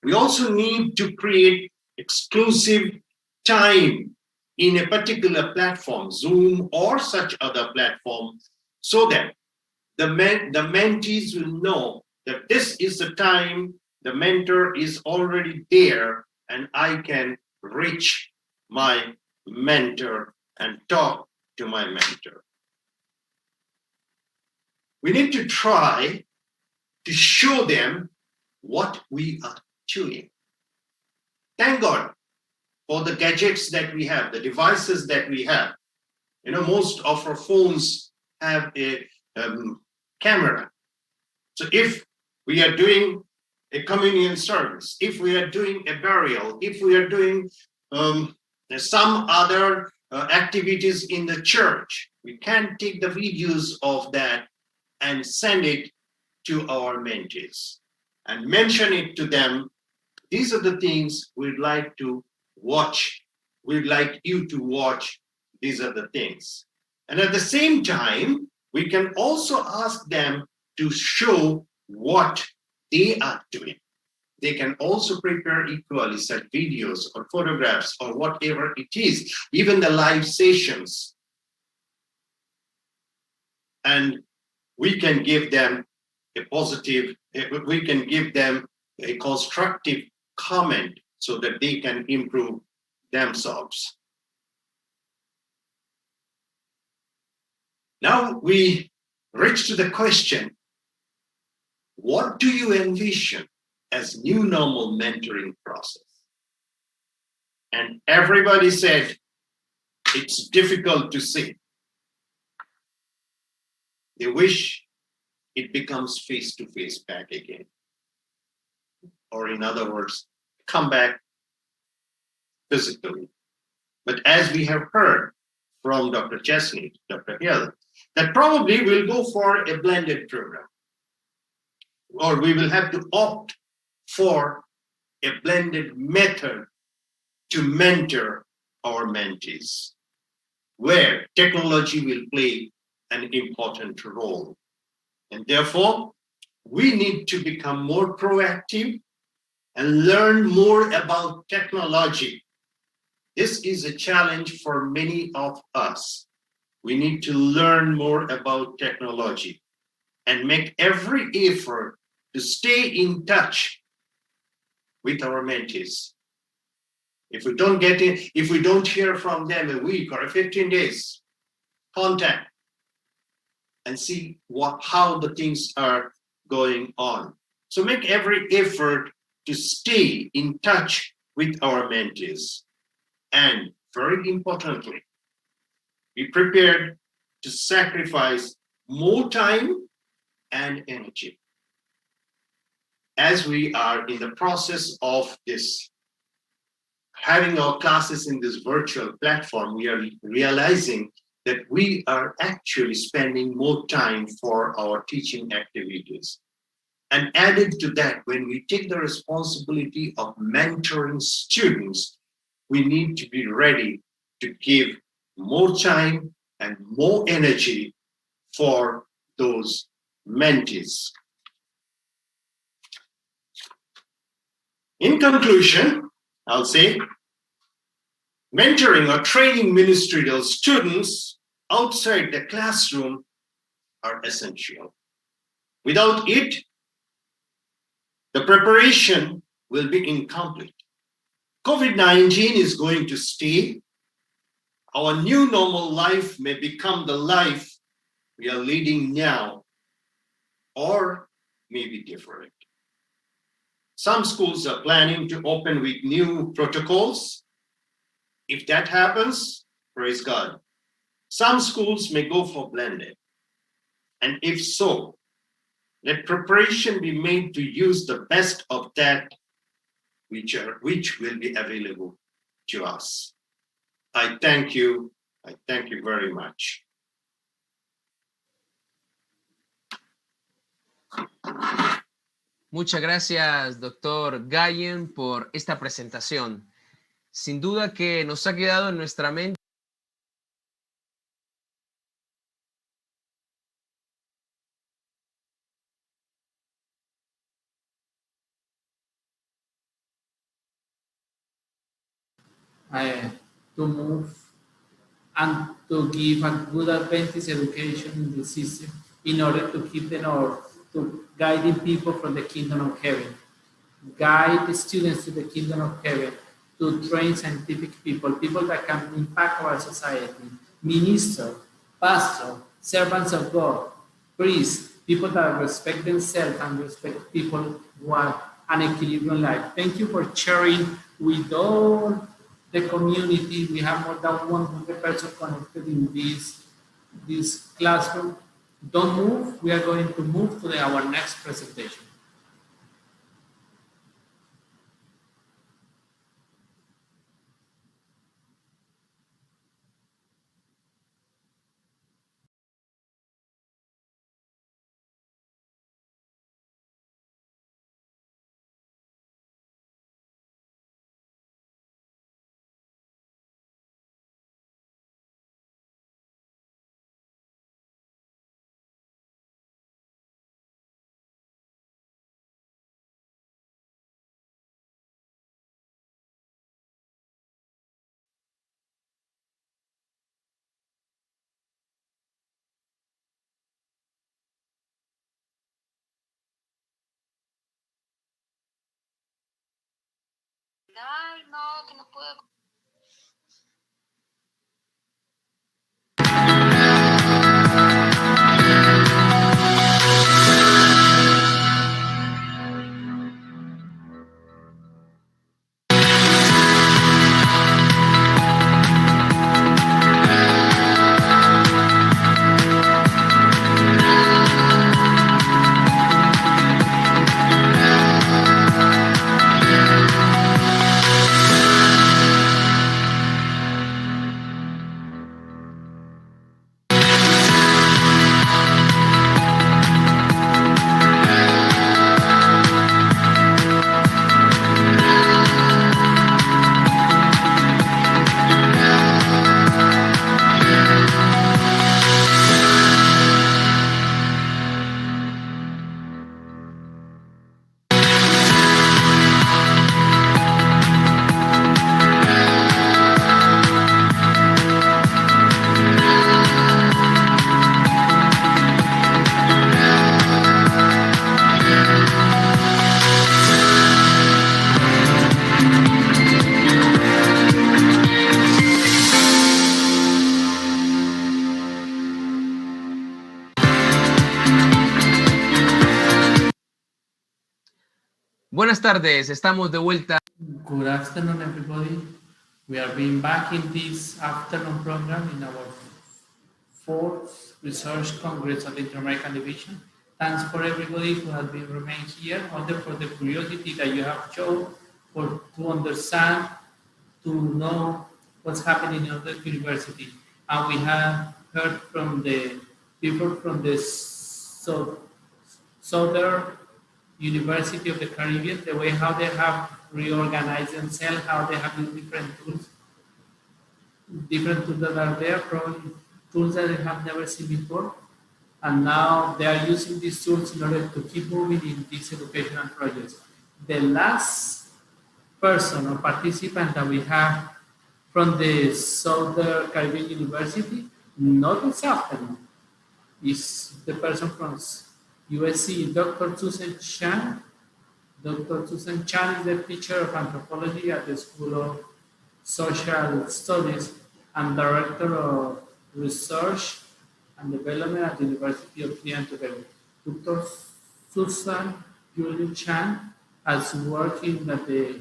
We also need to create exclusive time in a particular platform, Zoom or such other platform, so that the mentees will know that this is the time the mentor is already there and I can reach my mentor and talk to my mentor. We need to try to show them what we are doing. Thank God for the gadgets that we have, the devices that we have. You know, most of our phones have a camera. So if we are doing a communion service, if we are doing a burial, if we are doing There's some other activities in the church. We can take the videos of that and send it to our mentees and mention it to them. These are the things we'd like to watch. We'd like you to watch. These are the things. And at the same time, we can also ask them to show what they are doing. They can also prepare equally such videos or photographs or whatever it is, even the live sessions. And we can give them a positive, we can give them a constructive comment so that they can improve themselves. Now we reach to the question, what do you envision as new normal mentoring process? And everybody said, it's difficult to say. They wish it becomes face-to-face back again. Or in other words, come back physically. But as we have heard from Dr. Chesney, Dr. Hill, that probably we'll go for a blended program. Or we will have to opt for a blended method to mentor our mentees, where technology will play an important role. And therefore, we need to become more proactive and learn more about technology. This is a challenge for many of us. We need to learn more about technology and make every effort to stay in touch with our mentees. If we don't get in, if we don't hear from them a week or 15 days, contact and see how the things are going on. So make every effort to stay in touch with our mentees. And very importantly, be prepared to sacrifice more time and energy. As we are in the process of this, having our classes in this virtual platform, we are realizing that we are actually spending more time for our teaching activities. And added to that, when we take the responsibility of mentoring students, we need to be ready to give more time and more energy for those mentees. In conclusion, I'll say, mentoring or training ministerial students outside the classroom are essential. Without it, the preparation will be incomplete. COVID-19 is going to stay. Our new normal life may become the life we are leading now, or maybe different. Some schools are planning to open with new protocols. If that happens, praise God. Some schools may go for blended. And if so, let preparation be made to use the best of that which will be available to us. I thank you. I thank you very much. Muchas gracias, doctor Gallen, por esta presentación. Sin duda que nos ha quedado en nuestra mente to move and to give a good Adventist education in the system in order to keep the north, to guiding people from the kingdom of heaven, guide the students to the kingdom of heaven, to train scientific people, people that can impact our society, ministers, pastors, servants of God, priests, people that respect themselves and respect people who have an equilibrium life. Thank you for sharing with all the community. We have more than 100 persons connected in this classroom. Don't move. We are going to move to our next presentation. No, que no puedo. Buenas tardes, estamos de vuelta. Good afternoon, everybody. We are being back in this afternoon program in our fourth Research Congress of the Inter-American Division. Thanks for everybody who has been remained here, also for the curiosity that you have shown to understand, to know what's happening in other university. And we have heard from the people from the Southern University of the Caribbean, the way how they have reorganized themselves, how they have used different tools that are there, probably tools that they have never seen before. And now they are using these tools in order to keep moving in these educational projects. The last person or participant that we have from the Southern Caribbean University, not this afternoon, is the person from USC, Dr. Susan Chan. Dr. Susan Chan is the teacher of anthropology at the School of Social Studies and Director of Research and Development at the University of Trinidad and Tobago. Dr. Susan Julie Chan has worked at the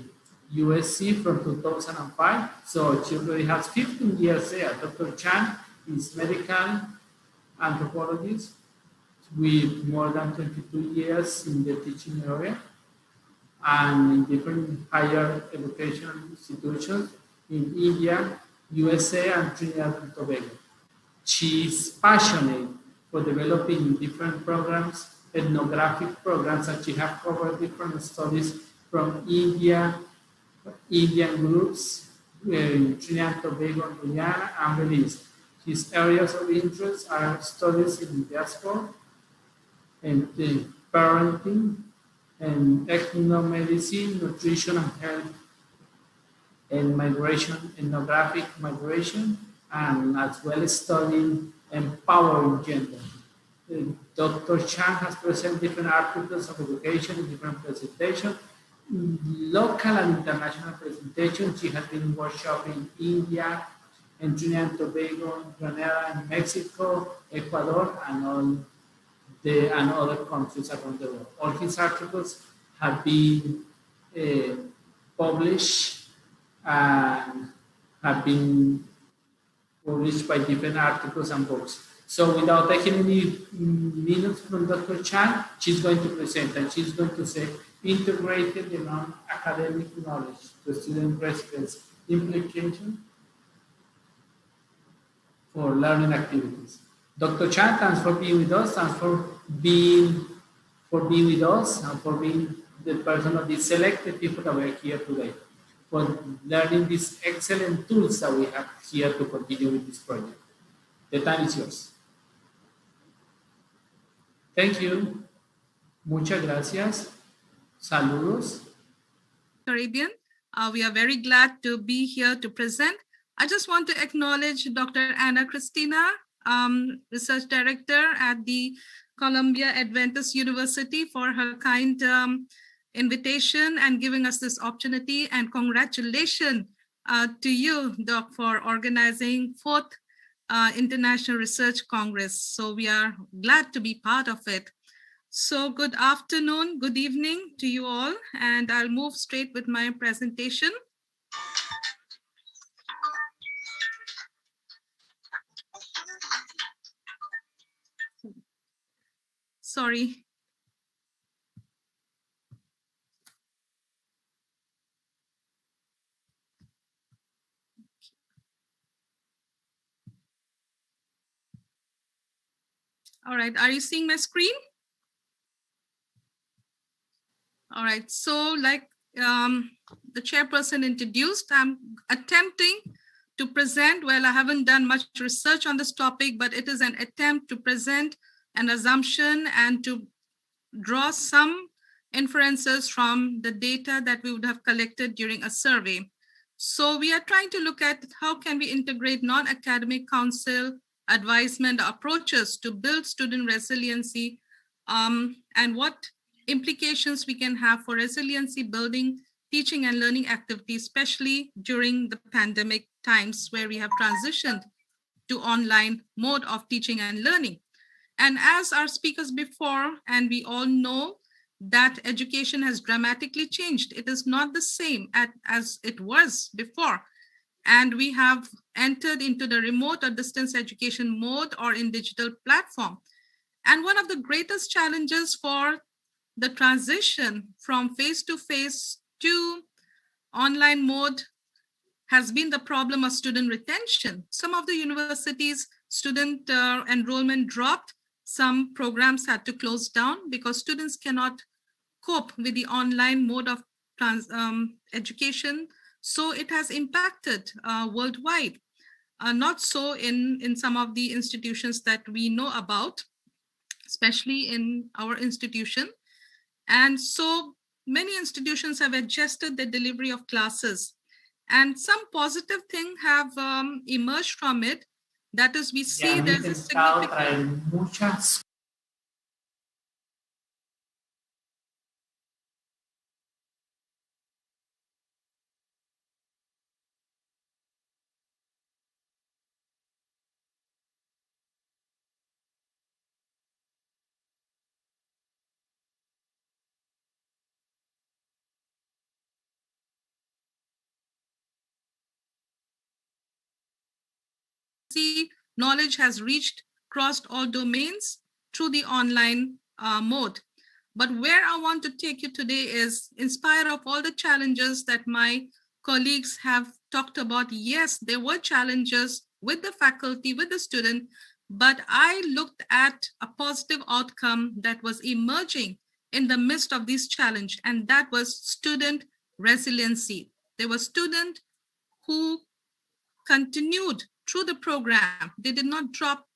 USC from 2005, so she already has 15 years there. Dr. Chan is medical anthropologist with more than 22 years in the teaching area and in different higher education institutions in India, USA, and Trinidad and Tobago. She is passionate for developing different programs, ethnographic programs, and she has covered different studies from India, Indian groups in Trinidad and Tobago, Guyana, and Belize. His areas of interest are studies in diaspora, and parenting, and ethnomedicine, nutrition and health, and migration, ethnographic migration, and as well as studying empowering gender. Dr. Chan has presented different articles of education in different presentations, local and international presentations. She has been workshopping in India, and Trinidad and Tobago, Grenada, and Mexico, Ecuador, and other countries around the world. All his articles have been published and have been published by different articles and books. So without taking any minutes from Dr. Chan, she's going to present, and she's going to say integrated non-academic knowledge to student residents, implication for learning activities. Dr. Chan, thanks for being with us, thanks for being with us, and for being the person of the selected people that were here today, for learning these excellent tools that we have here to continue with this project. The time is yours. Thank you. Muchas gracias. Saludos. Caribbean. We are very glad to be here to present. I just want to acknowledge Dr. Ana Cristina, Research Director at the Columbia Adventist University, for her kind invitation and giving us this opportunity. And congratulations to you, Doc, for organizing 4th International Research Congress. So we are glad to be part of it. So good afternoon, good evening to you all, and I'll move straight with my presentation. Sorry. All right, are you seeing my screen? All right, so like the chairperson introduced, I'm attempting to present, well, I haven't done much research on this topic, but it is an attempt to present an assumption and to draw some inferences from the data that we would have collected during a survey. So we are trying to look at how can we integrate non-academic counsel advisement approaches to build student resiliency, and what implications we can have for resiliency building, teaching and learning activities, especially during the pandemic times where we have transitioned to online mode of teaching and learning. And as our speakers before, and we all know that education has dramatically changed. It is not the same as it was before. And we have entered into the remote or distance education mode or in digital platform. And one of the greatest challenges for the transition from face-to-face to online mode has been the problem of student retention. Some of the universities' student enrollment dropped. Some programs had to close down because students cannot cope with the online mode of education. So it has impacted worldwide. Not so in some of the institutions that we know about, especially in our institution. And so many institutions have adjusted the delivery of classes. And some positive things have emerged from it. That is, we see there's a significant... knowledge has crossed all domains through the online mode. But where I want to take you today is, in spite of all the challenges that my colleagues have talked about, yes, there were challenges with the faculty, with the student, but I looked at a positive outcome that was emerging in the midst of this challenge, and that was student resiliency. There were students who continued through the program. They did not drop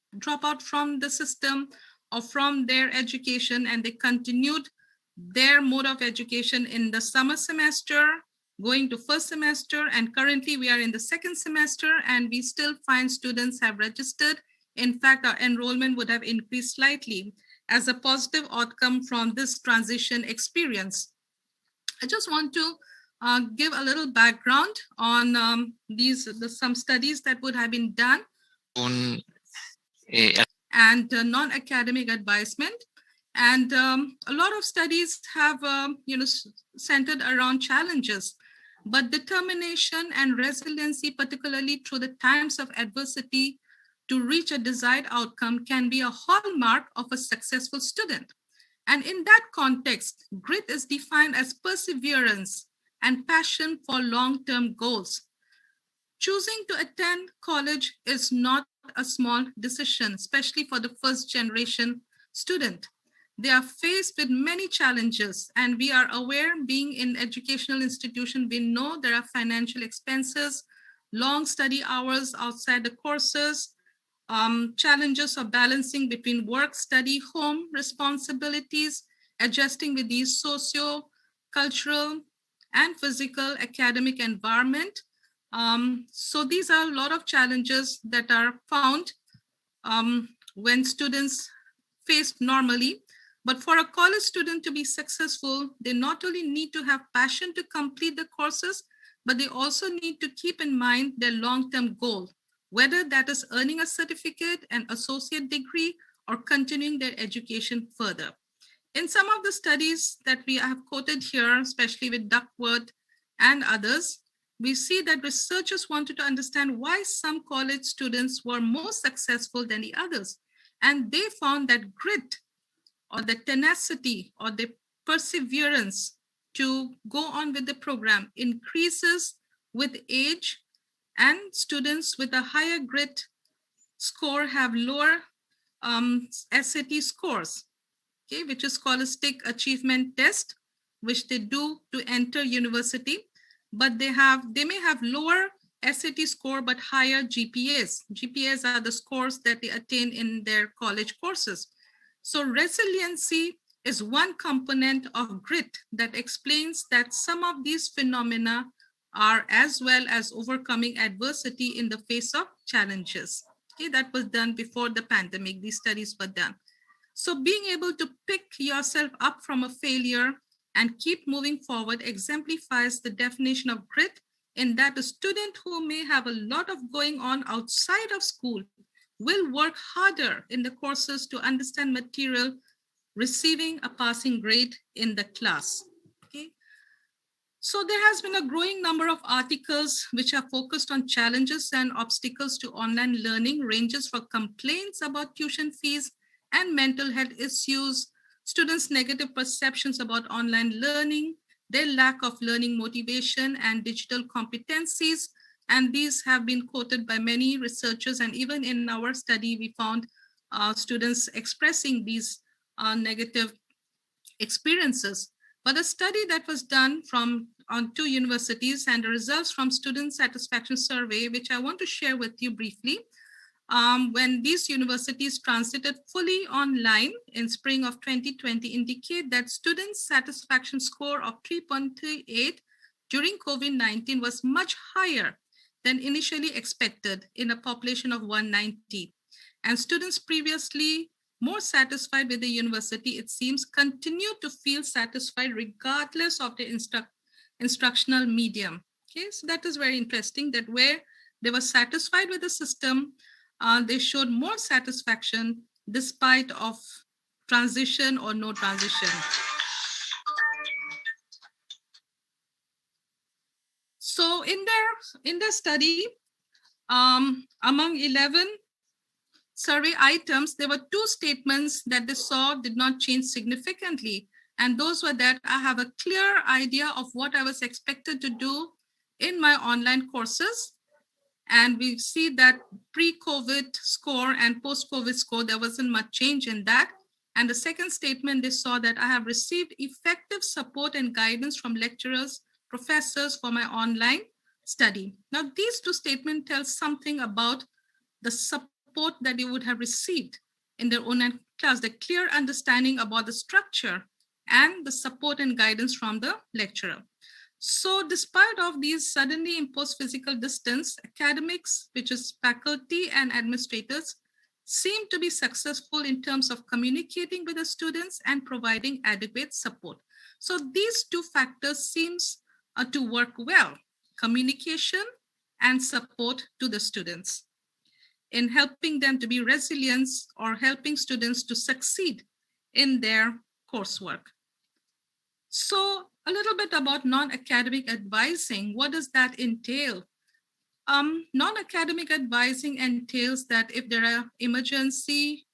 out from the system or from their education, and they continued their mode of education in the summer semester, going to first semester, and currently we are in the second semester, and we still find students have registered. In fact, our enrollment would have increased slightly as a positive outcome from this transition experience. I just want to give a little background on some studies that would have been done and non-academic advisement. And a lot of studies have centered around challenges, but determination and resiliency, particularly through the times of adversity to reach a desired outcome, can be a hallmark of a successful student. And in that context, grit is defined as perseverance and passion for long-term goals. Choosing to attend college is not a small decision, especially for the first generation student. They are faced with many challenges, and we are aware, being in educational institution, we know there are financial expenses, long study hours outside the courses, challenges of balancing between work, study, home responsibilities, adjusting with these socio-cultural and physical academic environment. So these are a lot of challenges that are found when students face normally. But for a college student to be successful, they not only need to have passion to complete the courses, but they also need to keep in mind their long-term goal, whether that is earning a certificate, an associate degree, or continuing their education further. In some of the studies that we have quoted here, especially with Duckworth and others, we see that researchers wanted to understand why some college students were more successful than the others. And they found that grit or the tenacity or the perseverance to go on with the program increases with age, and students with a higher grit score have lower SAT scores, okay, which is scholastic achievement test, which they do to enter university, but they may have lower SAT score but higher GPAs. GPAs are the scores that they attain in their college courses. So resiliency is one component of grit that explains that some of these phenomena are as well as overcoming adversity in the face of challenges. Okay, that was done before the pandemic. These studies were done. So being able to pick yourself up from a failure and keep moving forward exemplifies the definition of grit, in that a student who may have a lot of going on outside of school will work harder in the courses to understand material, receiving a passing grade in the class. Okay. So there has been a growing number of articles which are focused on challenges and obstacles to online learning, ranges from complaints about tuition fees and mental health issues, students' negative perceptions about online learning, their lack of learning motivation and digital competencies. And these have been quoted by many researchers. And even in our study, we found students expressing these negative experiences. But a study that was done on 2 universities and the results from student satisfaction survey, which I want to share with you briefly, when these universities transited fully online in spring of 2020, indicate that students' satisfaction score of 3.38 during COVID-19 was much higher than initially expected in a population of 190. And students previously more satisfied with the university, it seems, continue to feel satisfied regardless of the instructional medium. Okay, so that is very interesting, that where they were satisfied with the system, they showed more satisfaction despite of transition or no transition. So in their study, among 11 survey items, there were 2 statements that they saw did not change significantly. And those were that I have a clear idea of what I was expected to do in my online courses. And we see that pre-COVID score and post-COVID score, there wasn't much change in that. And the second statement, they saw that I have received effective support and guidance from lecturers, professors for my online study. Now, these 2 statements tell something about the support that they would have received in their online class, the clear understanding about the structure and the support and guidance from the lecturer. So despite of these suddenly imposed physical distance, academics, which is faculty and administrators, seem to be successful in terms of communicating with the students and providing adequate support. So these 2 factors seems to work well, communication and support to the students in helping them to be resilient or helping students to succeed in their coursework. So a little bit about non-academic advising. What does that entail? Non-academic advising entails that if there are emergency,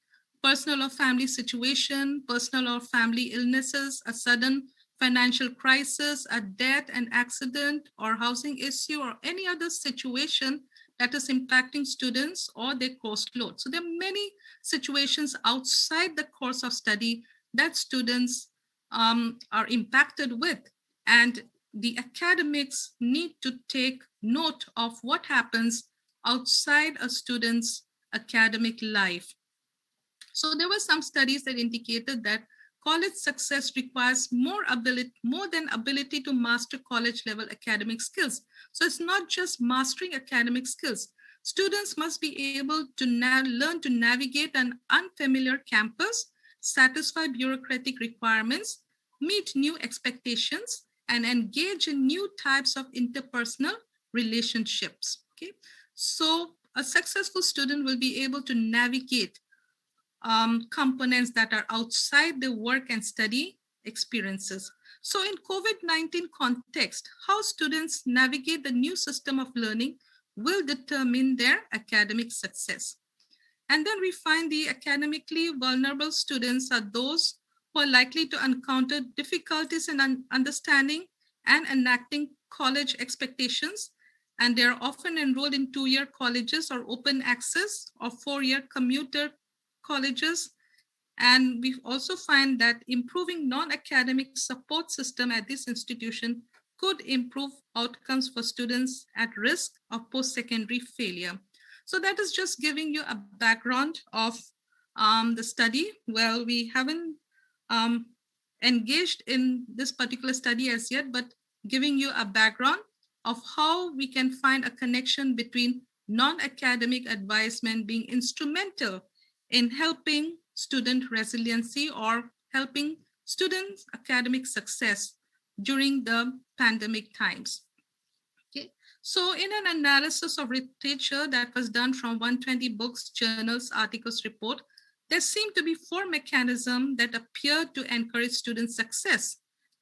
personal or family situation, personal or family illnesses, a sudden financial crisis, a death, an accident, or housing issue, or any other situation that is impacting students or their course load. So there are many situations outside the course of study that students are impacted with. And the academics need to take note of what happens outside a student's academic life. So there were some studies that indicated that college success requires more than ability to master college level academic skills. So it's not just mastering academic skills. Students must be able to learn to navigate an unfamiliar campus satisfy bureaucratic requirements, meet new expectations, and engage in new types of interpersonal relationships. Okay, so a successful student will be able to navigate components that are outside the work and study experiences. So in COVID-19 context, how students navigate the new system of learning will determine their academic success. And then we find the academically vulnerable students are those who are likely to encounter difficulties in understanding and enacting college expectations. And they're often enrolled in 2-year colleges or open access or 4-year commuter colleges. And we also find that improving non-academic support system at this institution could improve outcomes for students at risk of post-secondary failure. So that is just giving you a background of the study. Well, we haven't engaged in this particular study as yet, but giving you a background of how we can find a connection between non-academic advisement being instrumental in helping student resiliency or helping students' academic success during the pandemic times. Okay, so in an analysis of literature that was done from 120 books, journals, articles, report, there seem to be 4 mechanisms that appear to encourage student success.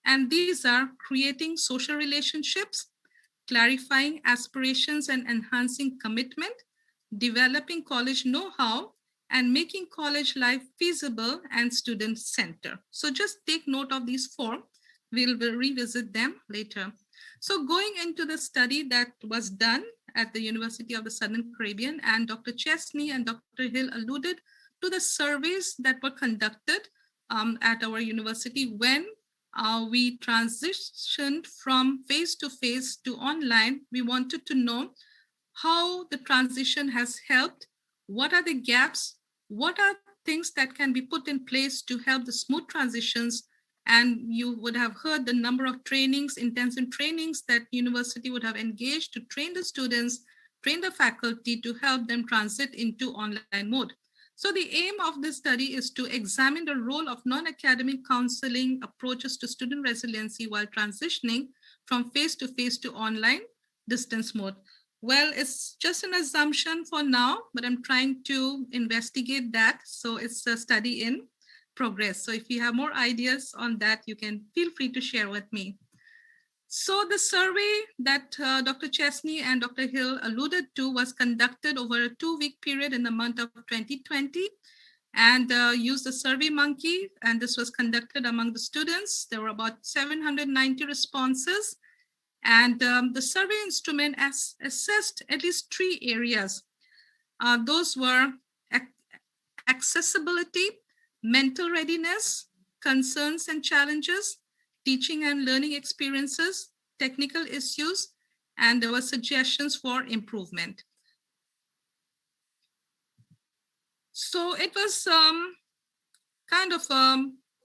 And these are creating social relationships, clarifying aspirations and enhancing commitment, developing college know-how, and making college life feasible and student-centered. So just take note of these 4. We'll revisit them later. So going into the study that was done at the University of the Southern Caribbean, and Dr. Chesney and Dr. Hill alluded to the surveys that were conducted at our university when we transitioned from face-to-face to online. We wanted to know how the transition has helped, what are the gaps, what are things that can be put in place to help the smooth transitions. And you would have heard the number of trainings, intensive trainings that university would have engaged to train the students, train the faculty to help them transit into online mode. So the aim of this study is to examine the role of non-academic counseling approaches to student resiliency while transitioning from face-to-face to online distance mode. Well, it's just an assumption for now, but I'm trying to investigate that. So it's a study in progress. So if you have more ideas on that, you can feel free to share with me. So the survey that Dr. Chesney and Dr. Hill alluded to was conducted over a 2-week period in the month of 2020 and used the SurveyMonkey. And this was conducted among the students. There were about 790 responses. And the survey instrument assessed at least 3 areas. Those were accessibility, mental readiness, concerns and challenges, teaching and learning experiences, technical issues, and there were suggestions for improvement. So it was kind of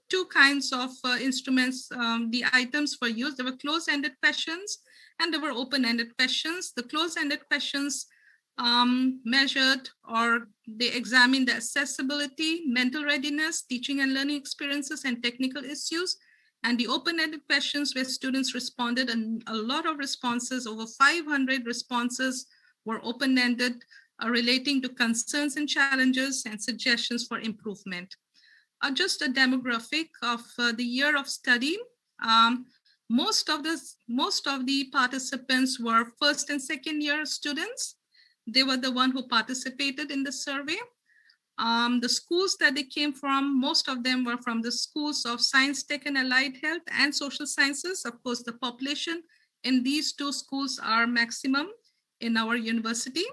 2 kinds of instruments. The items were used. There were closed-ended questions and there were open-ended questions. The closed-ended questions measured or they examined the accessibility, mental readiness, teaching and learning experiences, and technical issues. And the open-ended questions where students responded, and a lot of responses, over 500 responses were open-ended, relating to concerns and challenges and suggestions for improvement. Just a demographic of the year of study. Most of the participants were 1st and 2nd year students. They were the one who participated in the survey. The schools that they came from, most of them were from the schools of Science, Tech and Allied Health and Social Sciences. Of course, the population in these 2 schools are maximum in our university.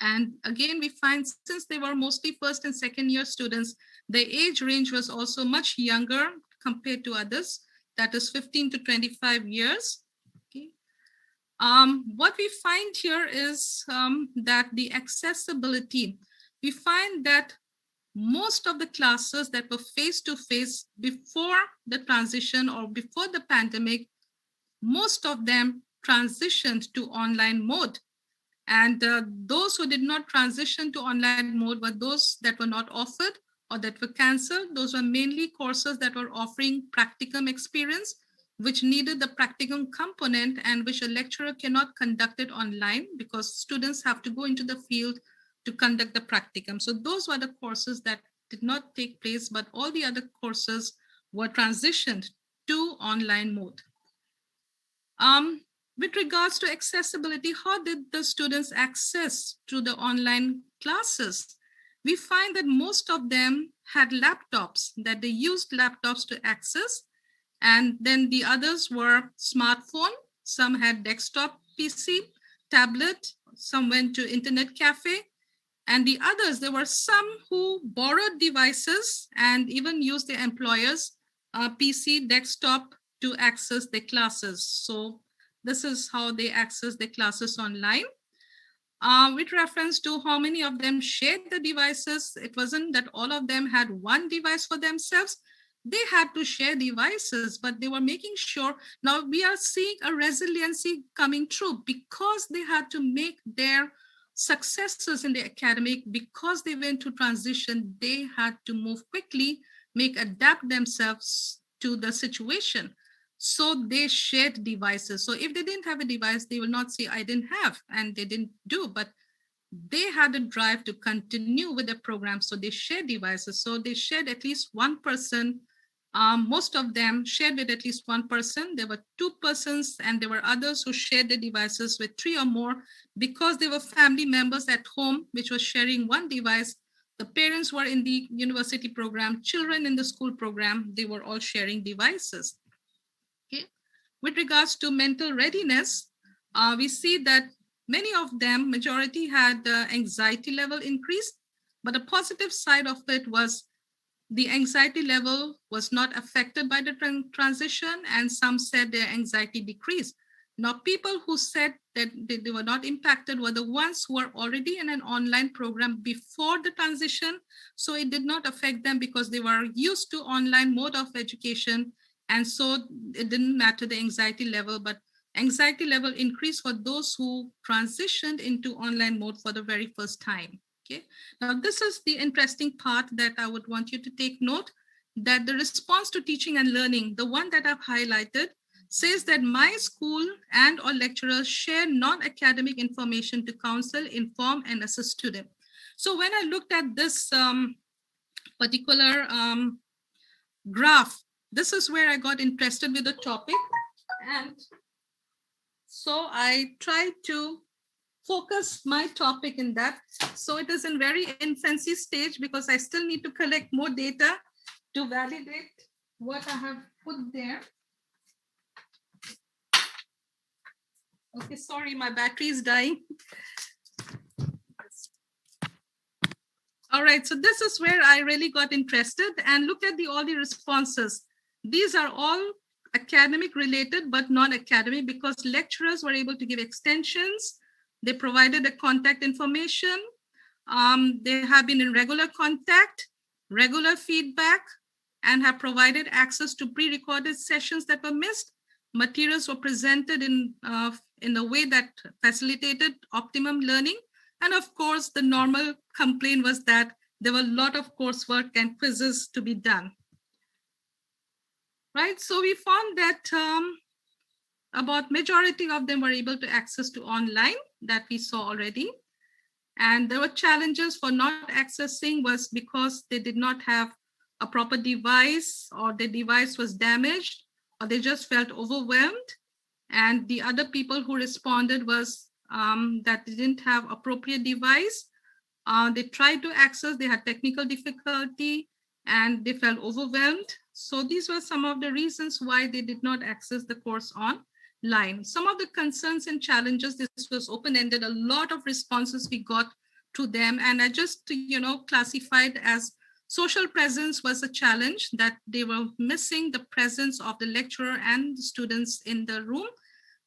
And again, we find since they were mostly 1st and 2nd year students, the age range was also much younger compared to others, that is 15 to 25 years. Okay. What we find here is that the accessibility, we find that most of the classes that were face-to-face before the transition or before the pandemic, most of them transitioned to online mode. And those who did not transition to online mode were those that were not offered or that were canceled, those were mainly courses that were offering practicum experience, which needed the practicum component and which a lecturer cannot conduct it online because students have to go into the field to conduct the practicum. So those were the courses that did not take place, but all the other courses were transitioned to online mode. With regards to accessibility, how did the students access to the online classes? We find that most of them had laptops, that they used laptops to access. And then the others were smartphone. Some had desktop PC, tablet, some went to internet cafe. And the others, there were some who borrowed devices and even used their employers' PC, desktop to access their classes. So this is how they access their classes online. With reference to how many of them shared the devices, it wasn't that all of them had one device for themselves. They had to share devices, but they were making sure. Now we are seeing a resiliency coming true because they had to make their successes in the academic, because they went to transition, they had to move quickly, adapt themselves to the situation. So they shared devices. So if they didn't have a device, they will not say, I didn't have, and they didn't do, but they had a drive to continue with the program. So they shared devices. So they shared at least one person. Most of them shared with at least one person. There were 2 persons, and there were others who shared the devices with 3 or more because they were family members at home, which was sharing one device. The parents were in the university program, children in the school program, they were all sharing devices. Okay. With regards to mental readiness, we see that many of them, majority had anxiety level increased, but the positive side of it was the anxiety level was not affected by the transition, and some said their anxiety decreased. Now, people who said that they were not impacted were the ones who were already in an online program before the transition. So it did not affect them because they were used to online mode of education. And so it didn't matter the anxiety level, but anxiety level increased for those who transitioned into online mode for the very first time. Okay. Now, this is the interesting part that I would want you to take note, that the response to teaching and learning, the one that I've highlighted, says that my school and or lecturers share non-academic information to counsel, inform, and assist students. So when I looked at this particular graph, this is where I got interested with the topic. And so I tried to focus my topic in that. So it is in very infancy stage because I still need to collect more data to validate what I have put there. Okay, sorry, my battery is dying. All right, so this is where I really got interested, and look at all the responses. These are all academic related, but non-academic, because lecturers were able to give extensions. They provided the contact information. They have been in regular contact, regular feedback, and have provided access to pre-recorded sessions that were missed. Materials were presented in a way that facilitated optimum learning. And of course, the normal complaint was that there were a lot of coursework and quizzes to be done. Right, so we found that about majority of them were able to access to online, that we saw already. And there were challenges for not accessing was because they did not have a proper device, or the device was damaged, or they just felt overwhelmed. And the other people who responded was that they didn't have appropriate device. They tried to access, they had technical difficulty, and they felt overwhelmed. So these were some of the reasons why they did not access the course online. Some of the concerns and challenges, this was open-ended, a lot of responses we got to them. And I just, classified as social presence was a challenge, that they were missing the presence of the lecturer and the students in the room.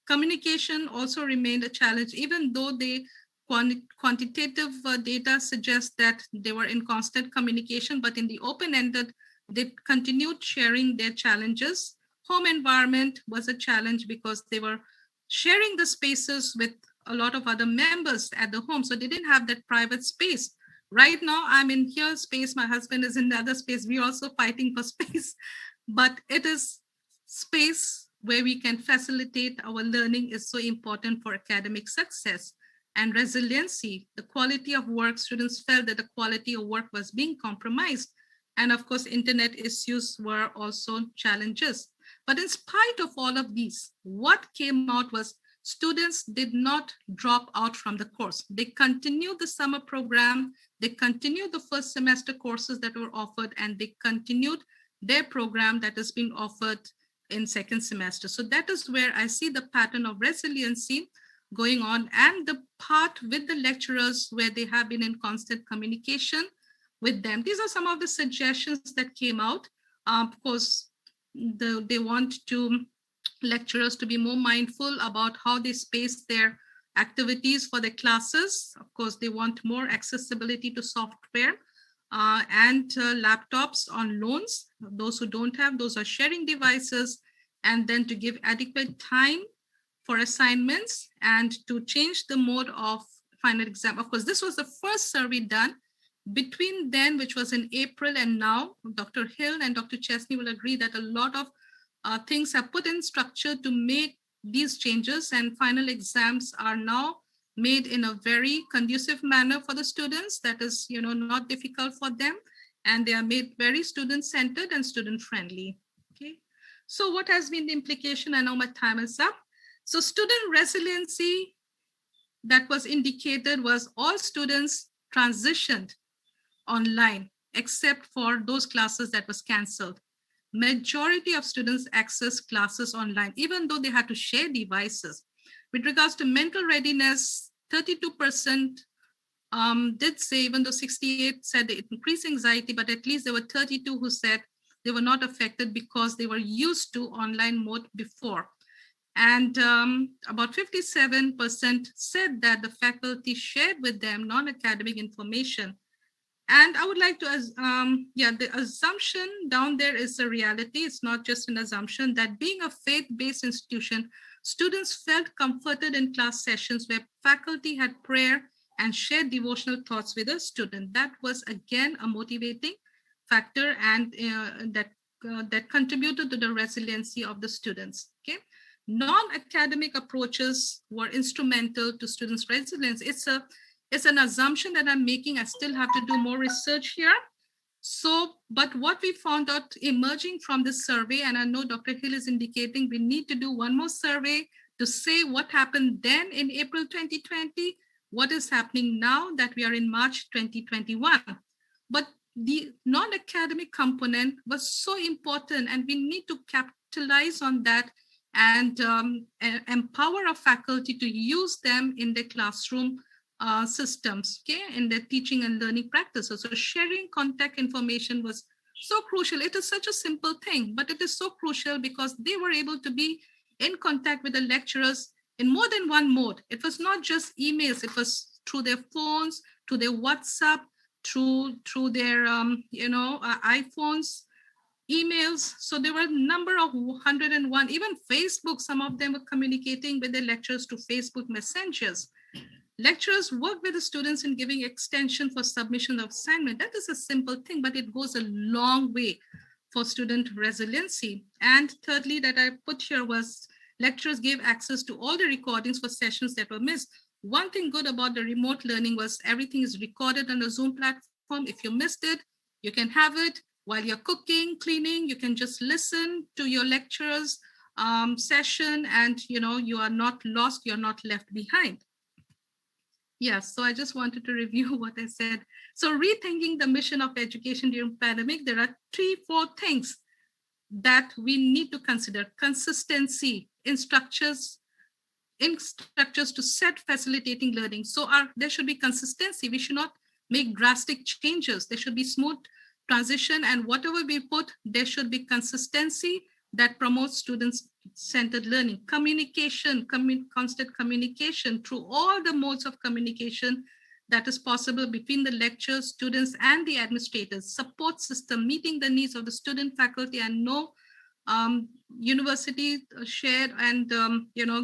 Communication also remained a challenge, even though the quantitative data suggests that they were in constant communication, but in the open-ended, they continued sharing their challenges. Home environment was a challenge because they were sharing the spaces with a lot of other members at the home. So they didn't have that private space Right now, I'm in here space. My husband is in the other space. We're also fighting for space, but it is space where we can facilitate our learning is so important for academic success and resiliency. The quality of work, students felt that the quality of work was being compromised. And of course, internet issues were also challenges. But in spite of all of these, what came out was students did not drop out from the course. They continued the summer program, they continued the first semester courses that were offered, and they continued their program that has been offered in second semester. So that is where I see the pattern of resiliency going on, and the part with the lecturers where they have been in constant communication with them. These are some of the suggestions that came out. Of course, they want lecturers to be more mindful about how they space their activities for their classes. Of course, they want more accessibility to software and laptops on loans. Those who don't have, those are sharing devices, and then to give adequate time for assignments and to change the mode of final exam. Of course, this was the first survey done. Between then, which was in April, and now, Dr. Hill and Dr. Chesney will agree that a lot of things are put in structure to make these changes, and final exams are now made in a very conducive manner for the students that is, not difficult for them, and they are made very student-centered and student-friendly. Okay, so what has been the implication? I know my time is up. So student resiliency that was indicated was all students transitioned online, except for those classes that was canceled. Majority of students access classes online, even though they had to share devices. With regards to mental readiness, 32% did say, even though 68 said they increased anxiety, but at least there were 32 who said they were not affected because they were used to online mode before. And about 57% said that the faculty shared with them non-academic information. And I would like to, the assumption down there is a reality. It's not just an assumption that being a faith-based institution, students felt comforted in class sessions where faculty had prayer and shared devotional thoughts with a student. That was, again, a motivating factor, and that contributed to the resiliency of the students. Okay, non-academic approaches were instrumental to students' resilience. It's an assumption that I'm making. I still have to do more research here. So, but what we found out emerging from this survey, and I know Dr. Hill is indicating we need to do one more survey to say what happened then in April 2020, what is happening now that we are in March 2021. But the non-academic component was so important, and we need to capitalize on that and empower our faculty to use them in the classroom systems, okay, in their teaching and learning practices. So sharing contact information was so crucial. It is such a simple thing, but it is so crucial because they were able to be in contact with the lecturers in more than one mode. It was not just emails, it was through their phones, through their WhatsApp, through their iPhones, emails. So there were a number of 101, even Facebook, some of them were communicating with their lecturers to Facebook messengers. Lecturers work with the students in giving extension for submission of assignment. That is a simple thing, but it goes a long way for student resiliency. And thirdly, that I put here was lecturers gave access to all the recordings for sessions that were missed. One thing good about the remote learning was everything is recorded on the Zoom platform. If you missed it, you can have it while you're cooking, cleaning. You can just listen to your lecturer's session, and you are not lost, you're not left behind. Yes, so I just wanted to review what I said. So rethinking the mission of education during pandemic, there are 3-4 things that we need to consider. Consistency in structures to set facilitating learning. So there should be consistency. We should not make drastic changes. There should be smooth transition, and whatever we put, there should be consistency that promotes student-centered learning. Communication, constant communication through all the modes of communication that is possible between the lecturers, students, and the administrators. Support system, meeting the needs of the student, faculty, and university shared and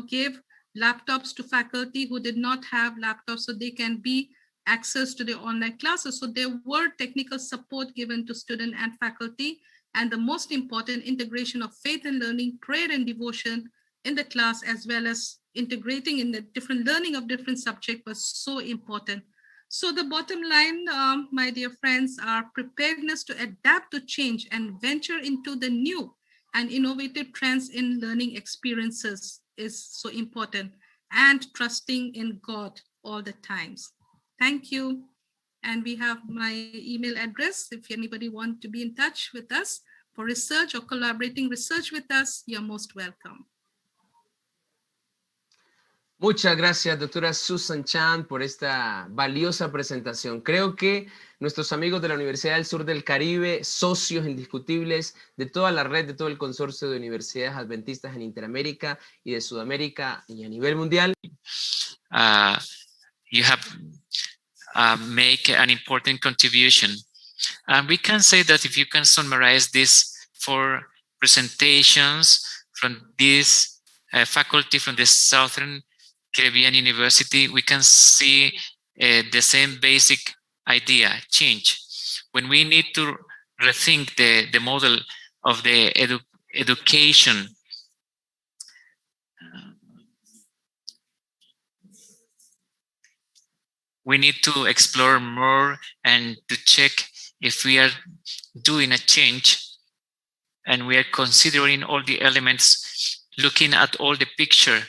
gave laptops to faculty who did not have laptops so they can be access to the online classes. So there were technical support given to student and faculty, and the most important, integration of faith and learning, prayer and devotion in the class, as well as integrating in the different learning of different subjects was so important. So the bottom line, my dear friends, our preparedness to adapt to change and venture into the new and innovative trends in learning experiences is so important, and trusting in God all the times. Thank you. And we have my email address. If anybody wants to be in touch with us for research or collaborating research with us, you're most welcome. Muchas gracias, doctora Susan Chan, por esta valiosa presentación. Creo que nuestros amigos de la Universidad del Sur del Caribe, socios indiscutibles de toda la red, de todo el consorcio de universidades adventistas en Interamérica y de Sudamérica y a nivel mundial. You have make an important contribution. We can say that if you can summarize these 4 presentations from this faculty from the Southern Caribbean University, we can see the same basic idea, change. When we need to rethink the model of the education, we need to explore more and to check if we are doing a change and we are considering all the elements, looking at all the picture,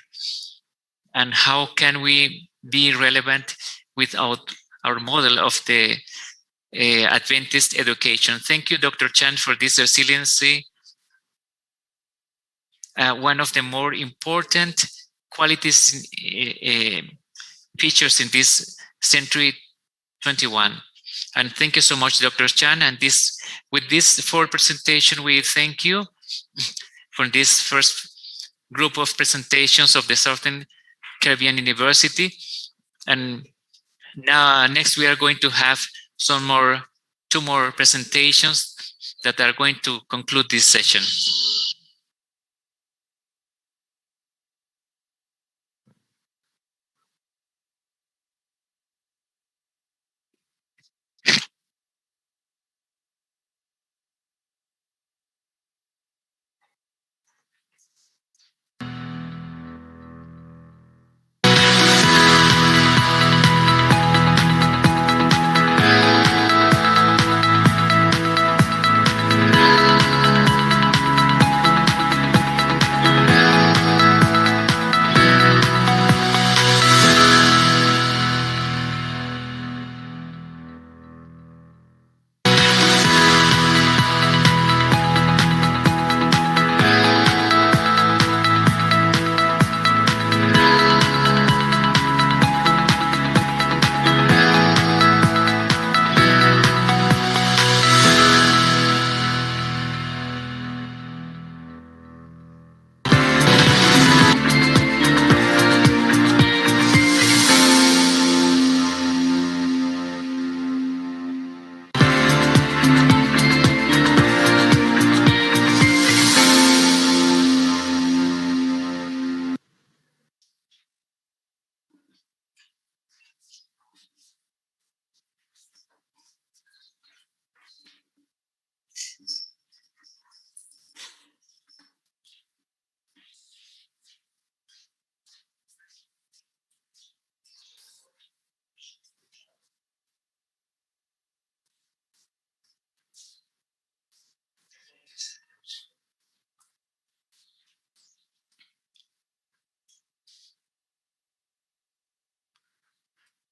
and how can we be relevant without our model of the Adventist education. Thank you, Dr. Chan, for this resiliency. One of the more important qualities, features in this century 21. And thank you so much, Dr. Chan. And with this 4 presentation, we thank you for this first group of presentations of the Southern Caribbean University. And now next we are going to have 2 more presentations that are going to conclude this session.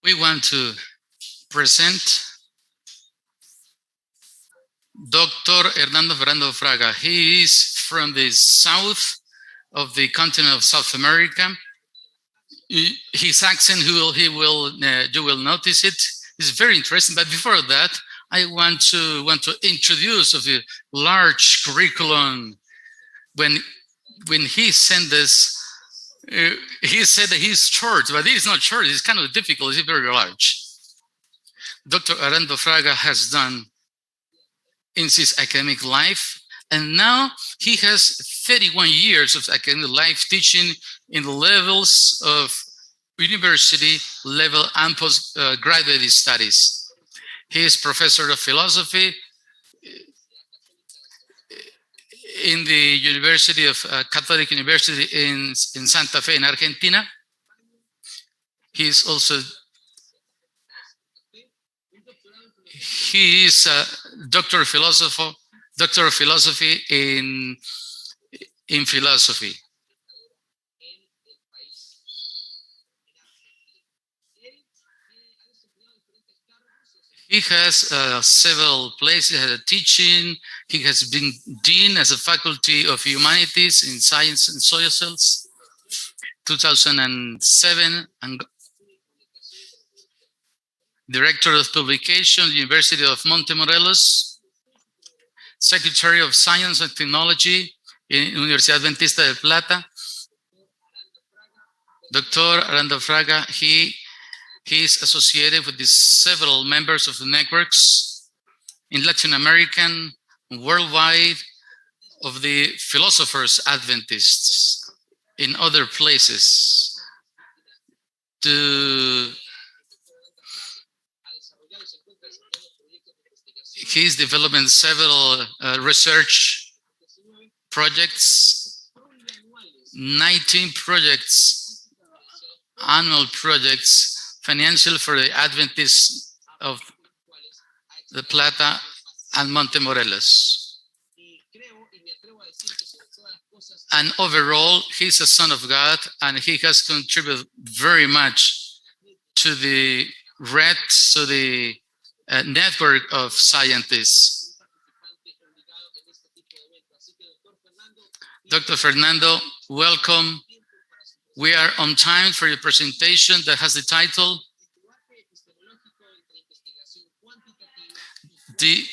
We want to present Dr. Hernando Fernando Fraga. He is from the south of the continent of South America. His accent, you will notice it, is very interesting. But before that, I want to introduce of the large curriculum. When he sent this, he said that he's short, but it is not short. It's kind of difficult. It's very large. Dr. Hernando Fraga has done in his academic life, and now he has 31 years of academic life teaching in the levels of university level and postgraduate studies. He is professor of philosophy in the University of Catholic University in Santa Fe in Argentina. He is a doctor of philosophy in philosophy. He has several places, he has a teaching. He has been dean as a faculty of humanities in science and socials, 2007, and director of publication, University of Montemorelos, secretary of science and technology in Universidad Adventista de Plata. Dr. Aranda Fraga, he is associated with several members of the networks in Latin American, worldwide, of the philosophers Adventists in other places. He's developing several research projects, 19 projects, annual projects, financial for the Adventists of the Plata and Montemorelos. And overall, he's a son of God, and he has contributed very much to the network of scientists. Dr. Fernando, welcome. We are on time for your presentation that has the title, The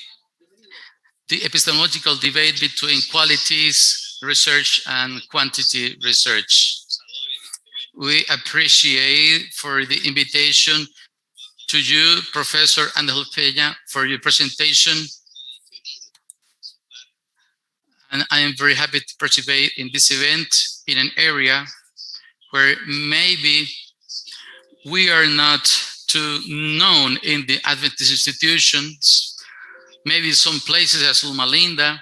Epistemological Debate Between Qualities Research and Quantity Research. We appreciate for the invitation to you, Professor Angel Peña, for your presentation. And I am very happy to participate in this event in an area where maybe we are not too known in the Adventist institutions, maybe some places as Loma Linda,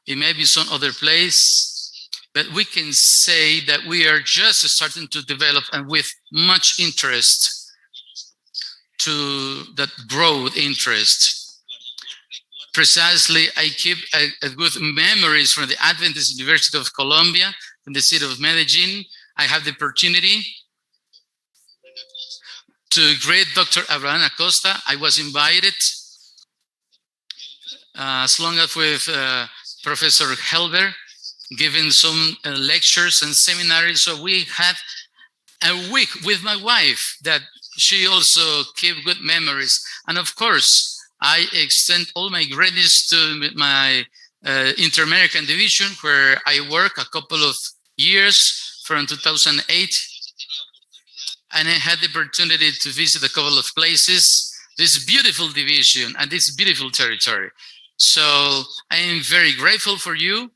it may be some other place, but we can say that we are just starting to develop, and with much interest, to that growth interest. Precisely, I keep a good memories from the Adventist University of Colombia, in the city of Medellin. I have the opportunity to greet Dr. Abraham Acosta. I was invited, as long as with Professor Helber, giving some lectures and seminaries. So we had a week with my wife that she also kept good memories. And of course, I extend all my greatness to my Inter-American division, where I work a couple of years from 2008. And I had the opportunity to visit a couple of places, this beautiful division and this beautiful territory. So I am very grateful for you.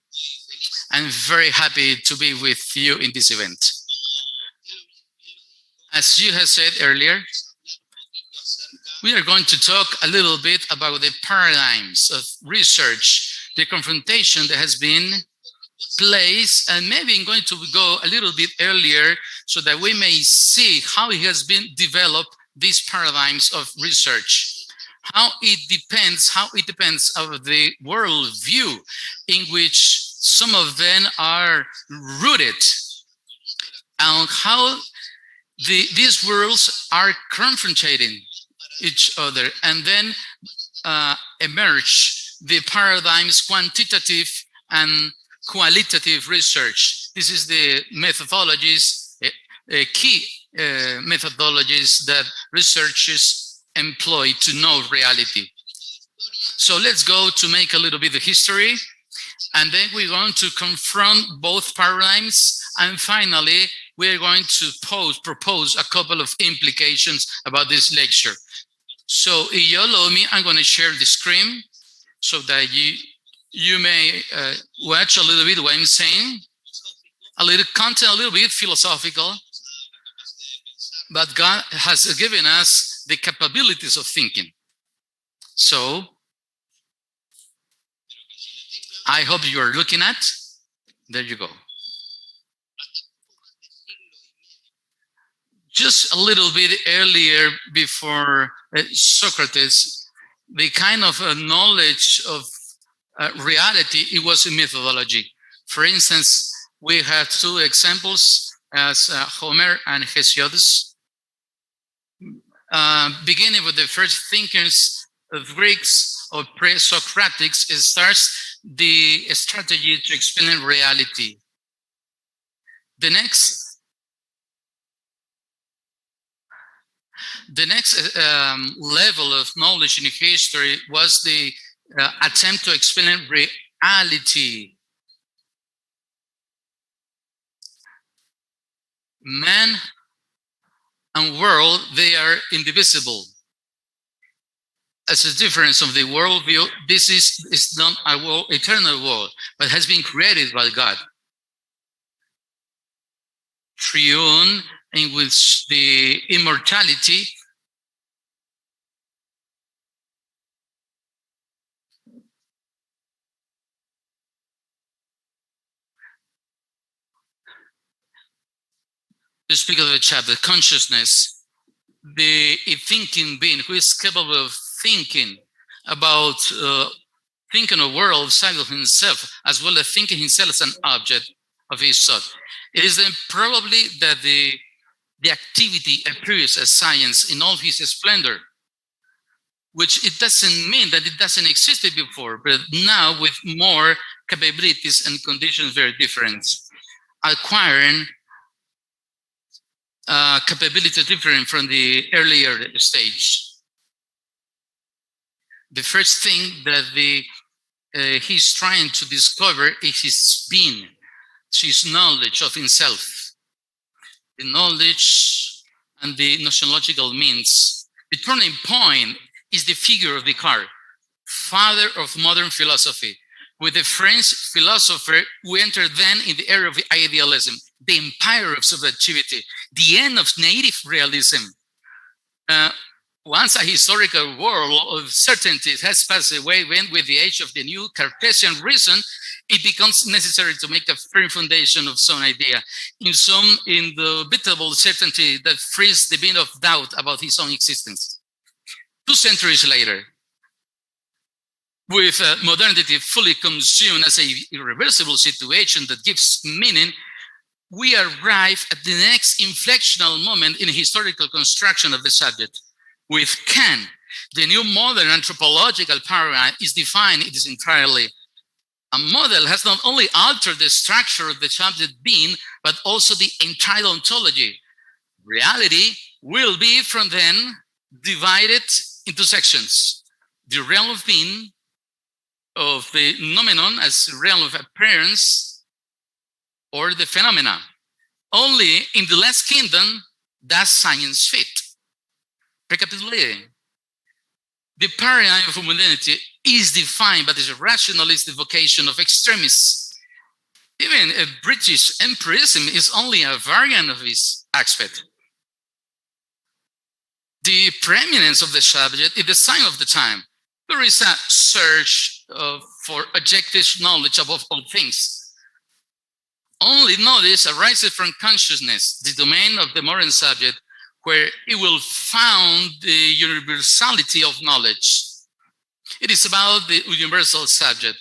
I'm very happy to be with you in this event. As you have said earlier, we are going to talk a little bit about the paradigms of research, the confrontation that has been placed, and maybe I'm going to go a little bit earlier so that we may see how it has been developed, these paradigms of research. How it depends of the worldview in which some of them are rooted, and how these worlds are confronting each other, and then emerge the paradigms quantitative and qualitative research. This is the methodologies, key methodologies that researchers employ to know reality. So let's go to make a little bit of history, and then we're going to confront both paradigms, and finally we're going to propose a couple of implications about this lecture. So if you allow me, I'm going to share the screen so that you may watch a little bit what I'm saying, a little content, a little bit philosophical. but God has given us the capabilities of thinking. So I hope you are looking at. There you go. Just a little bit earlier, before Socrates, the kind of knowledge of reality, it was a methodology. For instance, we have two examples as Homer and Hesiodus. Beginning with the first thinkers of Greeks or pre-Socratics, it starts the strategy to explain reality. The next level of knowledge in history was the attempt to explain reality. Man and world, they are indivisible. As a difference of the worldview, this is not a world, eternal world, but has been created by God. Triune, in which the immortality to speak of the chapter, consciousness, the thinking being who is capable of thinking about thinking a world outside of himself, as well as thinking himself as an object of his thought. It is then probably that the activity appears as science in all his splendor, which it doesn't mean that it doesn't exist before, but now with more capabilities and conditions very different, acquiring capability different from the earlier stage. The first thing that he's trying to discover is his being, his knowledge of himself. The knowledge and the gnoseological means. The turning point is the figure of Descartes, father of modern philosophy. With the French philosopher, we enter then in the era of idealism, the empire of subjectivity, the end of native realism. Once a historical world of certainty has passed away, when with the age of the new Cartesian reason, it becomes necessary to make a firm foundation of some idea, in some indubitable certainty that frees the being of doubt about his own existence. 2 centuries later, with modernity fully consumed as an irreversible situation that gives meaning, we arrive at the next inflectional moment in historical construction of the subject. With Kant, the new modern anthropological paradigm is defined it is entirely. A model has not only altered the structure of the subject being, but also the entire ontology. Reality will be from then divided into sections. The realm of being, of the nomenon as realm of appearance, or the phenomena. Only in the last kingdom does science fit. Recapitulating, the paradigm of modernity is defined by this rationalist vocation of extremists. Even a British empirism is only a variant of this aspect. The preeminence of the subject is the sign of the time. There is a search for objective knowledge above all things. Only knowledge arises from consciousness, the domain of the modern subject, where it will found the universality of knowledge. It is about the universal subject,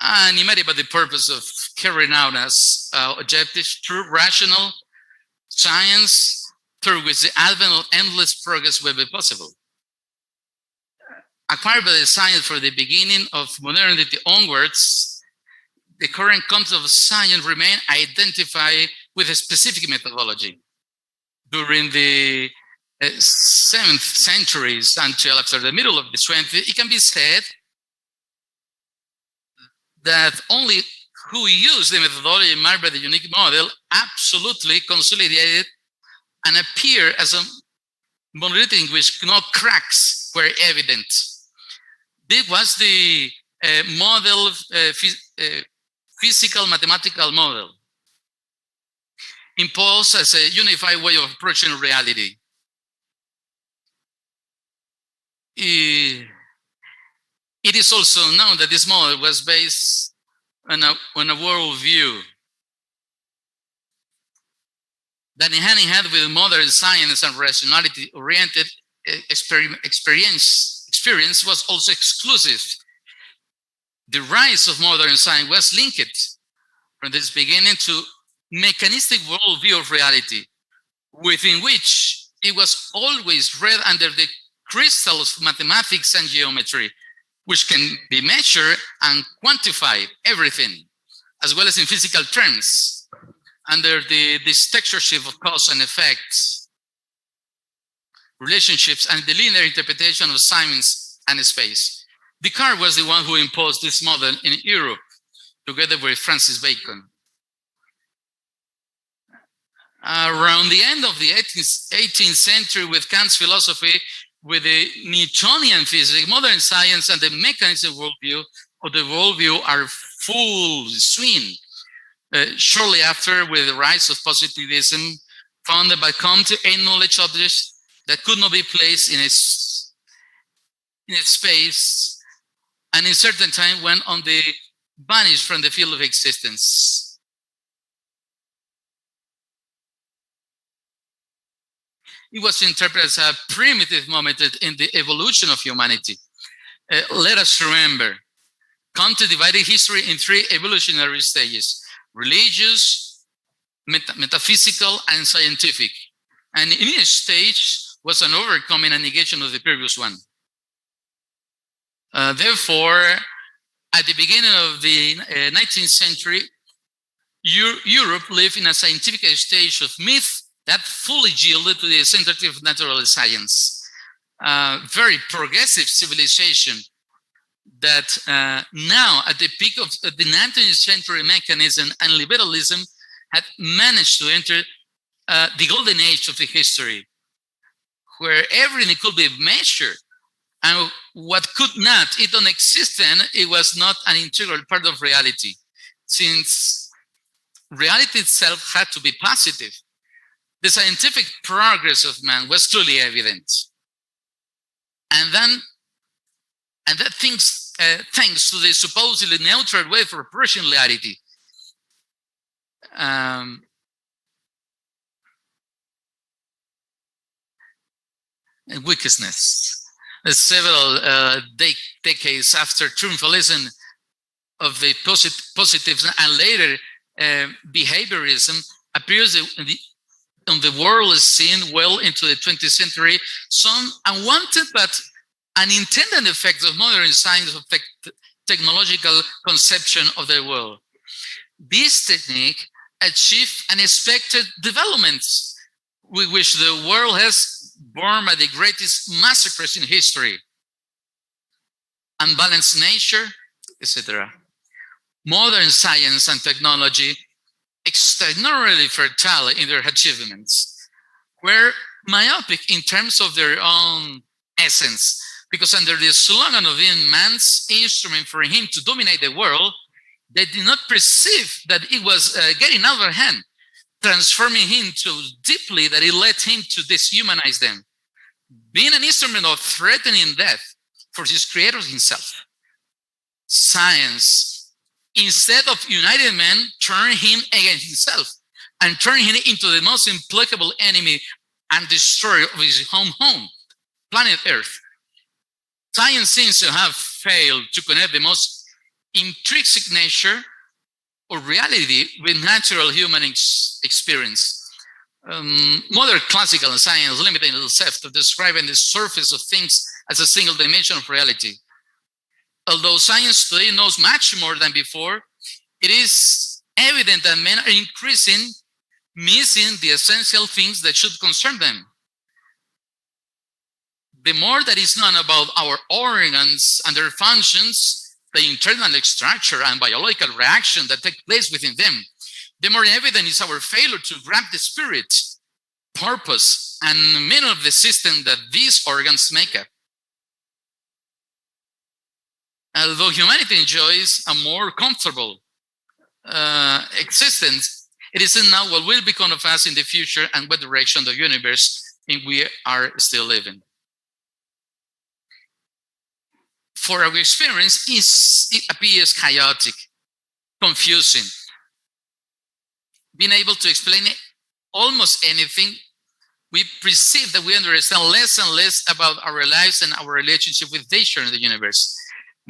animated by the purpose of carrying out as objectives true rational science, through which the advent of endless progress will be possible. Acquired by the science from the beginning of modernity onwards, the current concept of science remain identified with a specific methodology. During the 7th centuries until after the middle of the 20th, it can be said that only who used the methodology marked by the unique model absolutely consolidated and appeared as a monolith in which no cracks were evident. This was the model, physical mathematical model. imposed as a unified way of approaching reality. It is also known that this model was based on a worldview that hand in hand with modern science and rationality-oriented experience was also exclusive. The rise of modern science was linked from this beginning to mechanistic worldview of reality, within which it was always read under the crystal of mathematics and geometry, which can be measured and quantified, everything, as well as in physical terms, under this textureship of cause and effects, relationships, and the linear interpretation of science and space. Descartes was the one who imposed this model in Europe, together with Francis Bacon. Around the end of the 18th century, with Kant's philosophy, with the Newtonian physics, modern science and the mechanism worldview are full swing. Shortly after, with the rise of positivism, founded by Comte to acknowledge objects that could not be placed in its space, and in certain time went on the vanish from the field of existence. It was interpreted as a primitive moment in the evolution of humanity. Let us remember, Comte divided history in three evolutionary stages: religious, metaphysical, and scientific. And in each stage was an overcoming and negation of the previous one. Therefore, at the beginning of the 19th century, Europe lived in a scientific stage of myth that fully yielded to the centrality of natural science. Very progressive civilization that now, at the peak of the 19th century, mechanism and liberalism had managed to enter the golden age of the history, where everything could be measured, and what could not, it don't exist then, it was not an integral part of reality, since reality itself had to be positive. The scientific progress of man was clearly evident. And that thanks to the supposedly neutral way for approaching reality. And wickedness. Several decades after triumphalism of the positivism and later behaviorism appears on the world scene well into the 20th century, some unwanted but unintended effects of modern science of technological conception of the world. This technique achieved unexpected developments with which the world has borne by the greatest massacres in history, unbalanced nature, etc. Modern science and technology, extraordinarily fertile in their achievements, were myopic in terms of their own essence, because under the slogan of being man's instrument for him to dominate the world, they did not perceive that it was getting out of hand, transforming him so deeply that it led him to dehumanize them, being an instrument of threatening death for his creator himself. Science, instead of uniting men, turned him against himself and turned him into the most implacable enemy and destroyer of his home, planet Earth. Science seems to have failed to connect the most intrinsic nature or reality with natural human experience. Modern classical science limited itself to describing the surface of things as a single dimension of reality. Although science today knows much more than before, it is evident that men are increasingly missing the essential things that should concern them. The more that is known about our organs and their functions, the internal structure and biological reaction that take place within them, the more evident is our failure to grasp the spirit, purpose, and meaning of the system that these organs make up. Although humanity enjoys a more comfortable existence, It isn't now what will become of us in the future and what direction the universe in we are still living. For our experience, it appears chaotic, confusing. Being able to explain almost anything, we perceive that we understand less and less about our lives and our relationship with nature in the universe.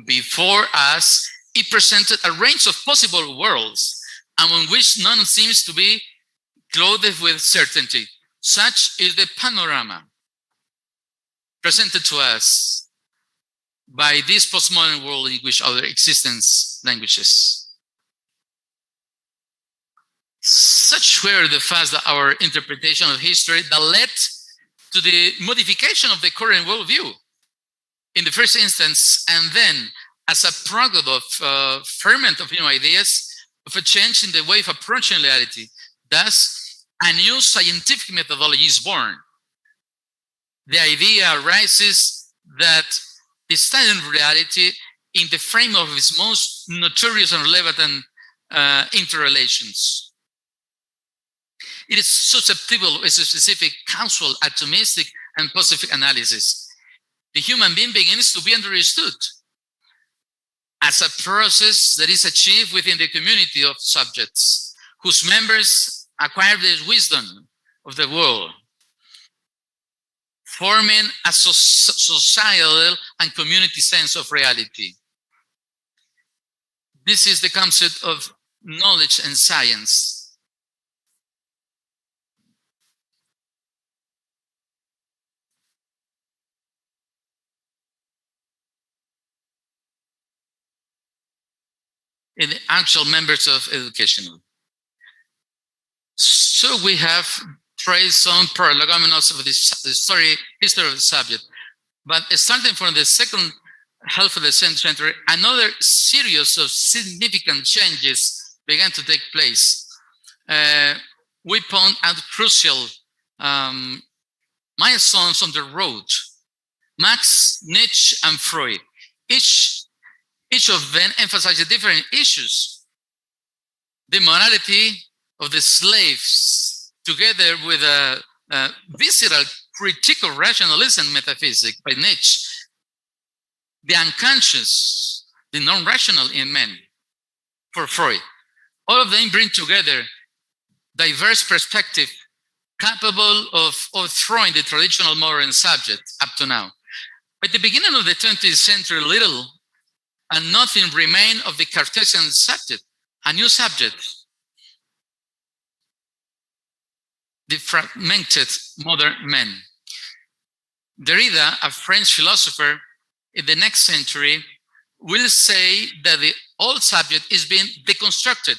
Before us, it presented a range of possible worlds, among which none seems to be clothed with certainty. Such is the panorama presented to us by this postmodern world in which our existence languishes. Such were the facts that our interpretation of history that led to the modification of the current worldview in the first instance, and then as a product of ferment of new ideas, of a change in the way of approaching reality. Thus, a new scientific methodology is born. The idea arises that the study of reality in the frame of its most notorious and relevant interrelations. It is susceptible of a specific causal, atomistic, and positive analysis. The human being begins to be understood as a process that is achieved within the community of subjects, whose members acquire the wisdom of the world, forming a societal and community sense of reality. This is the concept of knowledge and science. In the actual members of educational. So we have traced some prolegomena of the history of the subject. But starting from the second half of the century, another series of significant changes began to take place. We point out crucial milestones on the road. Marx, Nietzsche, and Freud. Each of them emphasizes different issues. The morality of the slaves, together with a visceral critique of rationalism and metaphysics by Nietzsche. The unconscious, the non-rational in men, for Freud. All of them bring together diverse perspectives capable of overthrowing the traditional modern subject up to now. At the beginning of the 20th century, little and nothing remained of the Cartesian subject, a new subject, the fragmented modern man. Derrida, a French philosopher in the next century, will say that the old subject is being deconstructed.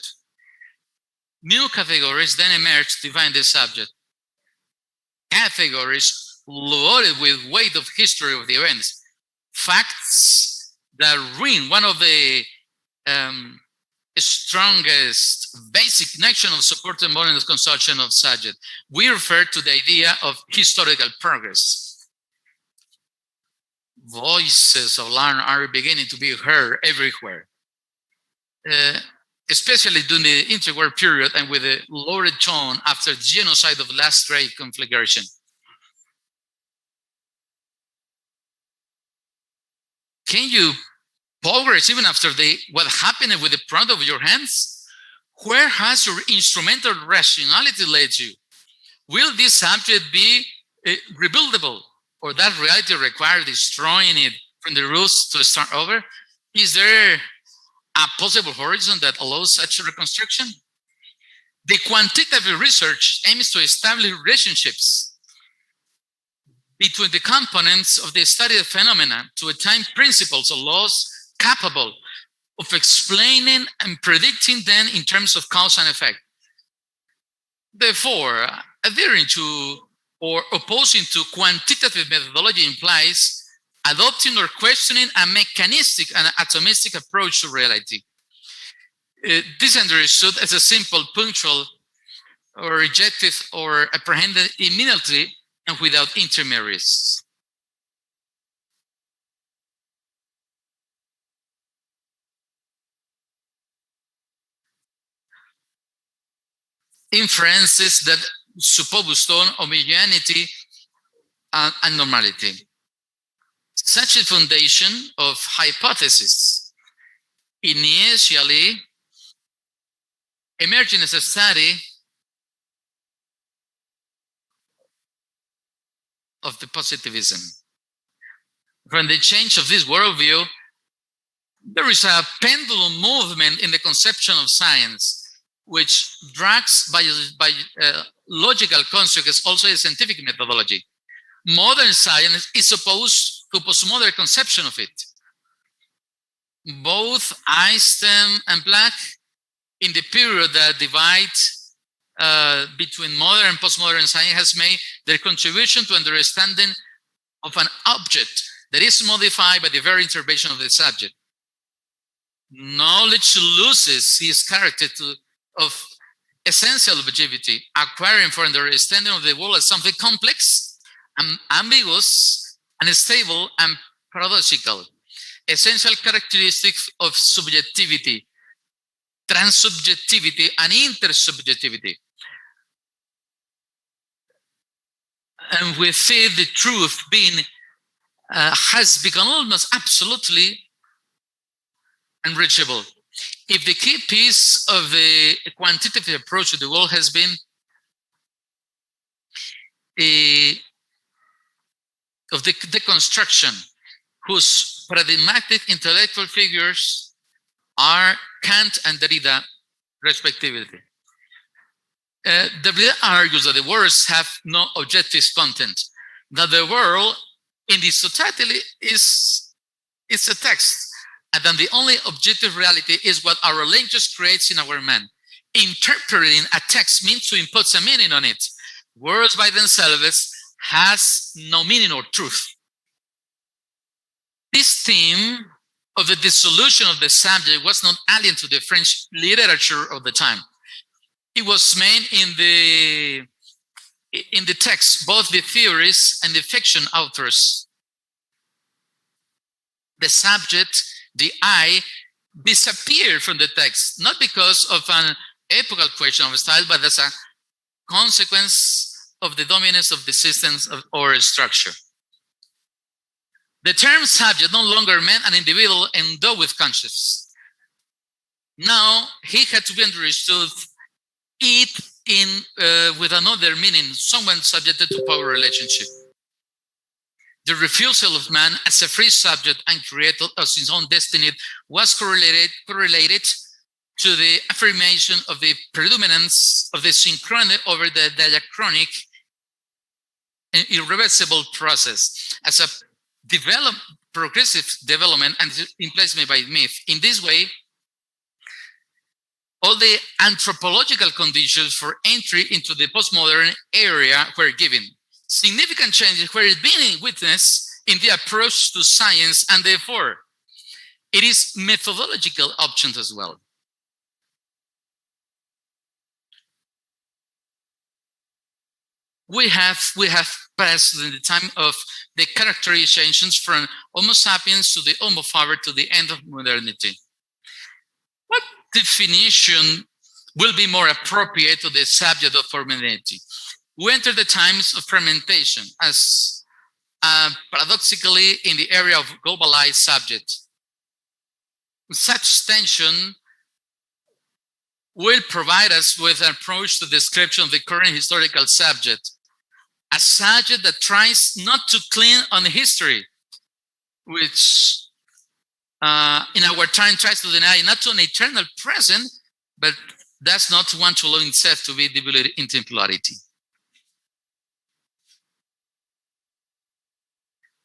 New categories then emerge to define the subject. Categories loaded with weight of history of the events. Facts that ruin one of the strongest basic notion of supporting modern conception of subject. We refer to the idea of historical progress. Voices of learn are beginning to be heard everywhere, especially during the interwar period and with the lowered tone after the genocide of last great conflagration. Can you progress even after what happened with the product of your hands? Where has your instrumental rationality led you? Will this subject be rebuildable, or that reality require destroying it from the roots to start over? Is there a possible horizon that allows such a reconstruction? The quantitative research aims to establish relationships between the components of the study of phenomena to attain principles or laws capable of explaining and predicting them in terms of cause and effect. Therefore, adhering to or opposing to quantitative methodology implies adopting or questioning a mechanistic and atomistic approach to reality. This is understood as a simple, punctual, or rejected or apprehended immediately and without intermediaries. inferences that suppose homogeneity and normality. Such a foundation of hypothesis initially emerging as a study of the positivism. From the change of this worldview, there is a pendulum movement in the conception of science, which drags by logical consequence also a scientific methodology. Modern science is opposed to postmodern conception of it. Both Einstein and Planck, in the period that divides between modern and postmodern science, has made their contribution to understanding of an object that is modified by the very intervention of the subject. Knowledge loses its character of essential objectivity, acquiring for understanding of the world as something complex and ambiguous, unstable and paradoxical. Essential characteristics of subjectivity, transsubjectivity, and intersubjectivity. And with it, the truth being has become almost absolutely unreachable. If the key piece of the quantitative approach to the world has been of the deconstruction, whose paradigmatic intellectual figures are Kant and Derrida, respectively. Derrida argues that the words have no objective content, that the world in this totality is a text, and then the only objective reality is what our language creates in our mind. Interpreting a text means to impose a meaning on it. Words by themselves has no meaning or truth. This theme of the dissolution of the subject was not alien to the French literature of the time. It was made in the text, both the theorists and the fiction authors. The subject, the I, disappeared from the text, not because of an epochal question of style, but as a consequence of the dominance of the systems or structure. The term subject no longer meant an individual endowed with consciousness. Now he had to be understood with another meaning, someone subjected to power relationship. The refusal of man as a free subject and creator of his own destiny was correlated to the affirmation of the predominance of the synchronic over the diachronic and irreversible process as a progressive development and placement by myth. In this way, all the anthropological conditions for entry into the postmodern area were given. Significant changes were being witnessed in the approach to science, and therefore, it is methodological options as well. We have passed in the time of the characterizations from Homo sapiens to the Homo faber to the end of modernity. What definition will be more appropriate to the subject of modernity? We enter the times of fermentation as paradoxically in the area of globalized subject. Such tension will provide us with an approach to description of the current historical subject, a subject that tries not to cling on history, which in our time tries to deny not to an eternal present, but does not want to allow itself to be diluted in temporality.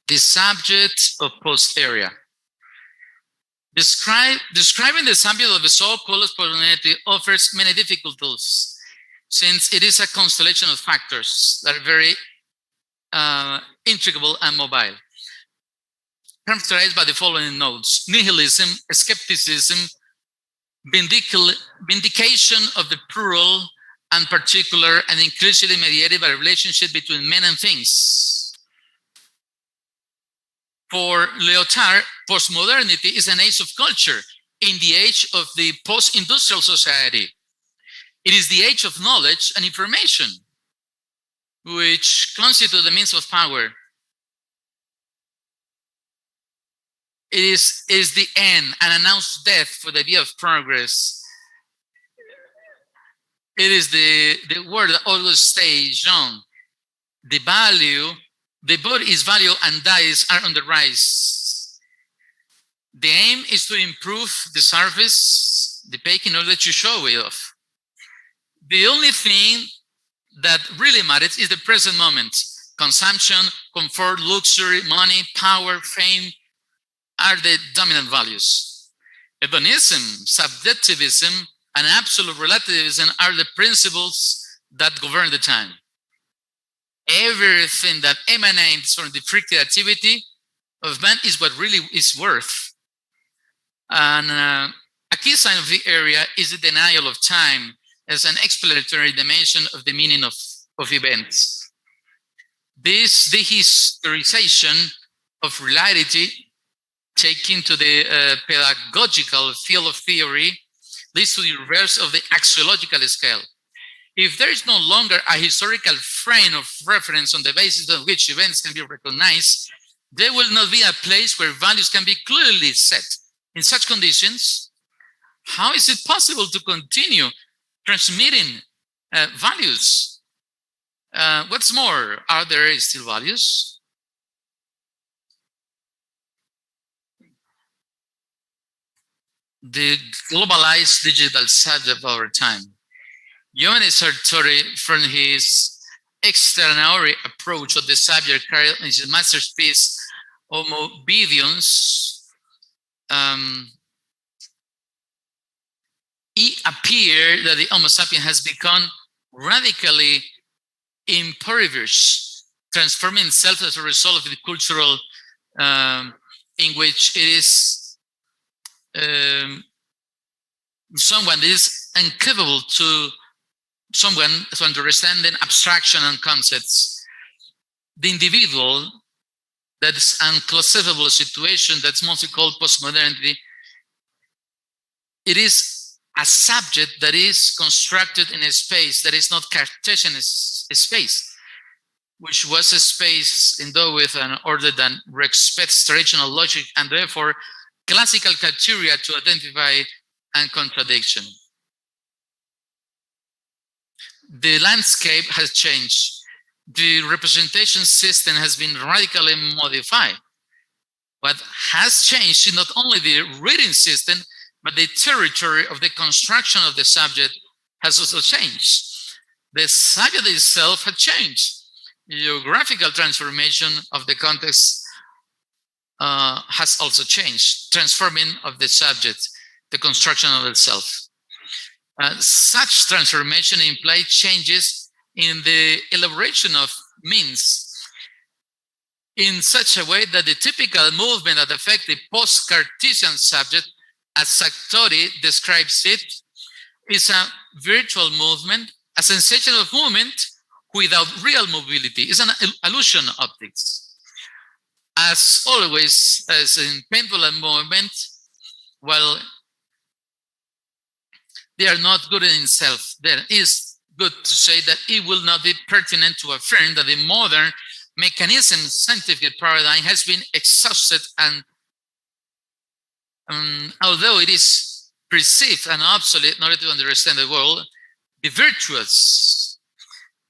The subject of post-area. Describing the subject of the so-called postmodernity offers many difficulties, since it is a constellation of factors that are very intricate and mobile, characterized by the following notes: nihilism, skepticism, vindication of the plural and particular, and increasingly mediated by a relationship between men and things. For Lyotard, postmodernity is an age of culture in the age of the post-industrial society. It is the age of knowledge and information, which constitute the means of power. It is the end, an announced death for the idea of progress. It is the word that always stays young. The body is value and dies are on the rise. The aim is to improve the surface, the peak, in order to show it off. The only thing that really matters is the present moment. Consumption, comfort, luxury, money, power, fame are the dominant values. Hedonism, subjectivism, and absolute relativism are the principles that govern the time. Everything that emanates from the free creativity of man is what really is worth. And a key sign of the area is the denial of time as an explanatory dimension of the meaning of events. This dehistorization of reality, taken to the pedagogical field of theory, leads to the reverse of the axiological scale. If there is no longer a historical frame of reference on the basis of which events can be recognized, there will not be a place where values can be clearly set. In such conditions, how is it possible to continue transmitting values? What's more, are there still values? The globalized digital subject of our time. Giovanni Sartori, from his extraordinary approach of the subject carried in his masterpiece, Homo Vidiens, it appeared that the Homo sapien has become radically impoverished, transforming itself as a result of the cultural in which it is someone is incapable to understanding abstraction and concepts. The individual, that is unclassifiable situation that's mostly called postmodernity, it is a subject that is constructed in a space that is not Cartesian space, which was a space endowed with an order that respects traditional logic and therefore classical criteria to identify and contradiction. The landscape has changed. The representation system has been radically modified. What has changed is not only the reading system, but the territory of the construction of the subject has also changed. The subject itself has changed. Geographical transformation of the context has also changed, transforming of the subject, the construction of itself. Such transformation implies changes in the elaboration of means in such a way that the typical movement that affects the post-Cartesian subject, as Sartori describes it, is a virtual movement, a sensation of movement without real mobility. It's an illusion of optics. As always, as in pendulum movement, well, they are not good in itself. There is good to say that it will not be pertinent to affirm that the modern mechanism scientific paradigm has been exhausted, and although it is perceived and obsolete in order to understand the world, the virtues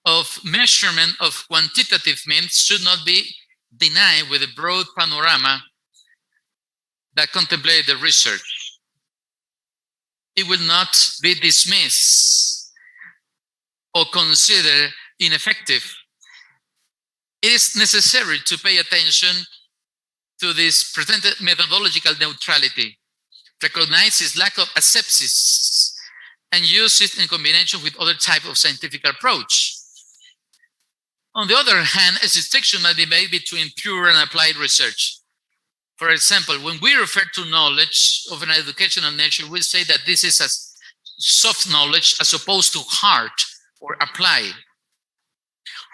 of measurement of quantitative means should not be denied with a broad panorama that contemplates the research. It will not be dismissed or considered ineffective. It is necessary to pay attention to this presented methodological neutrality, recognize its lack of asepsis, and use it in combination with other types of scientific approach. On the other hand, a distinction might be made between pure and applied research. For example, when we refer to knowledge of an educational nature, we say that this is a soft knowledge as opposed to hard or applied.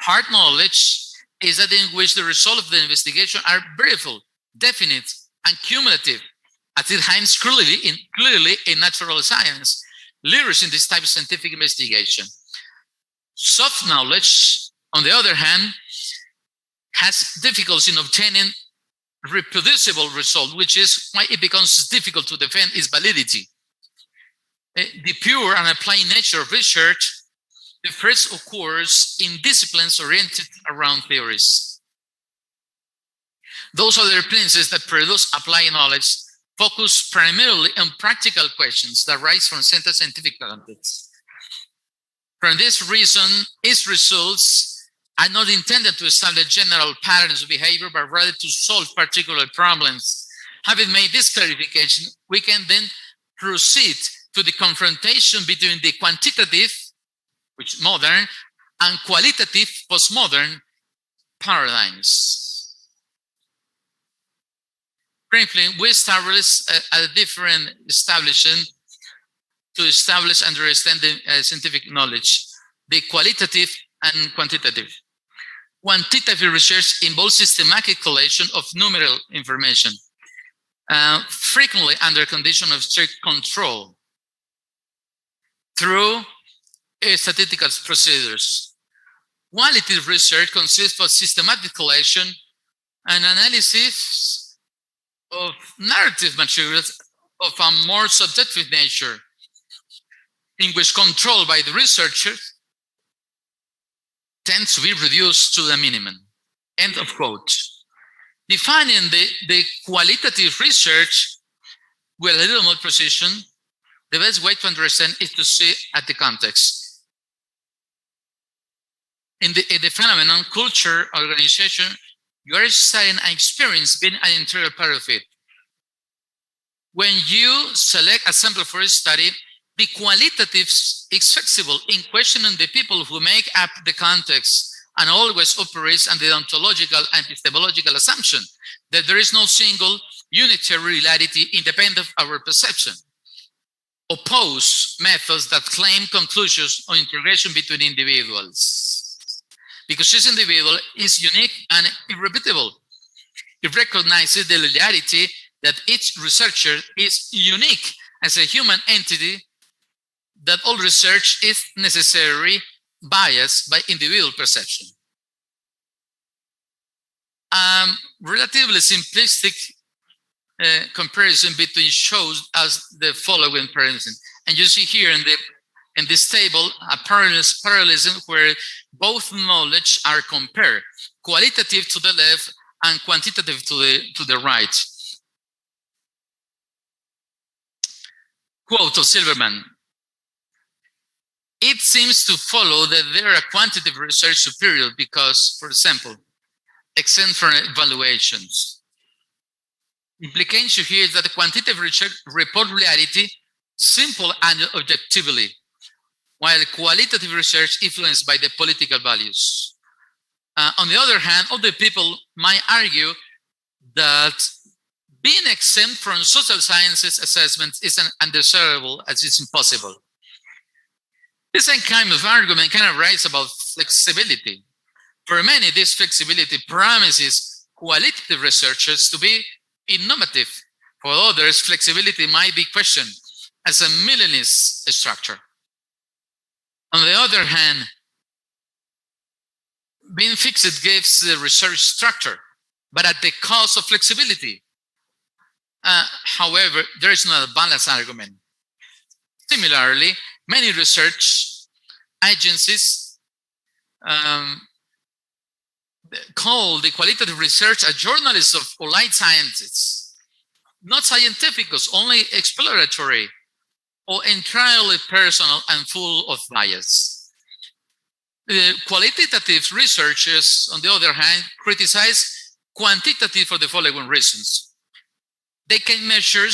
Hard knowledge is that in which the results of the investigation are verifiable, definite, and cumulative, as it happens clearly in natural science. leaders in this type of scientific investigation. Soft knowledge, on the other hand, has difficulty in obtaining reproducible result, which is why it becomes difficult to defend its validity. The pure and applied nature of research, the first occurs in disciplines oriented around theories. Those other disciplines that produce applied knowledge focus primarily on practical questions that arise from central scientific context. For this reason, its results are not intended to establish general patterns of behavior, but rather to solve particular problems. Having made this clarification, we can then proceed to the confrontation between the quantitative, which is modern, and qualitative, postmodern paradigms. Briefly, we established a different establishment to establish and understand the scientific knowledge, the qualitative and quantitative. Quantitative research involves systematic collation of numerical information, frequently under condition of strict control through statistical procedures. Qualitative research consists of systematic collation and analysis of narrative materials of a more subjective nature, in which control by the researcher tends to be reduced to the minimum. End of quote. Defining the qualitative research with a little more precision, the best way to understand is to see at the context. In the phenomenon, culture, organization, you are studying an experience being an integral part of it. When you select a sample for a study, the qualitative is flexible in questioning the people who make up the context and always operates under the ontological and epistemological assumption that there is no single unitary reality independent of our perception. Oppose methods that claim conclusions on integration between individuals. Because each individual is unique and irrepeatable. It recognizes the reality that each researcher is unique as a human entity, that all research is necessarily biased by individual perception. Relatively simplistic comparison between shows as the following comparison. And you see here in this table a parallelism where both knowledge are compared, qualitative to the left and quantitative to the right. Quote of Silverman: "It seems to follow that there are quantitative research superior because, for example, exempt from evaluations. Implication here is that the quantitative research report reality simple and objectively, while qualitative research influenced by the political values. On the other hand, other people might argue that being exempt from social sciences assessments is undesirable as it's impossible. This same kind of argument can arise about flexibility. For many, this flexibility promises qualitative researchers to be innovative. For others, flexibility might be questioned as a millennialist structure. On the other hand, being fixed gives the research structure, but at the cost of flexibility. However, there is not a balanced argument. Similarly, many research agencies call the qualitative research a journalist of applied sciences, not scientificus, only exploratory, or entirely personal and full of bias. The qualitative researchers, on the other hand, criticize quantitative for the following reasons. They can measure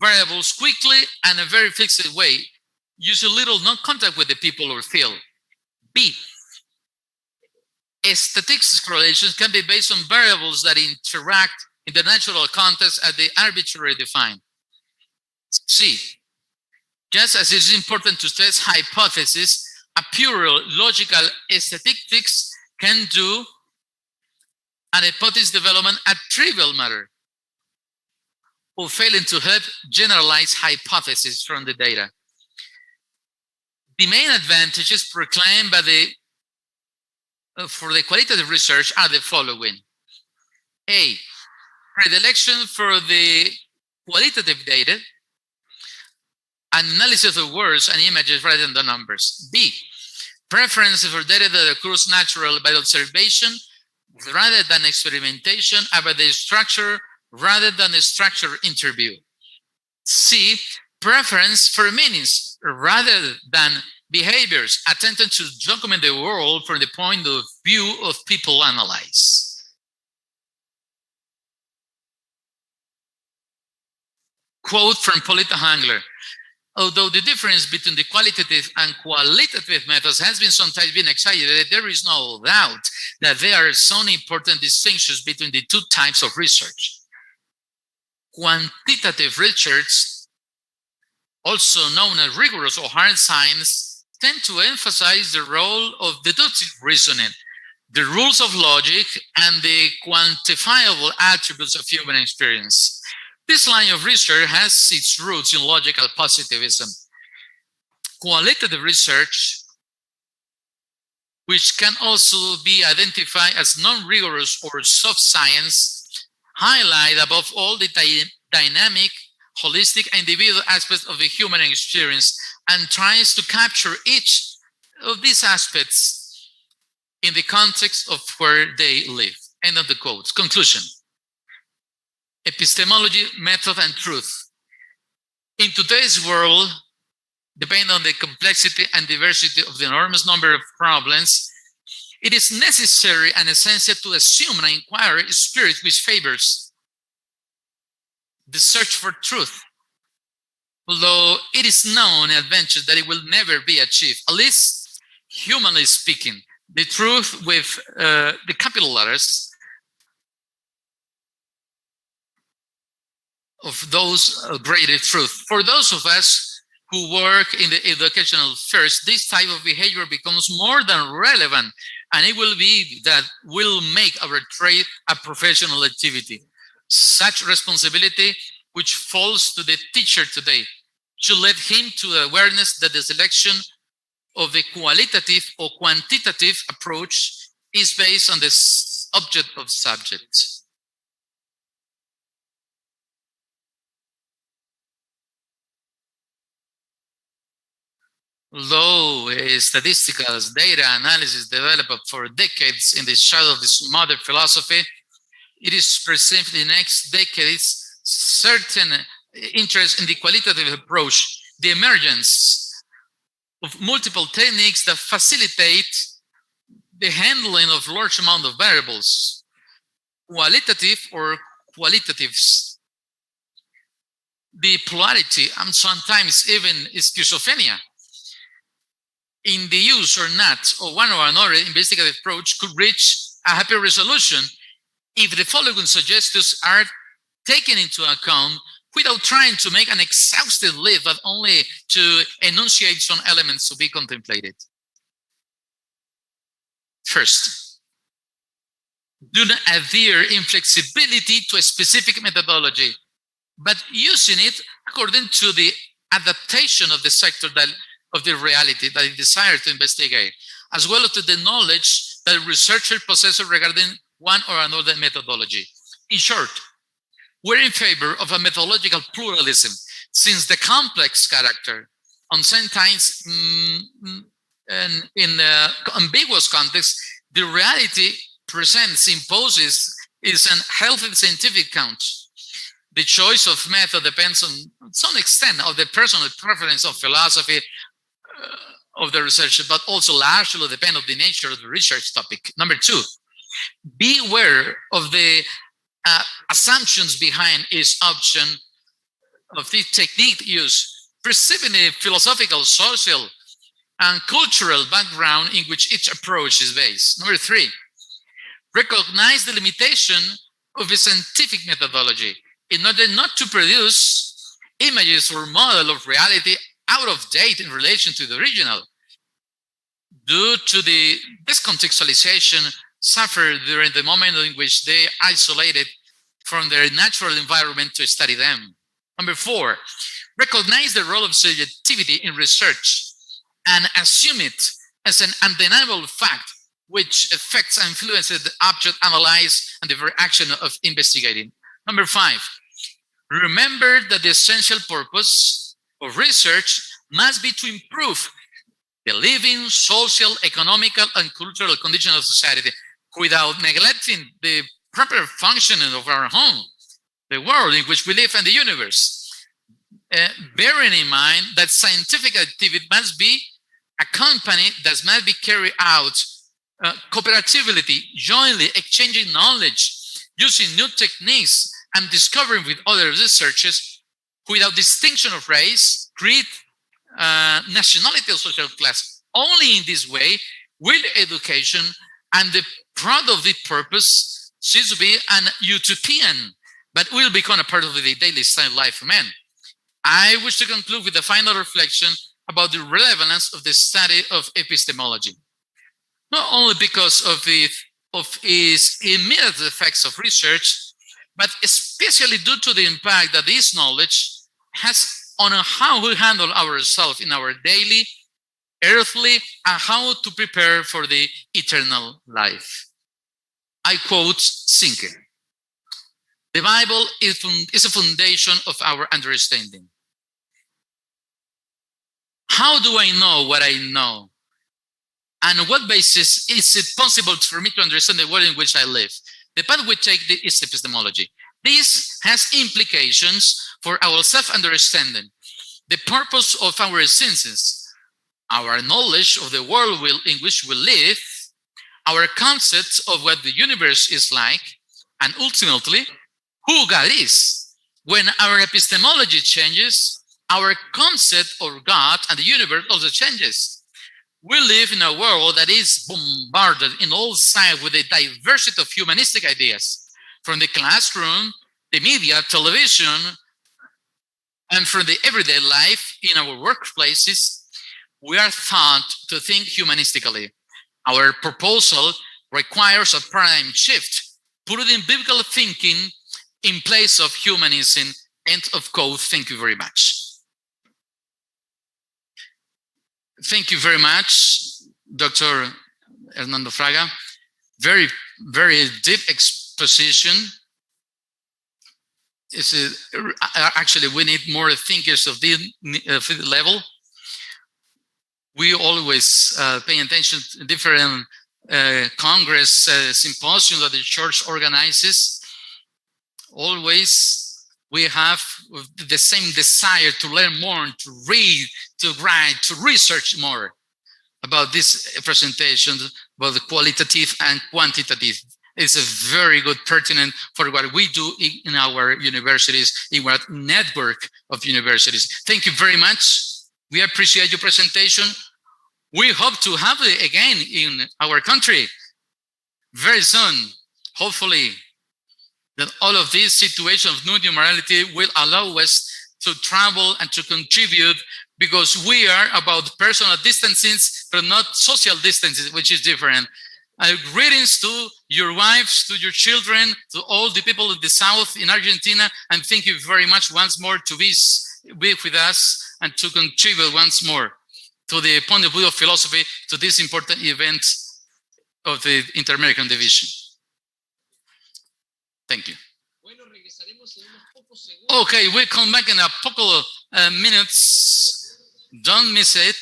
variables quickly and in a very fixed way, using little non-contact with the people or field. B, statistics correlations can be based on variables that interact in the natural context and they arbitrarily defined. C, just as it is important to test hypotheses, a pure logical statistics can do an hypothesis development a trivial matter. or failing to help generalize hypotheses from the data. The main advantages proclaimed by for the qualitative research are the following. A, predilection for the qualitative data, an analysis of words and images rather than the numbers. B, preference for data that occurs natural by observation rather than experimentation, about the structure rather than a structured interview. C, preference for meanings rather than behaviors, attempting to document the world from the point of view of people analyzed. Quote from Polita Hangler. Although the difference between the qualitative and qualitative methods has been sometimes been exaggerated, there is no doubt that there are some important distinctions between the two types of research. Quantitative research, also known as rigorous or hard science, tend to emphasize the role of deductive reasoning, the rules of logic, and the quantifiable attributes of human experience. This line of research has its roots in logical positivism. Qualitative research, which can also be identified as non-rigorous or soft science, highlight above all the dynamic, holistic, and individual aspects of the human experience and tries to capture each of these aspects in the context of where they live. End of the quote. Conclusion. Epistemology, method, and truth. In today's world, depending on the complexity and diversity of the enormous number of problems, it is necessary and essential to assume and inquire a spirit which favors the search for truth, although it is known in adventure that it will never be achieved, at least humanly speaking. The truth with the capital letters of those greater truth. For those of us who work in the educational spheres, this type of behavior becomes more than relevant, and it will be that will make our trade a professional activity. Such responsibility, which falls to the teacher today, should lead him to the awareness that the selection of the qualitative or quantitative approach is based on the object of subject. Although statistical data analysis developed for decades in the shadow of this modern philosophy, it is perceived in the next decades certain interest in the qualitative approach, the emergence of multiple techniques that facilitate the handling of large amount of variables, qualitative or qualitatives, the polarity, and sometimes even schizophrenia in the use or not of one or another investigative approach could reach a happy resolution if the following suggestions are taken into account without trying to make an exhaustive list, but only to enunciate some elements to be contemplated. First, do not adhere in flexibility to a specific methodology, but using it according to the adaptation of the sector of the reality that it desires to investigate, as well as to the knowledge that researchers possess regarding one or another methodology. In short, we're in favor of a methodological pluralism, since the complex character, on sometimes in ambiguous context, the reality presents, imposes, is an healthy scientific count. The choice of method depends on some extent of the personal preference of philosophy of the researcher, but also largely depend on the nature of the research topic. Number two, be aware of the assumptions behind each option of the technique used, perceiving the philosophical, social, and cultural background in which each approach is based. Number three, recognize the limitation of a scientific methodology in order not to produce images or model of reality out of date in relation to the original, due to the discontextualization suffered during the moment in which they isolated from their natural environment to study them. Number 4, recognize the role of subjectivity in research and assume it as an undeniable fact which affects and influences the object analyzed and the very action of investigating. Number 5, remember that the essential purpose of research must be to improve the living, social, economical, and cultural conditions of society without neglecting the proper functioning of our home, the world in which we live, and the universe. Bearing in mind that scientific activity must be accompanied, that must be carried out cooperatively, jointly exchanging knowledge, using new techniques, and discovering with other researchers without distinction of race, creed, nationality, or social class. Only in this way will education and the product of the purpose cease to be an utopian, but will become a part of the daily style life of man. I wish to conclude with a final reflection about the relevance of the study of epistemology, not only because of its immediate effects of research, but especially due to the impact that this knowledge has on how we handle ourselves in our daily, earthly, and how to prepare for the eternal life. I quote Zinke: "The Bible is a foundation of our understanding. How do I know what I know? And on what basis is it possible for me to understand the world in which I live? The path we take is epistemology. This has implications for our self-understanding, the purpose of our senses, our knowledge of the world in which we live, our concepts of what the universe is like, and ultimately, who God is. When our epistemology changes, our concept of God and the universe also changes. We live in a world that is bombarded in all sides with a diversity of humanistic ideas, from the classroom, the media, television, and from the everyday life in our workplaces. We are taught to think humanistically. Our proposal requires a paradigm shift, putting biblical thinking in place of humanism." End of quote. Thank you very much. Thank you very much, Dr. Hernando Fraga. Very, very deep exposition. Actually, we need more thinkers of this level. We always pay attention to different congress symposiums that the church organizes. Always we have the same desire to learn more, to read, to write, to research more about this presentation, about the qualitative and quantitative. It's a very good pertinent for what we do in our universities, in our network of universities. Thank you very much. We appreciate your presentation. We hope to have it again in our country very soon, hopefully, that all of these situations of new morality will allow us to travel and to contribute, because we are about personal distancing, but not social distancing, which is different. Greetings to your wives, to your children, to all the people in the South, in Argentina, and thank you very much once more to be with us and to contribute once more to the point of view of philosophy to this important event of the Inter-American Division. Thank you. Okay, we'll come back in a couple of minutes. Don't miss it.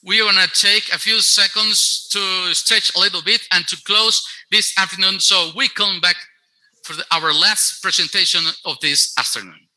We are going to take a few seconds to stretch a little bit and to close this afternoon. So we come back for our last presentation of this afternoon.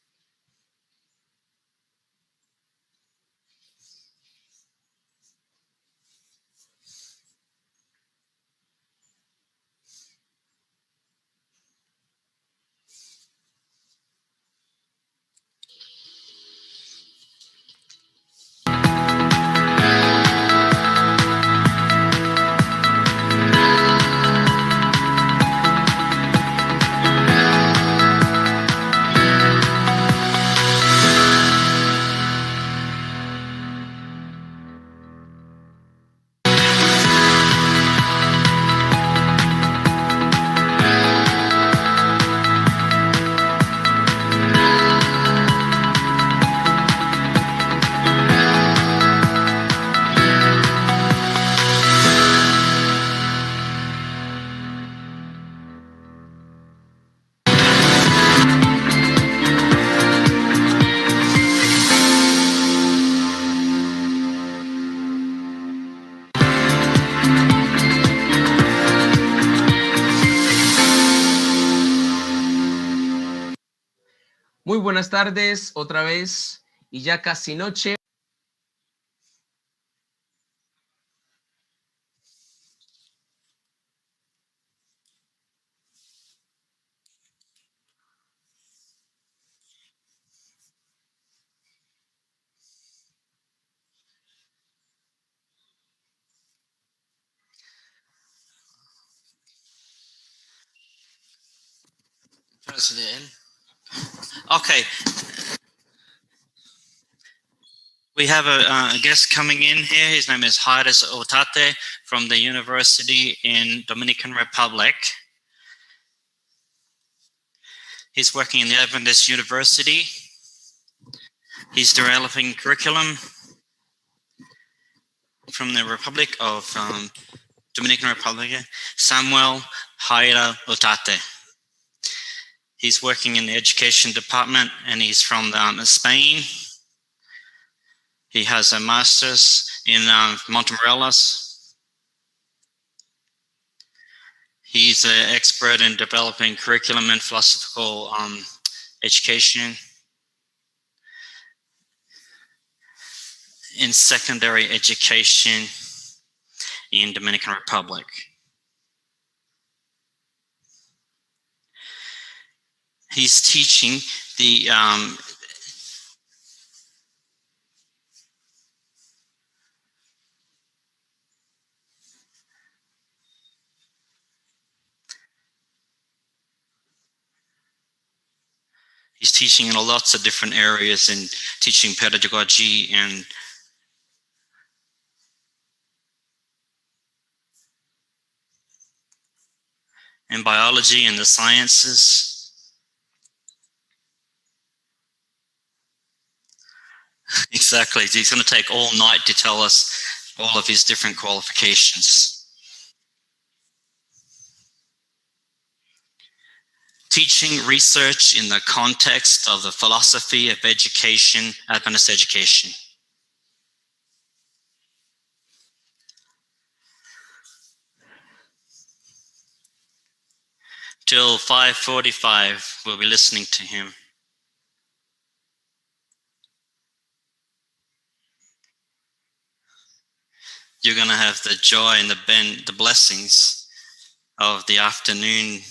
Muy buenas tardes otra vez y ya casi noche. Okay. We have a guest coming in here. His name is Hades Otate from the University in Dominican Republic. He's working in the Adventist University. He's developing curriculum from the Republic of Dominican Republic. Samuel Haida Otate. He's working in the education department and he's from Spain. He has a master's in Montemorelos. He's an expert in developing curriculum and philosophical education in secondary education in Dominican Republic. He's teaching the he's teaching in lots of different areas in teaching pedagogy and biology and the sciences. Exactly. He's going to take all night to tell us all of his different qualifications. Teaching research in the context of the philosophy of education, Adventist education. Till 5:45, we'll be listening to him. You're going to have the joy and the blessings of the afternoon.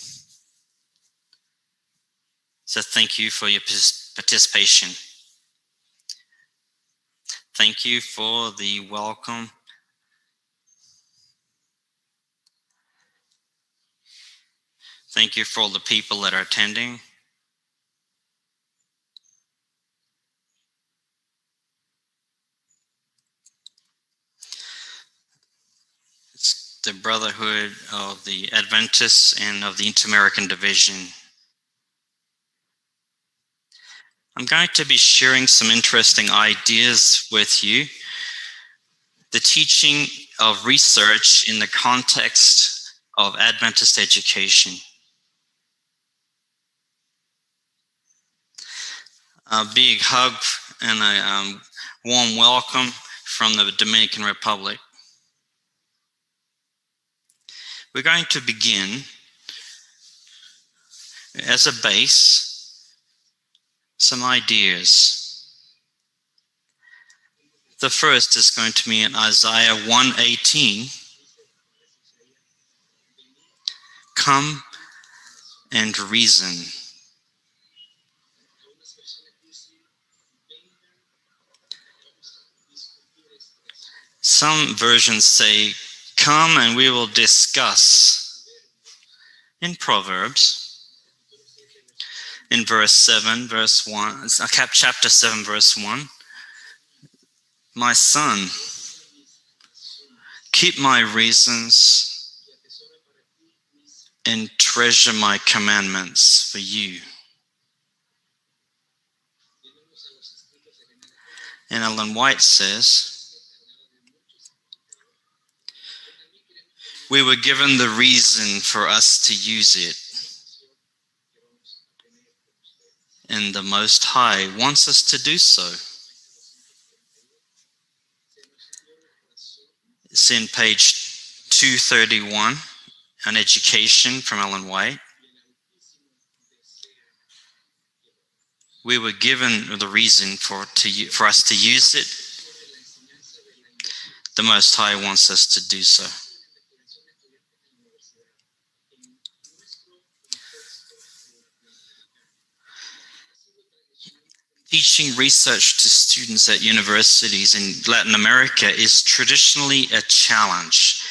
So thank you for your participation. Thank you for the welcome. Thank you for all the people that are attending. It's the Brotherhood of the Adventists and of the Inter-American Division. I'm going to be sharing some interesting ideas with you. The teaching of research in the context of Adventist education. A big hug and a warm welcome from the Dominican Republic. We're going to begin as a base, some ideas. The first is going to be in Isaiah 1:18. Come and reason. Some versions say, come and we will discuss. In Proverbs, in verse 7, verse 1, chapter 7, verse 1, my son, keep my reasons and treasure my commandments for you. And Ellen White says, we were given the reason for us to use it. And the Most High wants us to do so. It's in page 231, on education from Ellen White. we were given the reason for us to use it, the Most High wants us to do so. Teaching research to students at universities in Latin America is traditionally a challenge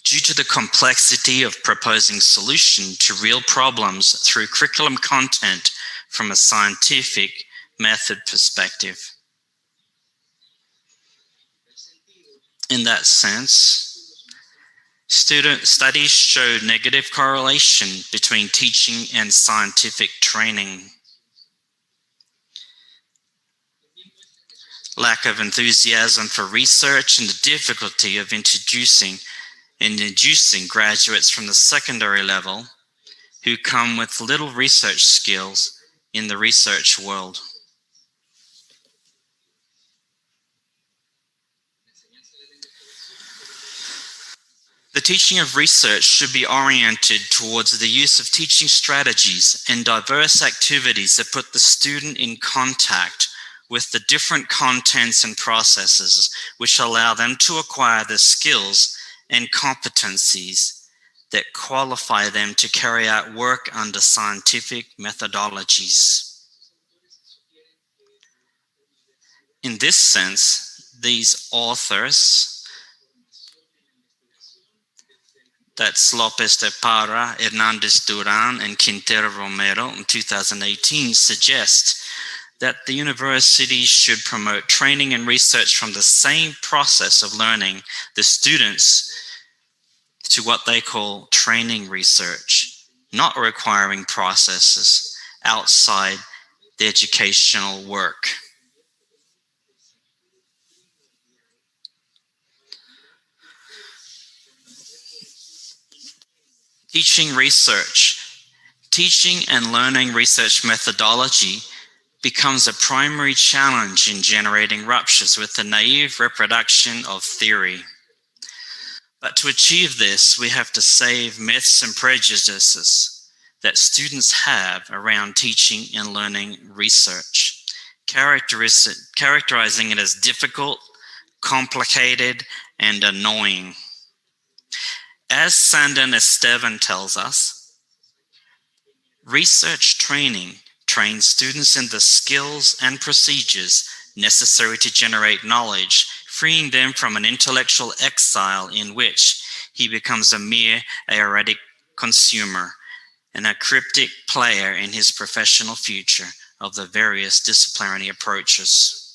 due to the complexity of proposing solutions to real problems through curriculum content from a scientific method perspective. In that sense, studies show negative correlation between teaching and scientific training. Lack of enthusiasm for research and the difficulty of inducing graduates from the secondary level who come with little research skills in the research world. The teaching of research should be oriented towards the use of teaching strategies and diverse activities that put the student in contact with the different contents and processes which allow them to acquire the skills and competencies that qualify them to carry out work under scientific methodologies. In this sense, these authors, that's Lopez de Parra, Hernandez Duran, and Quintero Romero in 2018, suggest that the university should promote training and research from the same process of learning the students to what they call training research, not requiring processes outside the educational work. Teaching research. Teaching and learning research methodology becomes a primary challenge in generating ruptures with the naive reproduction of theory. But to achieve this, we have to save myths and prejudices that students have around teaching and learning research, characterizing it as difficult, complicated, and annoying. As Sandan Esteban tells us, research training trains students in the skills and procedures necessary to generate knowledge, freeing them from an intellectual exile in which he becomes a mere aerotic consumer and a cryptic player in his professional future of the various disciplinary approaches.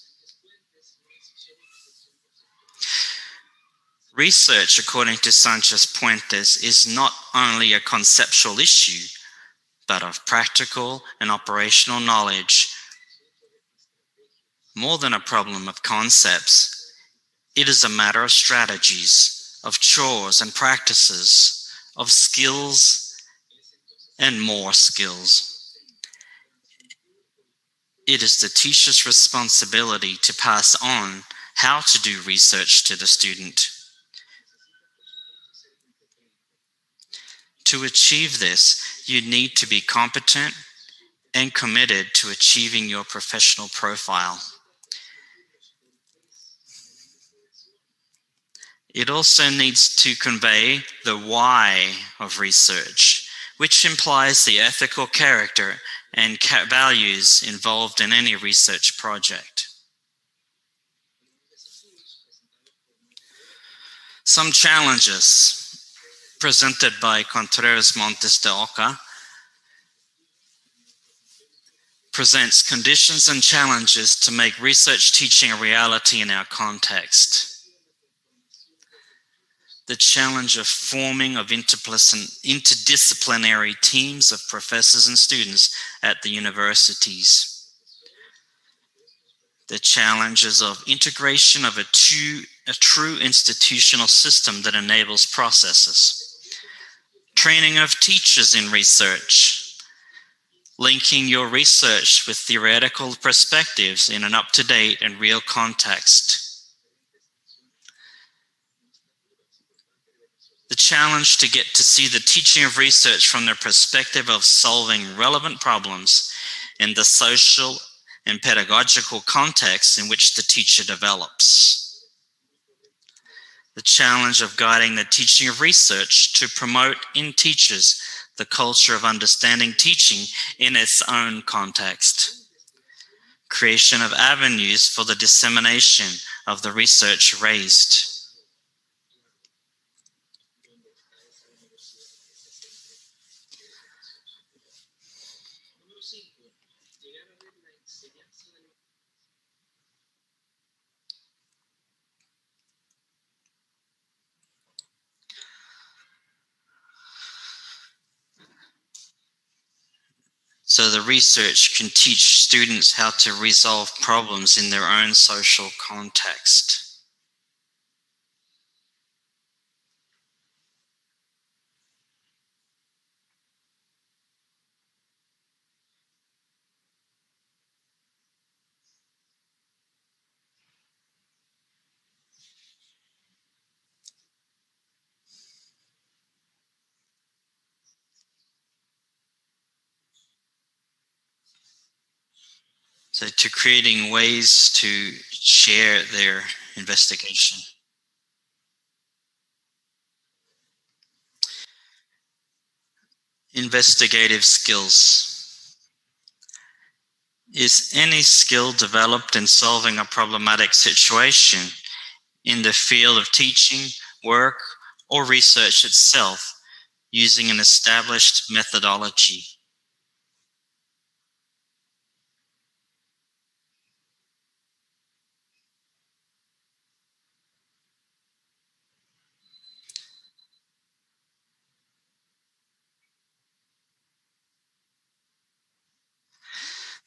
Research, according to Sanchez Puentes, is not only a conceptual issue, but of practical and operational knowledge. More than a problem of concepts, it is a matter of strategies, of chores and practices, of skills and more skills. It is the teacher's responsibility to pass on how to do research to the student. To achieve this, you need to be competent and committed to achieving your professional profile. It also needs to convey the why of research, which implies the ethical character and values involved in any research project. Some challenges presented by Contreras Montes de Oca presents conditions and challenges to make research teaching a reality in our context. The challenge of forming of interdisciplinary teams of professors and students at the universities. The challenges of integration of a true institutional system that enables processes. Training of teachers in research. Linking your research with theoretical perspectives in an up-to-date and real context. The challenge to get to see the teaching of research from the perspective of solving relevant problems in the social and pedagogical context in which the teacher develops. The challenge of guiding the teaching of research to promote in teachers the culture of understanding teaching in its own context. Creation of avenues for the dissemination of the research raised. So the research can teach students how to resolve problems in their own social context. So to creating ways to share their investigation. Investigative skills. Is any skill developed in solving a problematic situation in the field of teaching, work, or research itself using an established methodology?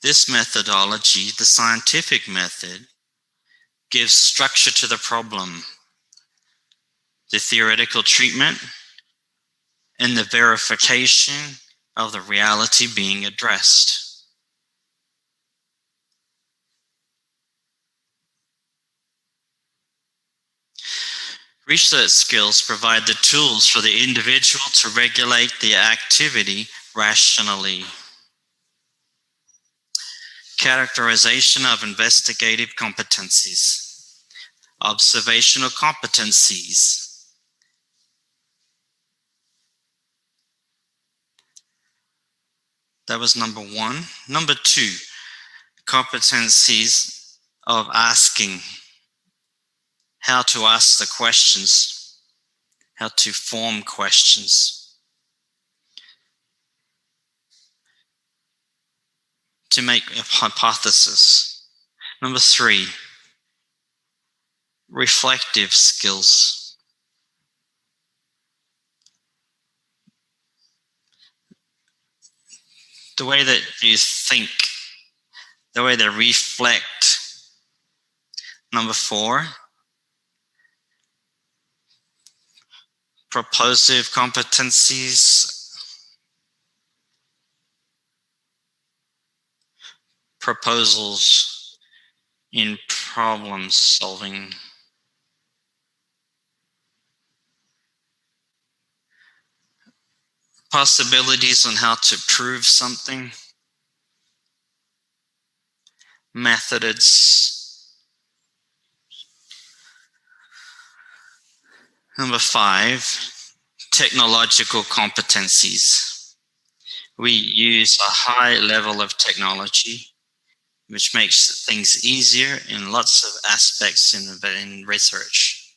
This methodology, the scientific method, gives structure to the problem, the theoretical treatment, and the verification of the reality being addressed. Research skills provide the tools for the individual to regulate the activity rationally. Characterization of investigative competencies. Observational competencies. That was number one. Number two, competencies of asking. How to ask the questions. How to form questions. To make a hypothesis. Number three, reflective skills. The way that you think, the way they reflect. Number four, propositive competencies. Proposals in problem solving. Possibilities on how to prove something. Methods. Number five, technological competencies. We use a high level of technology, which makes things easier in lots of aspects in research.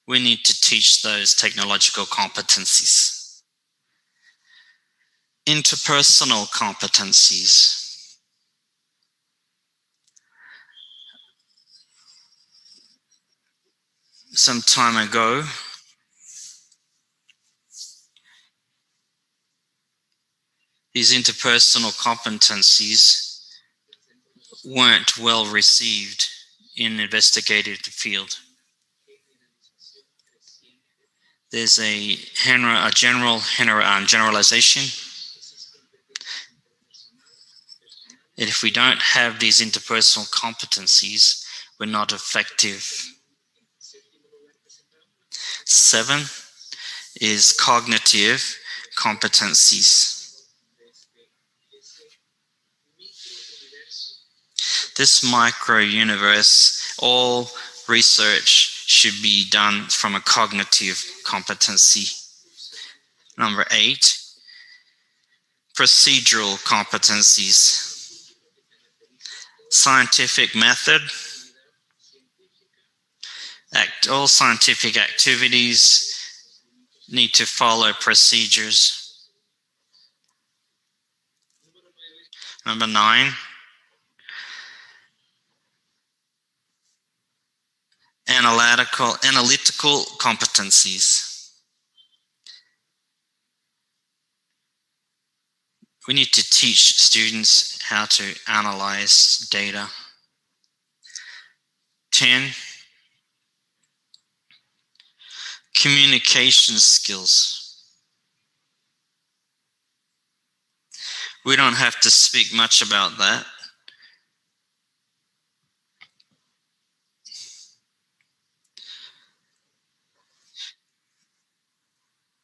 We need to teach those technological competencies. Interpersonal competencies. Some time ago, these interpersonal competencies weren't well received in investigative field. There's a generalization. And if we don't have these interpersonal competencies, we're not effective. 7 is cognitive competencies. This micro universe, all research should be done from a cognitive competency. Number 8, procedural competencies. Scientific method. All scientific activities need to follow procedures. Number 9, analytical competencies. We need to teach students how to analyze data. 10, communication skills. We don't have to speak much about that.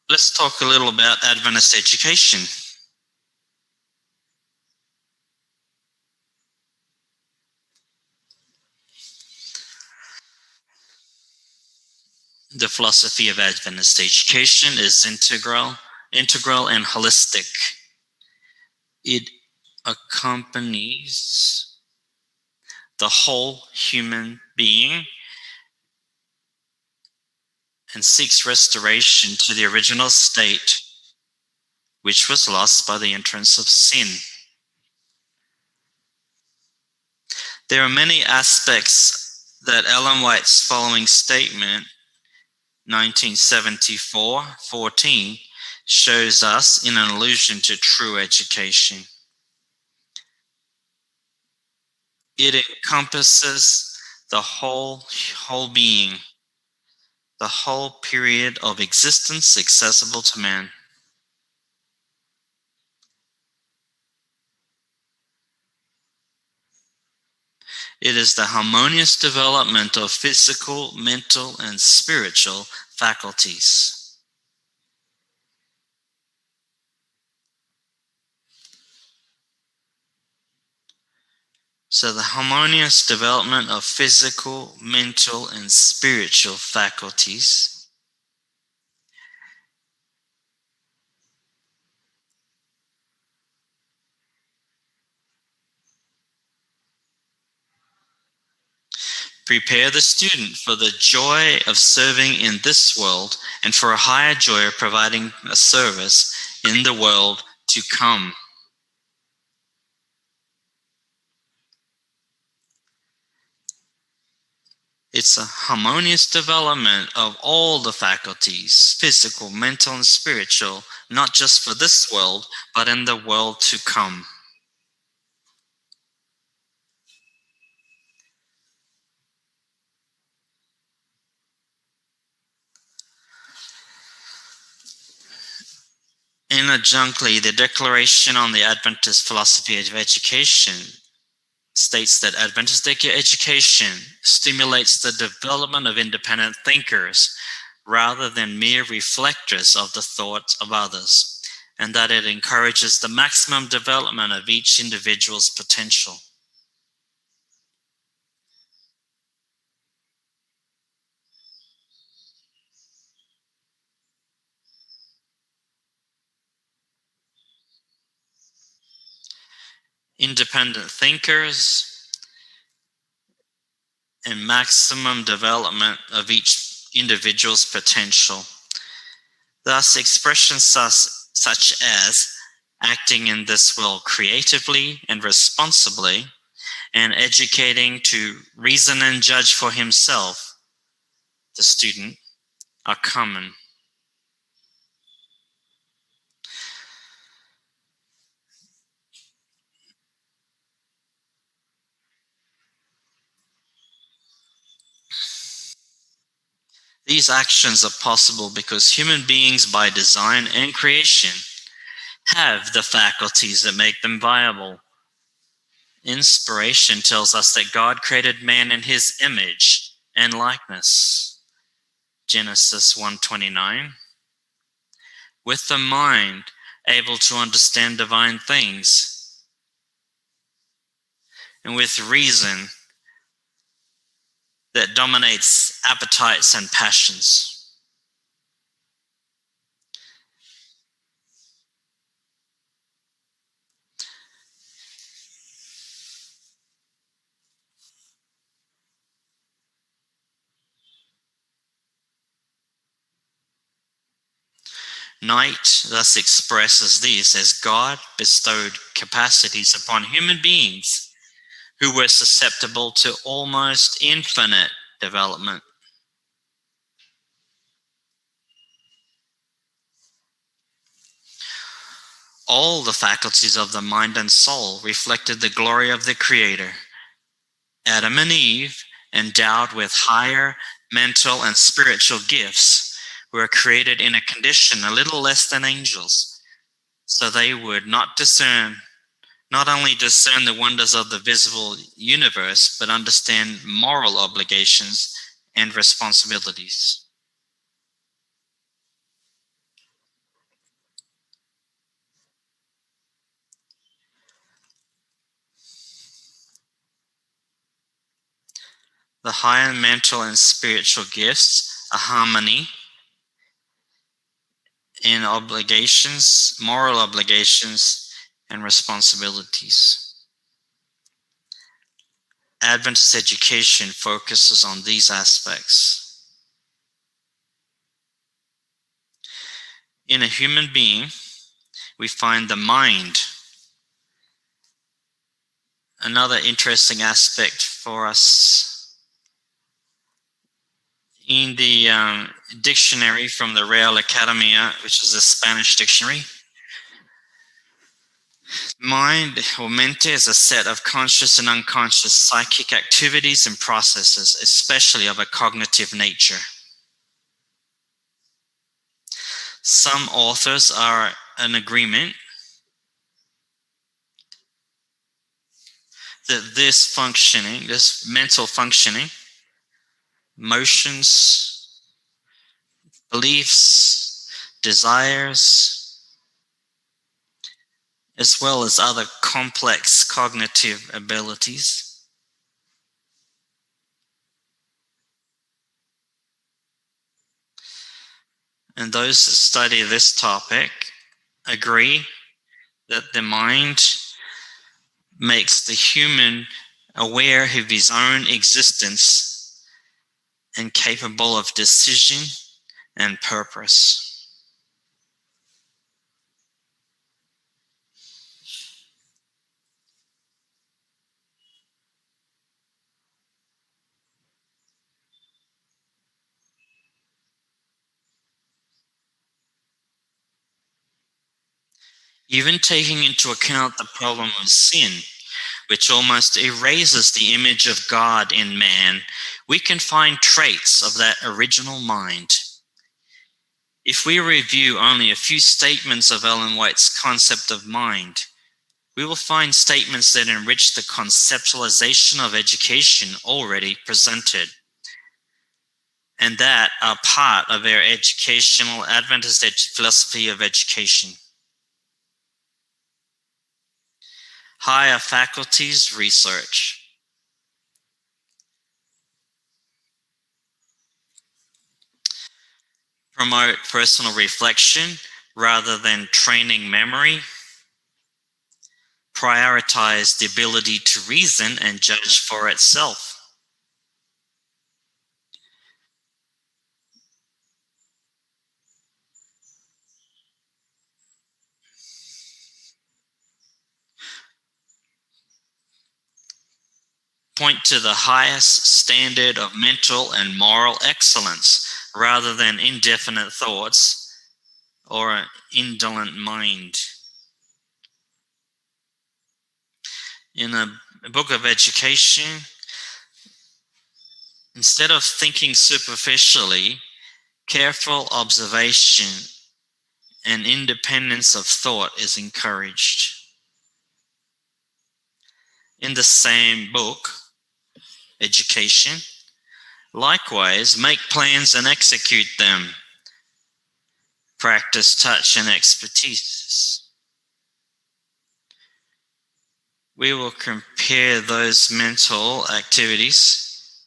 Let's talk a little about Adventist education. The philosophy of Adventist education is integral and holistic. It accompanies the whole human being and seeks restoration to the original state, which was lost by the entrance of sin. There are many aspects that Ellen White's following statement, 1974:14, shows us in an allusion to true education. It encompasses the whole being, the whole period of existence accessible to man. It is the harmonious development of physical, mental, and spiritual faculties. So the harmonious development of physical, mental, and spiritual faculties prepare the student for the joy of serving in this world and for a higher joy of providing a service in the world to come. It's a harmonious development of all the faculties, physical, mental, and spiritual, not just for this world, but in the world to come. In adjunctly, the Declaration on the Adventist Philosophy of Education states that Adventist education stimulates the development of independent thinkers rather than mere reflectors of the thoughts of others, and that it encourages the maximum development of each individual's potential. Independent thinkers and maximum development of each individual's potential. Thus, expressions such as acting in this world creatively and responsibly and educating to reason and judge for himself, the student, are common. These actions are possible because human beings by design and creation have the faculties that make them viable. Inspiration tells us that God created man in his image and likeness. Genesis 1:29. With the mind able to understand divine things. and with reason that dominates appetites and passions. Night thus expresses this as God bestowed capacities upon human beings who were susceptible to almost infinite development. All the faculties of the mind and soul reflected the glory of the Creator. Adam and Eve, endowed with higher mental and spiritual gifts, were created in a condition a little less than angels, so they would not only discern the wonders of the visible universe, but understand moral obligations and responsibilities. The higher mental and spiritual gifts, a harmony in obligations, moral obligations, and responsibilities. Adventist education focuses on these aspects. In a human being, we find the mind. Another interesting aspect for us. In the dictionary from the Real Academia, which is a Spanish dictionary, mind or mente is a set of conscious and unconscious psychic activities and processes, especially of a cognitive nature. Some authors are in agreement that this mental functioning, emotions, beliefs, desires, as well as other complex cognitive abilities, and those that study this topic agree that the mind makes the human aware of his own existence and capable of decision and purpose. Even taking into account the problem of sin, which almost erases the image of God in man, we can find traits of that original mind. If we review only a few statements of Ellen White's concept of mind, we will find statements that enrich the conceptualization of education already presented, and that are part of our educational Adventist philosophy of education. Higher faculties research. Promote personal reflection rather than training memory. Prioritize the ability to reason and judge for itself. Point to the highest standard of mental and moral excellence rather than indefinite thoughts or an indolent mind. In a book of education, instead of thinking superficially, careful observation and independence of thought is encouraged. In the same book, Education, likewise, make plans and execute them. Practice touch and expertise. we will compare those mental activities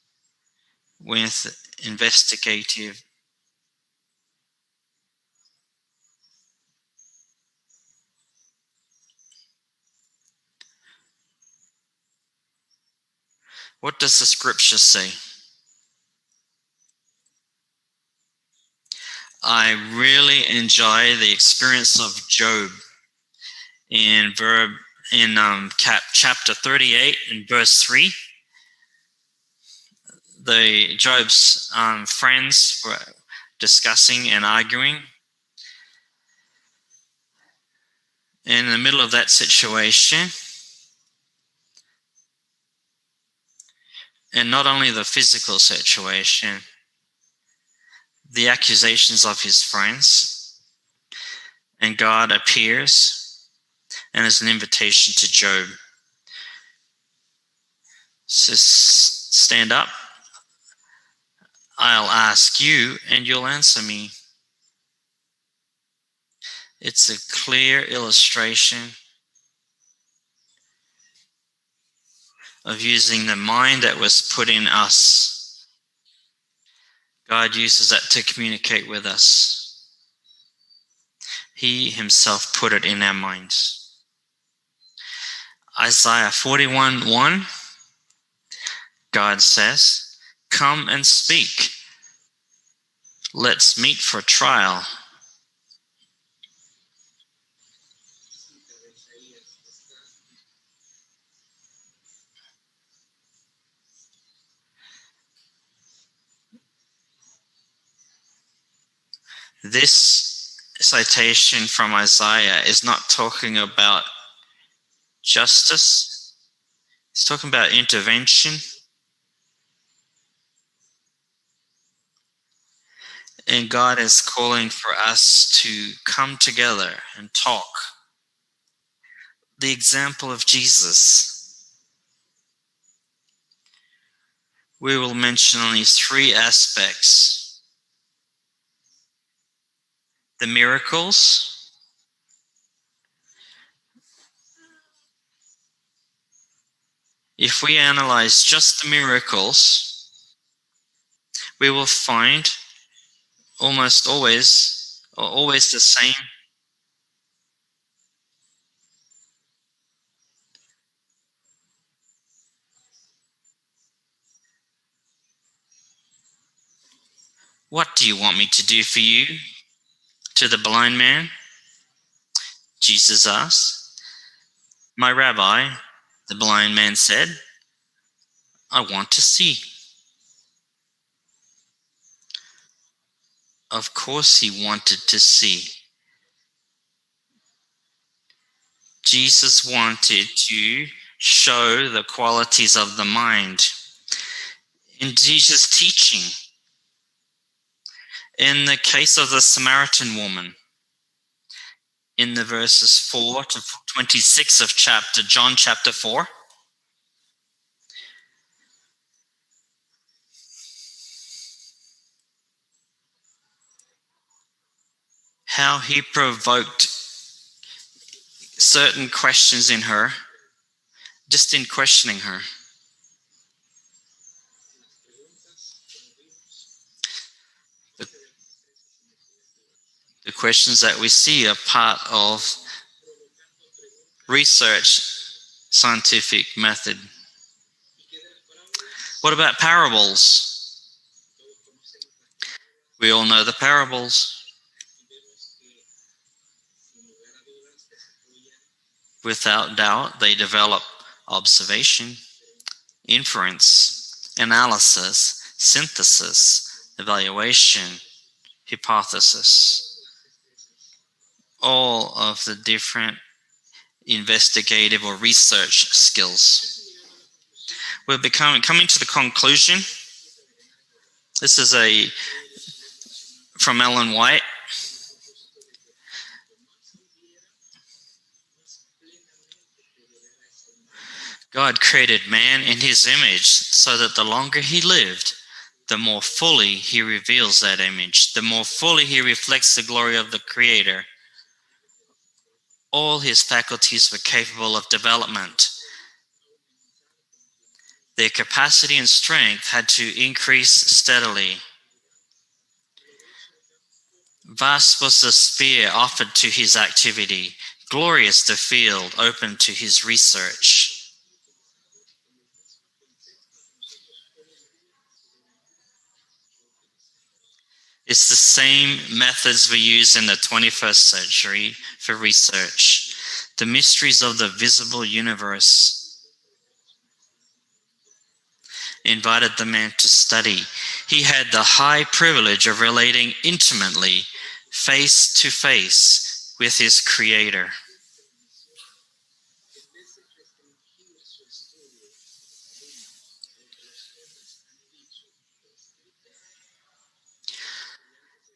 with investigative What does the scripture say? I really enjoy the experience of Job in chapter 38 and verse 3. Job's friends were discussing and arguing. And in the middle of that situation, and not only the physical situation, the accusations of his friends, and God appears and is an invitation to Job. Says, stand up, I'll ask you and you'll answer me. It's a clear illustration of using the mind that was put in us. God uses that to communicate with us. He himself put it in our minds. Isaiah 41:1, God says, come and speak. Let's meet for trial. This citation from Isaiah is not talking about justice. It's talking about intervention. And God is calling for us to come together and talk. The example of Jesus. We will mention only three aspects. The miracles, if we analyze just the miracles, we will find almost always the same. What do you want me to do for you? To the blind man, Jesus asked. My rabbi, the blind man said, I want to see. Of course he wanted to see. Jesus wanted to show the qualities of the mind. In Jesus' teaching, in the case of the Samaritan woman, in the verses 4 to 26 of John chapter 4, how he provoked certain questions in her, just in questioning her. The questions that we see are part of research, scientific method. What about parables? We all know the parables. Without doubt, they develop observation, inference, analysis, synthesis, evaluation, hypothesis. All of the different investigative or research skills. We're coming to the conclusion. This is from Ellen White. God created man in his image so that the longer he lived, the more fully he reveals that image, the more fully he reflects the glory of the Creator. All his faculties were capable of development Their capacity and strength had to increase steadily. Vast was the sphere offered to his activity, glorious the field open to his research. It's the same methods we use in the 21st century for research. The mysteries of the visible universe invited the man to study. He had the high privilege of relating intimately, face to face, with his Creator.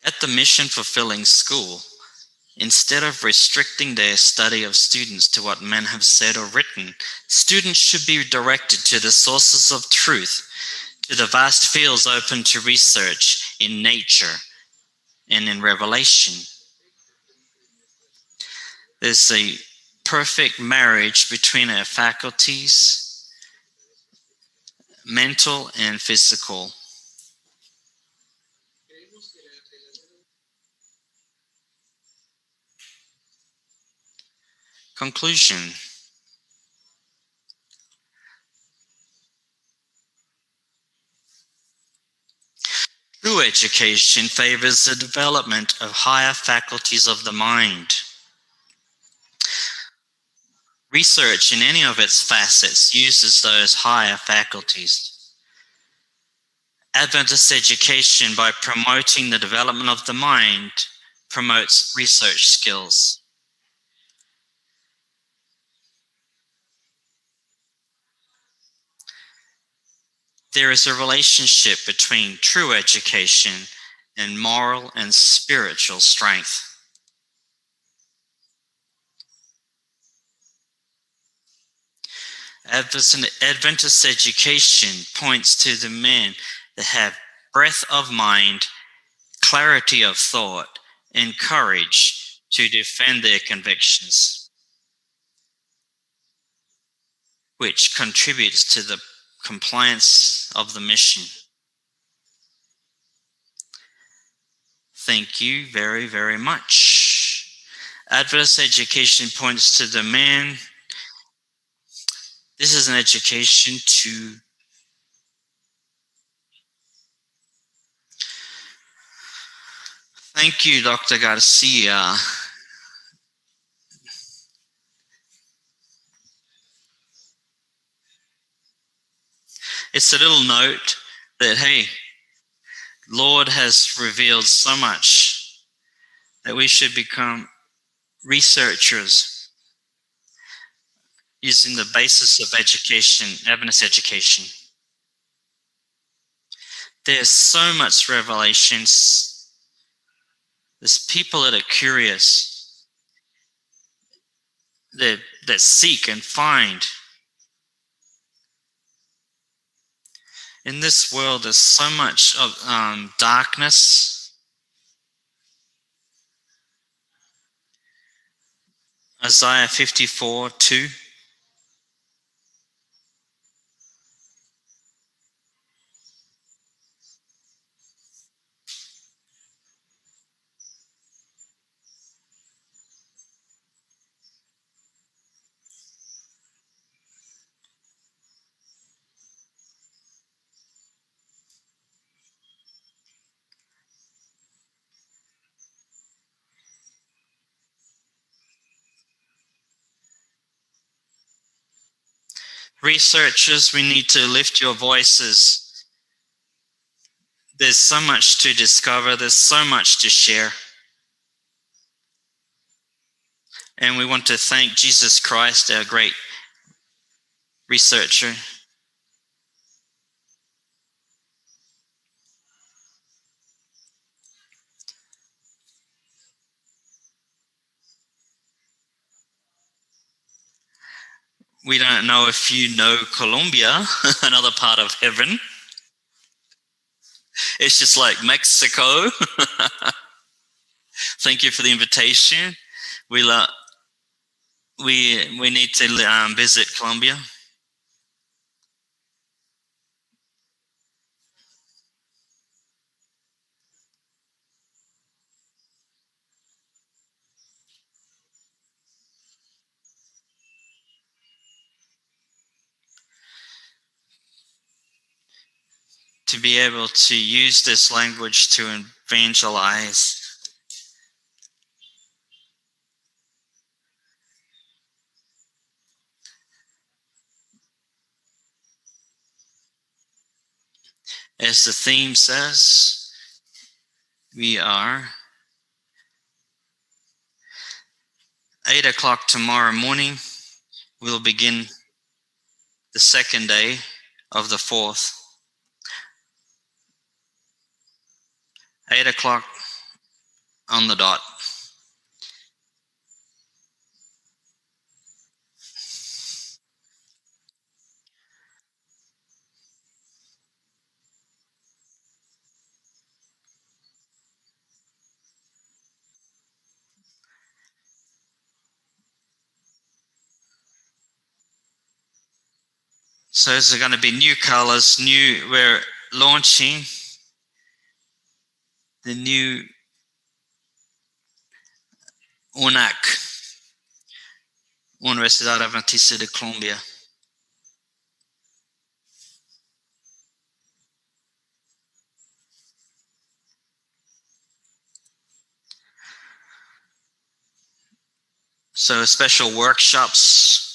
At the mission fulfilling school, instead of restricting their study of students to what men have said or written, students should be directed to the sources of truth, to the vast fields open to research in nature and in revelation. There's a perfect marriage between our faculties, mental and physical. Conclusion. True education favors the development of higher faculties of the mind. Research in any of its facets uses those higher faculties. Adventist education, by promoting the development of the mind, promotes research skills. There is a relationship between true education and moral and spiritual strength. Adventist education points to the men that have breadth of mind, clarity of thought, and courage to defend their convictions, which contributes to the compliance of the mission. Thank you very, very much. Adventist education points to the man. This is an education to thank you, Dr. Garcia. It's a little note that, hey, Lord has revealed so much that we should become researchers using the basis of education, Adventist education. There's so much revelations. There's people that are curious, that seek and find. In this world, there's so much of darkness. Isaiah 54:2. Researchers, we need to lift your voices. There's so much to discover. There's so much to share. And we want to thank Jesus Christ, our great researcher. We don't know if you know Colombia, another part of heaven. It's just like Mexico. Thank you for the invitation. We need to visit Colombia. to be able to use this language to evangelize. As the theme says, we are 8 o'clock tomorrow morning. We'll begin the second day of the 4th. 8 o'clock on the dot. So there's going to be new colors, we're launching the new UNAC, Universidad Adventista de Colombia. So special workshops.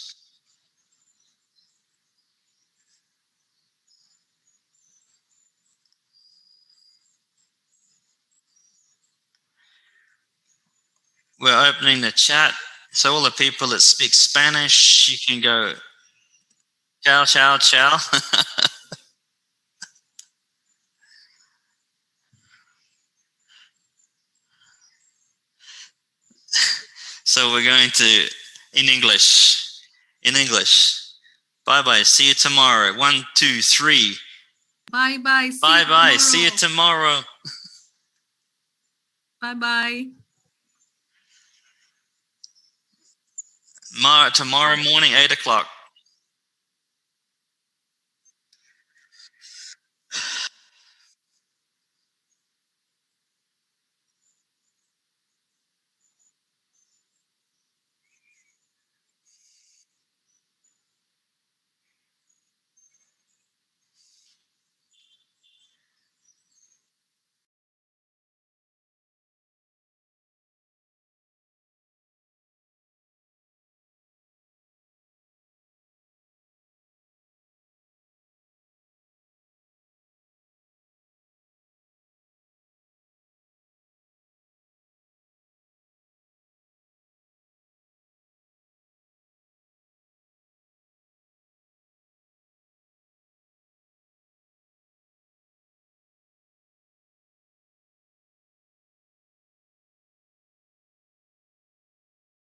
We're opening the chat. So all the people that speak Spanish, you can go, ciao, ciao, ciao. So we're going to, in English. Bye-bye, see you tomorrow. 1, 2, 3. Bye-bye. Bye-bye, see you tomorrow. Bye-bye. Tomorrow morning, 8 o'clock.